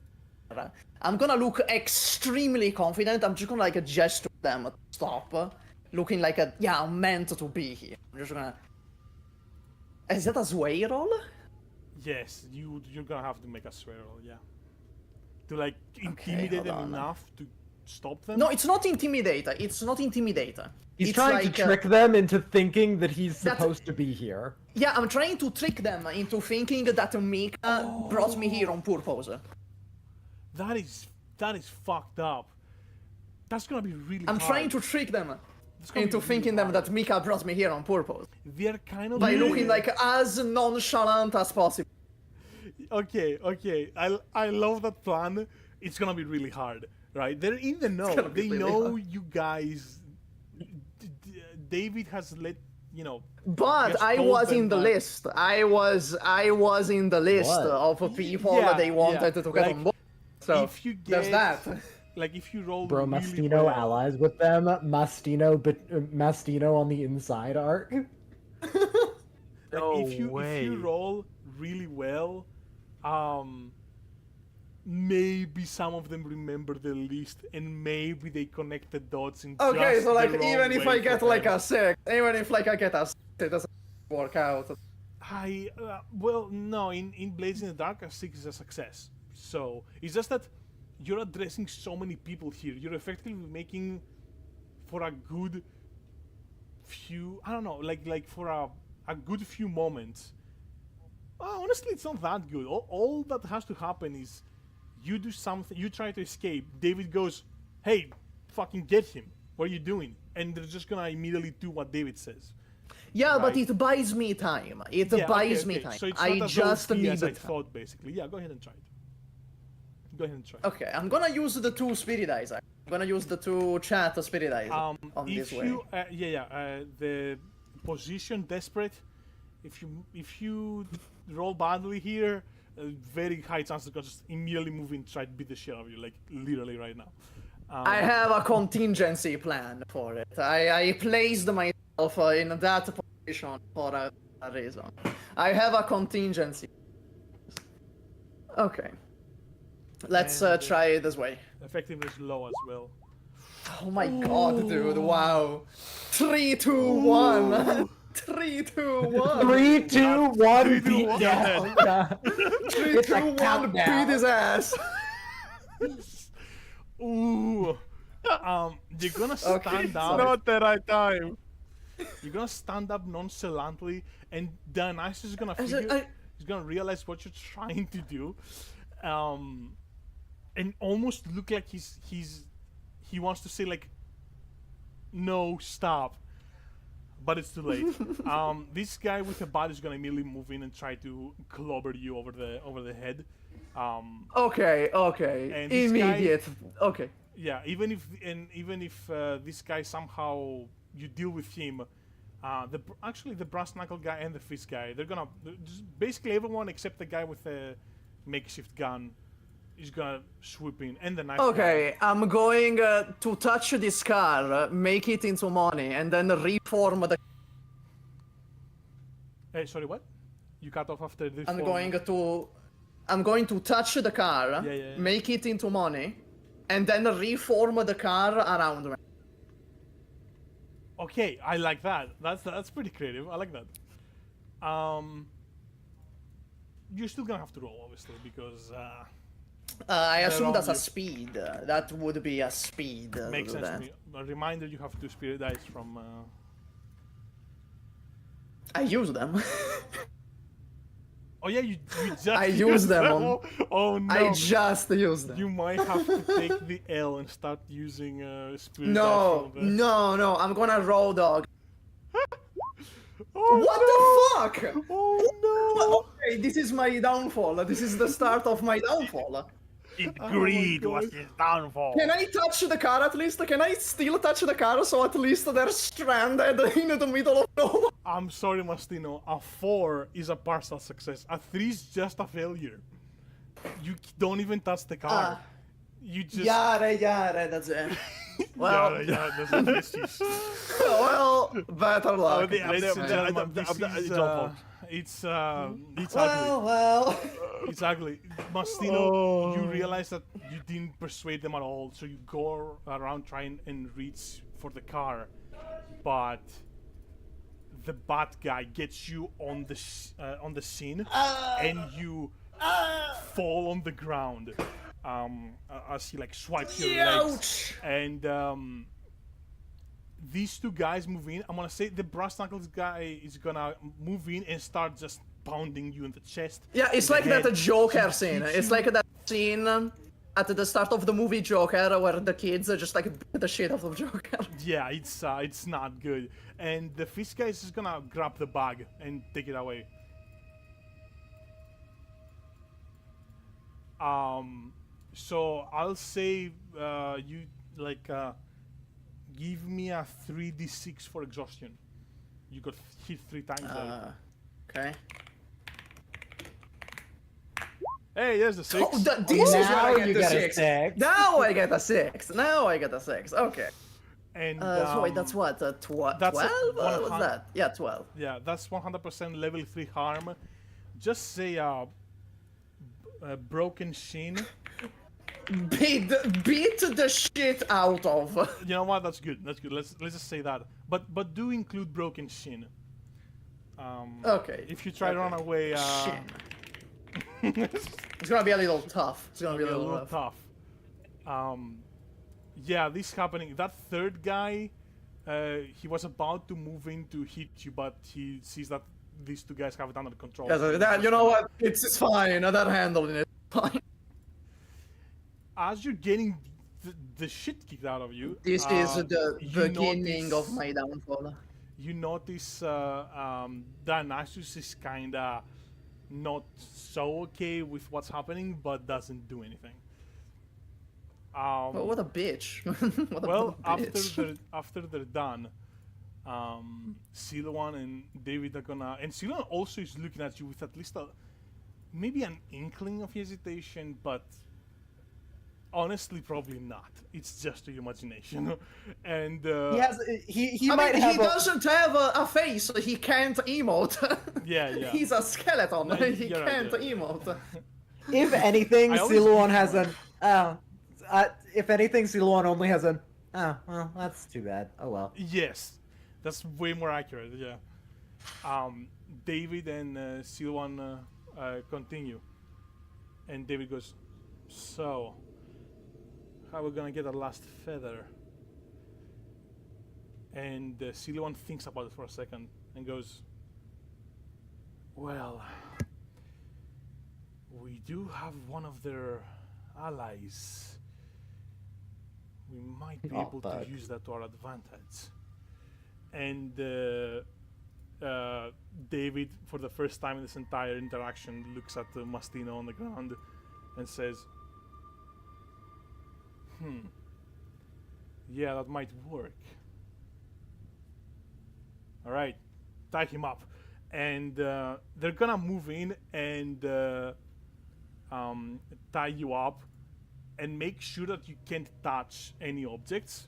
I'm gonna look extremely confident. I'm just gonna like gesture them to stop, looking like yeah, I'm meant to be here. I'm just gonna. Is that a sway roll? Yes, you're gonna have to make a swear roll, yeah. To like intimidate them enough to stop them. No, it's not intimidate. It's not intimidate. He's trying to trick them into thinking that he's supposed to be here. Yeah, I'm trying to trick them into thinking that Mika brought me here on purpose. That is fucked up. That's gonna be really I'm hard. trying to trick them into thinking them that Mika brought me here on purpose. They're kind of by looking like as nonchalant as possible. Okay. I love that plan. It's gonna be really hard, right? They're in the know. They know you guys. David has let But I was in the list. I was in the list of people that they wanted to get on board. So if you get, there's that. Like if you roll. Bro, really Mastino well, allies with them. Mastino on the inside arc. If you roll really well, maybe some of them remember the list and maybe they connect the dots in okay, just so like the wrong even if way I get for like them. a 6, even if like I get a 6, it doesn't work out. Well, no. In Blades in the Dark, a 6 is a success. So it's just that you're addressing so many people here. You're effectively making for a good few. I don't know, like for a good few moments. Honestly, it's not that good. All that has to happen is you do something. You try to escape. David goes, "Hey, fucking get him! What are you doing?" And they're just gonna immediately do what David says. Yeah, but Right. it buys me time. It Yeah, buys okay. me time. So it's I not as just OP need as I it. thought, basically. Yeah, go ahead and try it. Go ahead and try it. Okay, I'm gonna use the 2 spirit eyes. I'm gonna use the 2 chat spirit eyes on If this way. you, the position desperate. If you roll badly here, very high chance they're gonna just immediately move in, try to beat the shit out of you, like literally right now. I have a contingency plan for it. I placed myself in that position for a reason. I have a contingency. Okay. Let's And, try it this way. Effectiveness low as well. Oh my god, dude, wow. 3, 2, 1. 3, 2, 1. 3, 2, 1, 3, 2, beat 1. down. 3, It's 2, a 1, countdown. beat his ass. Ooh. You're gonna stand up. Not the right time. You're gonna stand up nonchalantly, and Dionysus is gonna figure. He's gonna realize what you're trying to do, and almost look like he wants to say like, no, stop, but it's too late. This guy with a bat is gonna immediately move in and try to clobber you over the head. Okay. And this guy- Immediate. Okay. Yeah, even if this guy somehow you deal with him, the brass knuckle guy and the fist guy, just basically everyone except the guy with the makeshift gun is gonna swoop in, and the knife. Okay, I'm going to touch this car, make it into money, and then reform the. Hey, sorry, what? You cut off after this. I'm going to touch the car, Yeah. make it into money, and then reform the car around me. Okay, I like that. That's pretty creative. I like that. You're still gonna have to roll, obviously, because I assume that's a obvious. speed. That would be a speed. makes sense to then. me. A reminder: you have 2 spirit dice from. I use them. Oh yeah, you just. I used use them on- Oh no. I just use them. You might have to take the L and start using spirit No, dice from the... no, I'm gonna roll dog. Oh, What no. the fuck? Oh no! Okay, this is my downfall. This is the start of my downfall. Greed Oh was his downfall. Can I touch the car at least? Can I still touch the car so at least they're stranded in the middle of nowhere? I'm sorry, Mastino. A 4 is a partial success. A 3 is just a failure. You don't even touch the car. You just... Yare, that's it. Well, yeah, that's a misuse. well, better luck. Ladies and gentlemen, this is, it's ugly. Well. It's ugly. Mastino, you realize that you didn't persuade them at all, so you go around trying and reach for the car, but the bat guy gets you on the scene, and you fall on the ground. As he like swipes your legs, and these 2 guys move in. I'm gonna say the brass knuckles guy is gonna move in and start just pounding you in the chest. Yeah, it's in like the that head. Joker scene. Hits It's you. like that scene at the start of the movie Joker where the kids just like beat the shit out of Joker. Yeah, it's not good. And the fist guy is just gonna grab the bag and take it away. So I'll say you like give me a 3d6 for exhaustion. You got hit 3 times there. Okay. Hey, there's the 6. Oh, this is Now where I you get the get a 6. 6. Now I get a 6. Now I get a 6. Okay. And So wait, that's what? 12? that's a 12? What's 100 that? Yeah, 12. Yeah, that's 100% level 3 harm. Just say broken shin. Beat the shit out of. You know what? That's good. That's good. Let's just say that. But do include broken shin. Okay. If you try to run away, Shit. it's It's gonna be a little tough. It's gonna be gonna a be little rough. tough. Yeah, this happening. That third guy, he was about to move in to hit you, but he sees that these two guys have it under control. Yeah, so that, you know what? It's fine. That handling it. Fine. As you're getting the shit kicked out of you, This is the you beginning of notice- my downfall. You notice Dionysus is kinda not so okay with what's happening, but doesn't do anything. But what a bitch. What a Well, bitch. after they're done, Silouan and David are gonna, and Silouan also is looking at you with at least maybe an inkling of hesitation, but honestly, probably not. It's just your imagination. And He I might mean, have he doesn't have a face, so he can't emote. yeah. He's a skeleton. No, he you're right, can't yeah. emote. If anything, I always Silouan think has about an. If anything, Silouan only has an. Oh, well, that's too bad. Oh well. Yes, that's way more accurate. Yeah. David and Silouan continue, and David goes, "So, how are we gonna get our last feather?" And Silouan thinks about it for a second and goes, "Well, we do have one of their allies. We might be Oh, able fuck. to use that to our advantage." And David, for the first time in this entire interaction, looks at Mastino on the ground and says, "Yeah, that might work. All right, tie him up." And they're gonna move in and tie you up and make sure that you can't touch any objects.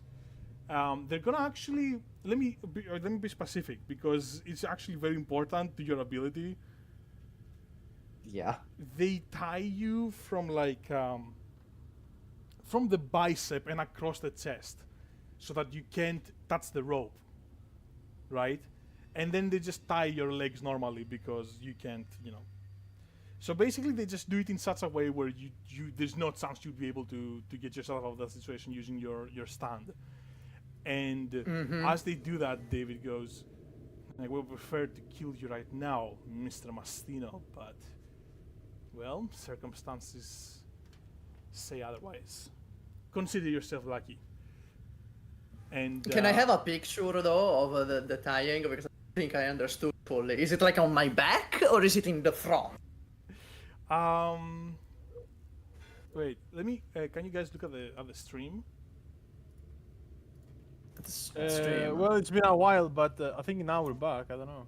They're gonna actually let me be specific, because it's actually very important to your ability. Yeah. They tie you from like from the bicep and across the chest, so that you can't touch the rope, right? And then they just tie your legs normally because you can't, So basically, they just do it in such a way where you there's no chance you'd be able to get yourself out of that situation using your stand. And as they do that, David goes, "I would prefer to kill you right now, Mr. Mastino, but well, circumstances say otherwise. Consider yourself lucky." And Can I have a picture though of the tying? Because I think I understood fully. Is it like on my back or is it in the front? Wait, let me. Can you guys look at the stream? Well, it's been a while, but I think now we're back. I don't know.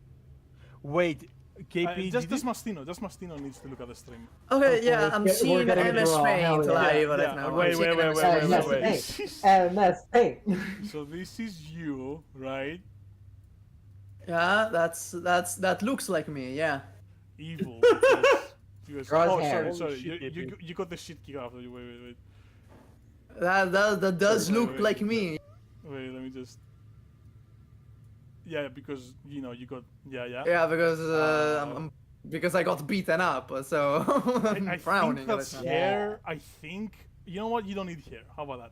Wait, KP, Just did you- Mastino needs to look at the stream. Okay, yeah, I'm we're seeing getting MS raw, Paint hell yeah. live right Yeah, now. I'm wait, seeing wait, MS wait, Paint wait, live. wait. MS Paint. So this is you, right? Yeah, that looks like me. Yeah. Evil. Because, Draw his oh, hair. sorry. Holy shit, You got the shit kicked out of you. Wait. That does Wait, look wait, like wait. me. Wait, let me just. Yeah, because you got yeah. Yeah, because because I got beaten up, so I'm I frowning think that's right now. hair. I think you know what? You don't need hair. How about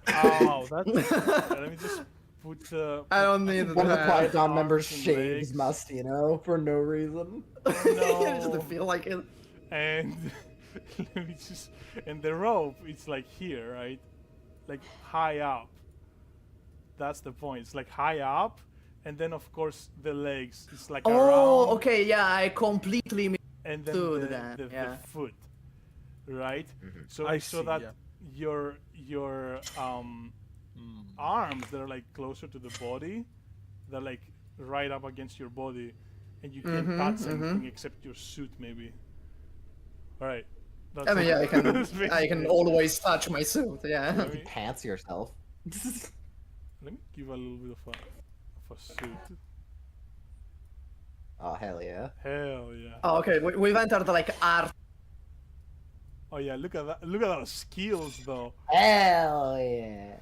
that? Wow, that's Yeah, let me just put. I don't need One of the that. Quiet Dawn members arms and shaves legs. Mastino for no reason. Just No. to feel like it. And let me just. And the rope, it's like here, right? Like high up. That's the point. It's like high up, and then of course the legs. It's like Oh, around, okay, yeah, I completely and then Dude, the yeah. foot, right? So I so see, that yeah. your arms that are like closer to the body, they're like right up against your body, and you can't touch anything except your suit, maybe. All right. That's I mean, yeah, that's I can basically- always touch my suit, yeah. Let me, Pants yourself. let me give a little bit of a suit. Oh hell yeah. Hell yeah. Oh, okay, we've entered like art. Oh yeah, look at that. Look at those skills though. Hell yeah.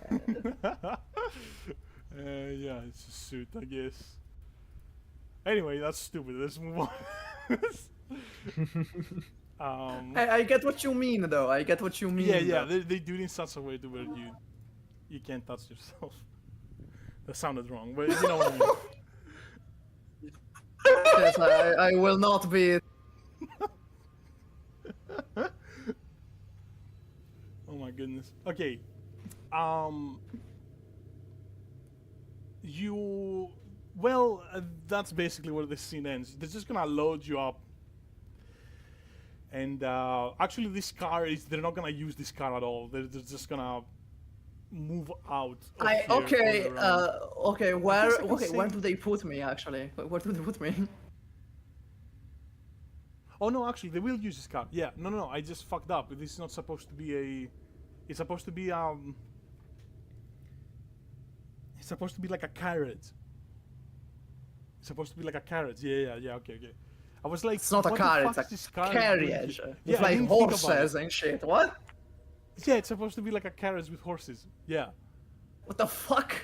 Yeah, it's a suit, I guess. Anyway, that's stupid. Let's move on. I get what you mean, though. I get what you mean. Yeah. though. They do it in such a way to where you can't touch yourself. That sounded wrong, but you know what I mean. Yes, I will not be. Oh my goodness. Okay. That's basically where the scene ends. They're just gonna load you up. And actually, this car they're not gonna use this car at all. They're just gonna move out. Of here Okay, all around. okay. guess I can Where say- do they put me? Actually, where do they put me? Oh no, actually, they will use this car. Yeah, no. I just fucked up. This is not supposed to be a. It's supposed to be It's supposed to be like a carriage. It's supposed to be like a carriage. Yeah. Okay. I was like, It's not a what the car. fuck It's is a this car carriage doing? with Yeah, I like didn't think about horses it. and shit. What? Yeah, it's supposed to be like a carriage with horses. Yeah. What the fuck?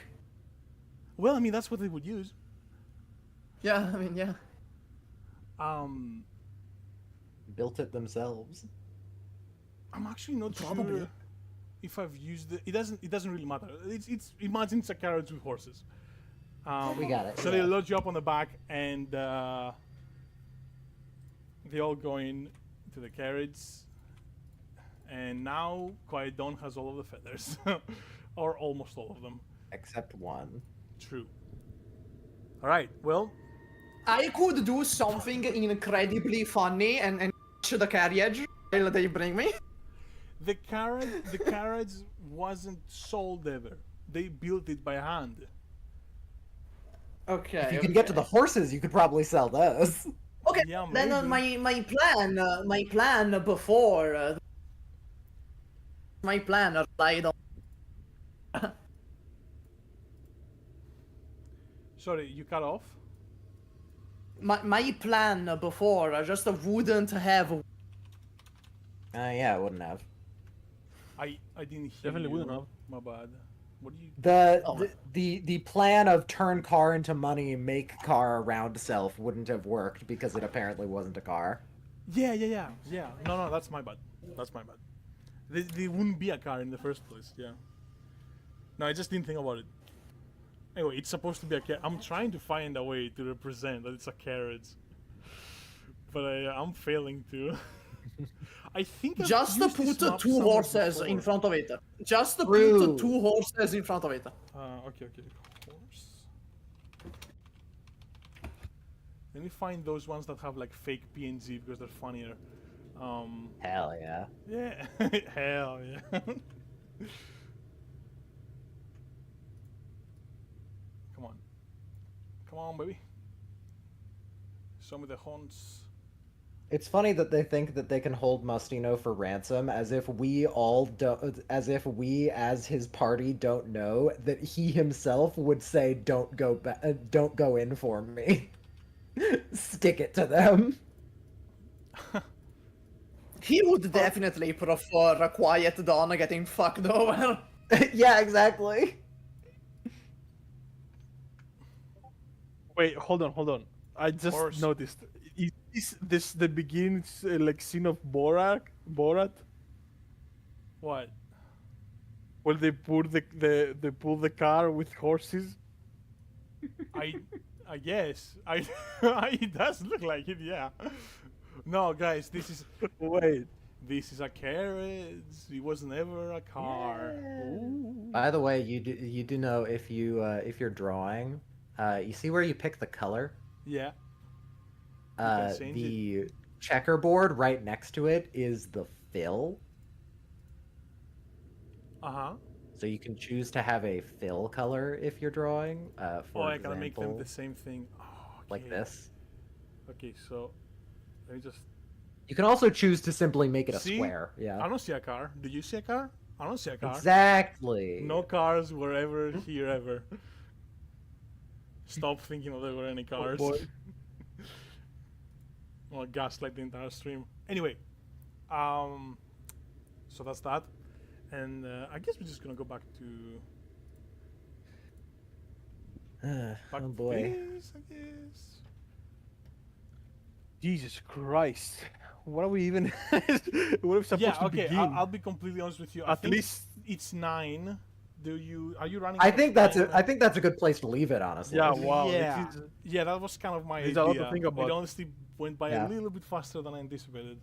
Well, I mean, that's what they would use. Yeah, I mean, yeah. Built it themselves. I'm actually not Probably. sure if I've used it. It doesn't really matter. It's imagine it's a carriage with horses. We got it. So they load you up on the back, and they all go in to the carriage. And now Quiet Dawn has all of the feathers, or almost all of them. Except one. True. All right. Well, I could do something incredibly funny and to the carriage while they bring me. the carriage wasn't sold ever. They built it by hand. Okay. If you can get to the horses, you could probably sell those. Okay. Yeah, Then maybe. my plan before my plan relied on. Sorry, you cut off. My plan before just wouldn't have. Yeah, it wouldn't have. I didn't hear Definitely you. wouldn't have. My bad. What do you? The plan of turn car into money, make car around self wouldn't have worked because it apparently wasn't a car. Yeah. No, that's my bad. That's my bad. There wouldn't be a car in the first place. Yeah. No, I just didn't think about it. Anyway, it's supposed to be a carriage. I'm trying to find a way to represent that it's a carriage, but I'm failing to. I think I've Just used this put map two somewhere horses in before. front of it. Just True. put two horses in front of it. Okay. Horse. Let me find those ones that have like fake PNG because they're funnier. Hell yeah. Yeah. Hell yeah. Come on, baby. Show me the horns. It's funny that they think that they can hold Mustino for ransom, as if we all don't, as if we, as his party, don't know that he himself would say, "Don't go in for me." Stick it to them. He would definitely prefer a Quiet Dawn getting fucked over. Yeah, exactly. Wait, hold on. I just Horse. noticed. Is this the beginning like scene of Borat? What? Where they pull they pull the car with horses? I guess. It does look like it, yeah. No, guys, Wait. this is a carriage. It was never a car. Ooh. By the way, you do know if you're drawing, you see where you pick the color. Yeah. can change The checkerboard right next to it is the fill. Uh-huh. So you can choose to have a fill color if you're drawing. For I gotta make them example, the same thing. Oh, like okay. this. Okay, so let me just. You can also choose to simply make it a See? square. I Yeah. don't see a car. Do you see a car? I don't see a car. Exactly. No cars were ever here ever. Stop thinking that there were any cars. boy. Well, gaslight the entire stream. Anyway, so that's that, and I guess we're just gonna go back to Oh to boy. this, I guess. Jesus Christ. What are we even? What are we supposed Yeah, to okay. begin? I'll be completely honest with you. I At think least- it's 9. Are you running? I for think that's 9? I think that's a good place to leave it, honestly. Yeah, wow. Yeah, This is, yeah, that was kind of my there's idea. a lot to think about. It honestly went by Yeah. a little bit faster than I anticipated.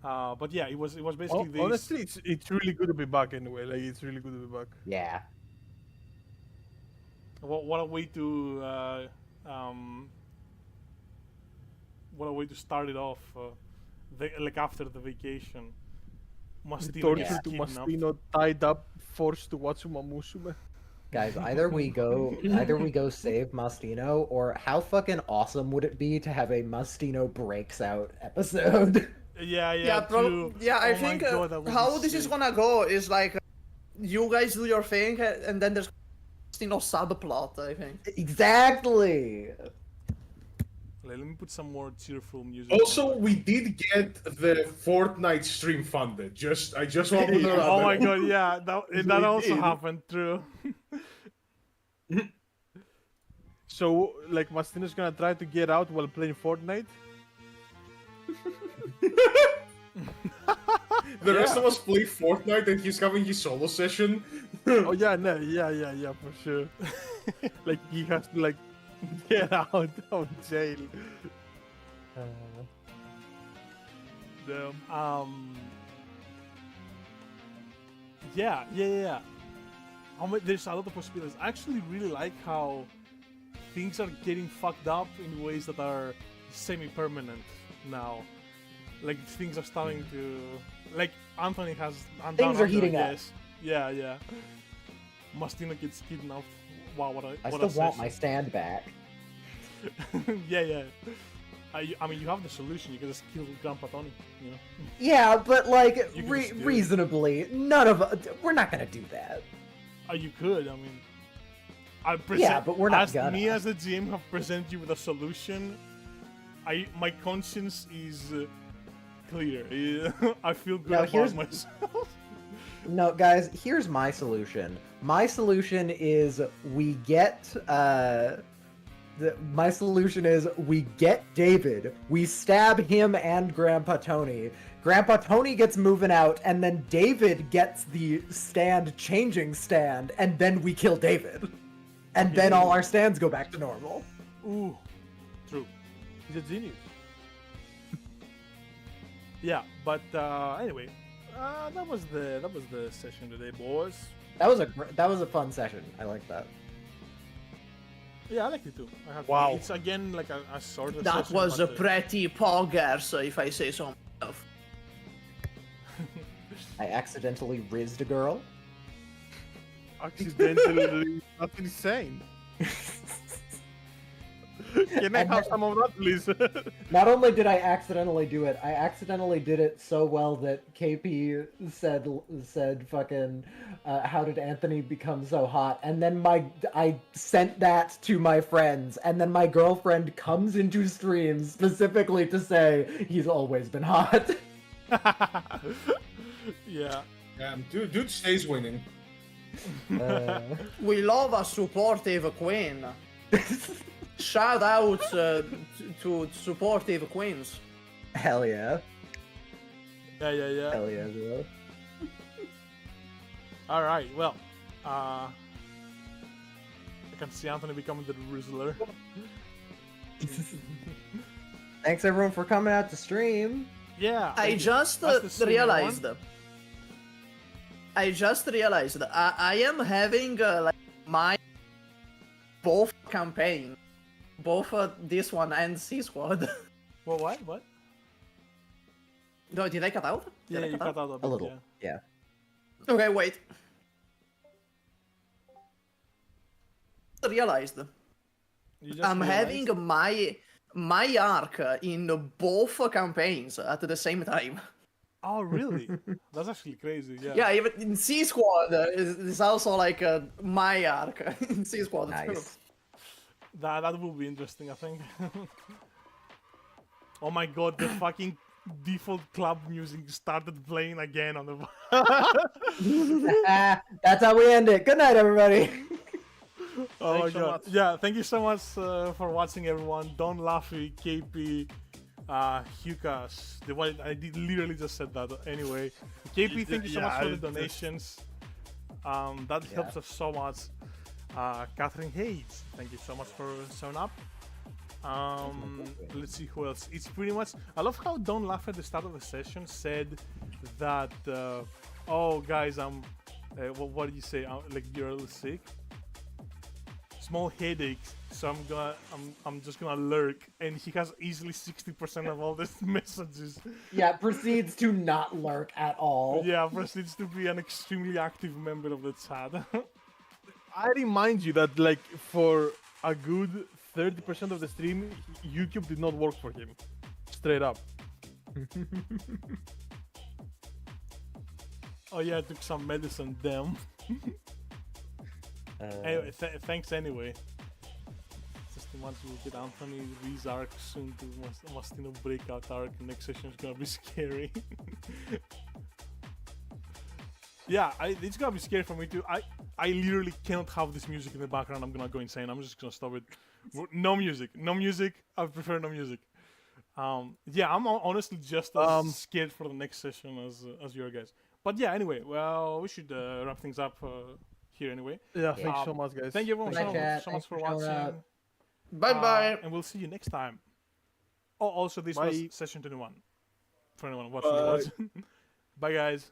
But yeah, it was basically this. honestly, it's really good to be back anyway. Like, it's really good to be back. Yeah. What a way to what a way to start it off. Like after the vacation, Mastino Torture gets to kidnapped. Mastino, tied up, forced to watch Musume. Guys, either we go save Mastino, or how fucking awesome would it be to have a Mastino breaks out episode? Yeah, Yeah, true. yeah. I Oh my think God, that would be how this is sick. gonna go is like you guys do your thing, and then there's subplot. I think. Exactly. Let me put some more cheerful music. Also, we did get the Fortnite stream funded. I just want to put that out Oh there. my god, yeah, that We also did. happened, true. So, like, Mastino's gonna try to get out while playing Fortnite? The rest of us play Fortnite and he's having his solo session. Oh, yeah, no, yeah, for sure. Like, he has to, like, get out of jail. Damn. Yeah. There's a lot of possibilities. I actually really like how things are getting fucked up in ways that are semi-permanent now. Like things are starting to, like Anthony has. Things are heating up. Yeah. Mastino gets kidnapped. Wow, what a I what still a want my stand back. yeah. I mean, you have the solution. You can just kill Grandpa Tony. You know. Yeah, but like You can just do it. reasonably, we're not gonna do that. You could. I mean, Yeah, but we're not as gonna. me as the GM have presented you with a solution. My conscience is clear. I feel good Now, about here's- myself. No, guys, here's my solution. My solution is we get my solution is we get David, we stab him and Grandpa Tony. Grandpa Tony gets moving out, and then David gets the changing stand, and then we kill David. And then all our stands go back to normal. Ooh, true. He's a genius. Yeah, but anyway, that was the session today, boys. That was a fun session. I like that. Yeah, I liked it too. I have Wow. It's again like a sort of. That session, was a but, pretty poggers, if I say so myself. I accidentally rizzed a girl. Accidentally, that's insane. Can I have some of that, please? Not only did I accidentally do it, I accidentally did it so well that KP said fucking, how did Anthony become so hot? And then I sent that to my friends, and then my girlfriend comes into streams specifically to say he's always been hot. yeah. Damn, dude stays winning. We love a supportive queen. Shout out to supportive queens. Hell yeah. Yeah. Hell yeah, bro. All right. Well, I can see Anthony becoming the Rizzler. Thanks everyone for coming out to stream. Yeah. I just That's the sooner realized. one. I am having like my both campaign, both this one and C Squad. Well, what? No, did I cut out? Yeah, Did I you cut out a bit. A little. Yeah. Okay, wait. Realized You just I'm realized? having my arc in both campaigns at the same time. Oh, really? That's actually crazy. Yeah. Yeah, even in C Squad is also like my arc in C Squad. Nice. That will be interesting, I think. Oh my god, the fucking default club music started playing again on the. That's how we end it. Good night, everybody. Oh my Thanks so god. much. Yeah, thank you so much for watching, everyone. Don Laffy, KP, Hiukas. The one literally just said that. Anyway, KP, thank you so much for the donations. That helps us so much. Catherine Hayes, thank you so much for showing up. Let's see who else. It's pretty much. I love how Don Laugh at the start of the session said that. Oh, guys, what did you say? Like you're a little sick. Small headaches. So I'm just gonna lurk, and he has easily 60% of all these messages. Yeah, proceeds to not lurk at all. Yeah, proceeds to be an extremely active member of the chat. I remind you that like for a good 30% of the stream, YouTube did not work for him. Straight up. Oh yeah, I took some medicine, damn. Anyway, thanks anyway. Just once we get Anthony Ree's arc soon to Mastino breakout arc, next session is gonna be scary. Yeah, it's gonna be scary for me too. I literally cannot have this music in the background. I'm gonna go insane. I'm just gonna stop it. No music. No music. I prefer no music. Yeah, I'm honestly just as scared for the next session as you guys. But yeah, anyway, well, we should wrap things up here anyway. Yeah, thanks so much, guys. Thank you everyone so much for watching. Bye-bye. And we'll see you next time. Oh, also, this Bye. was session 21. For anyone watching. Bye, guys.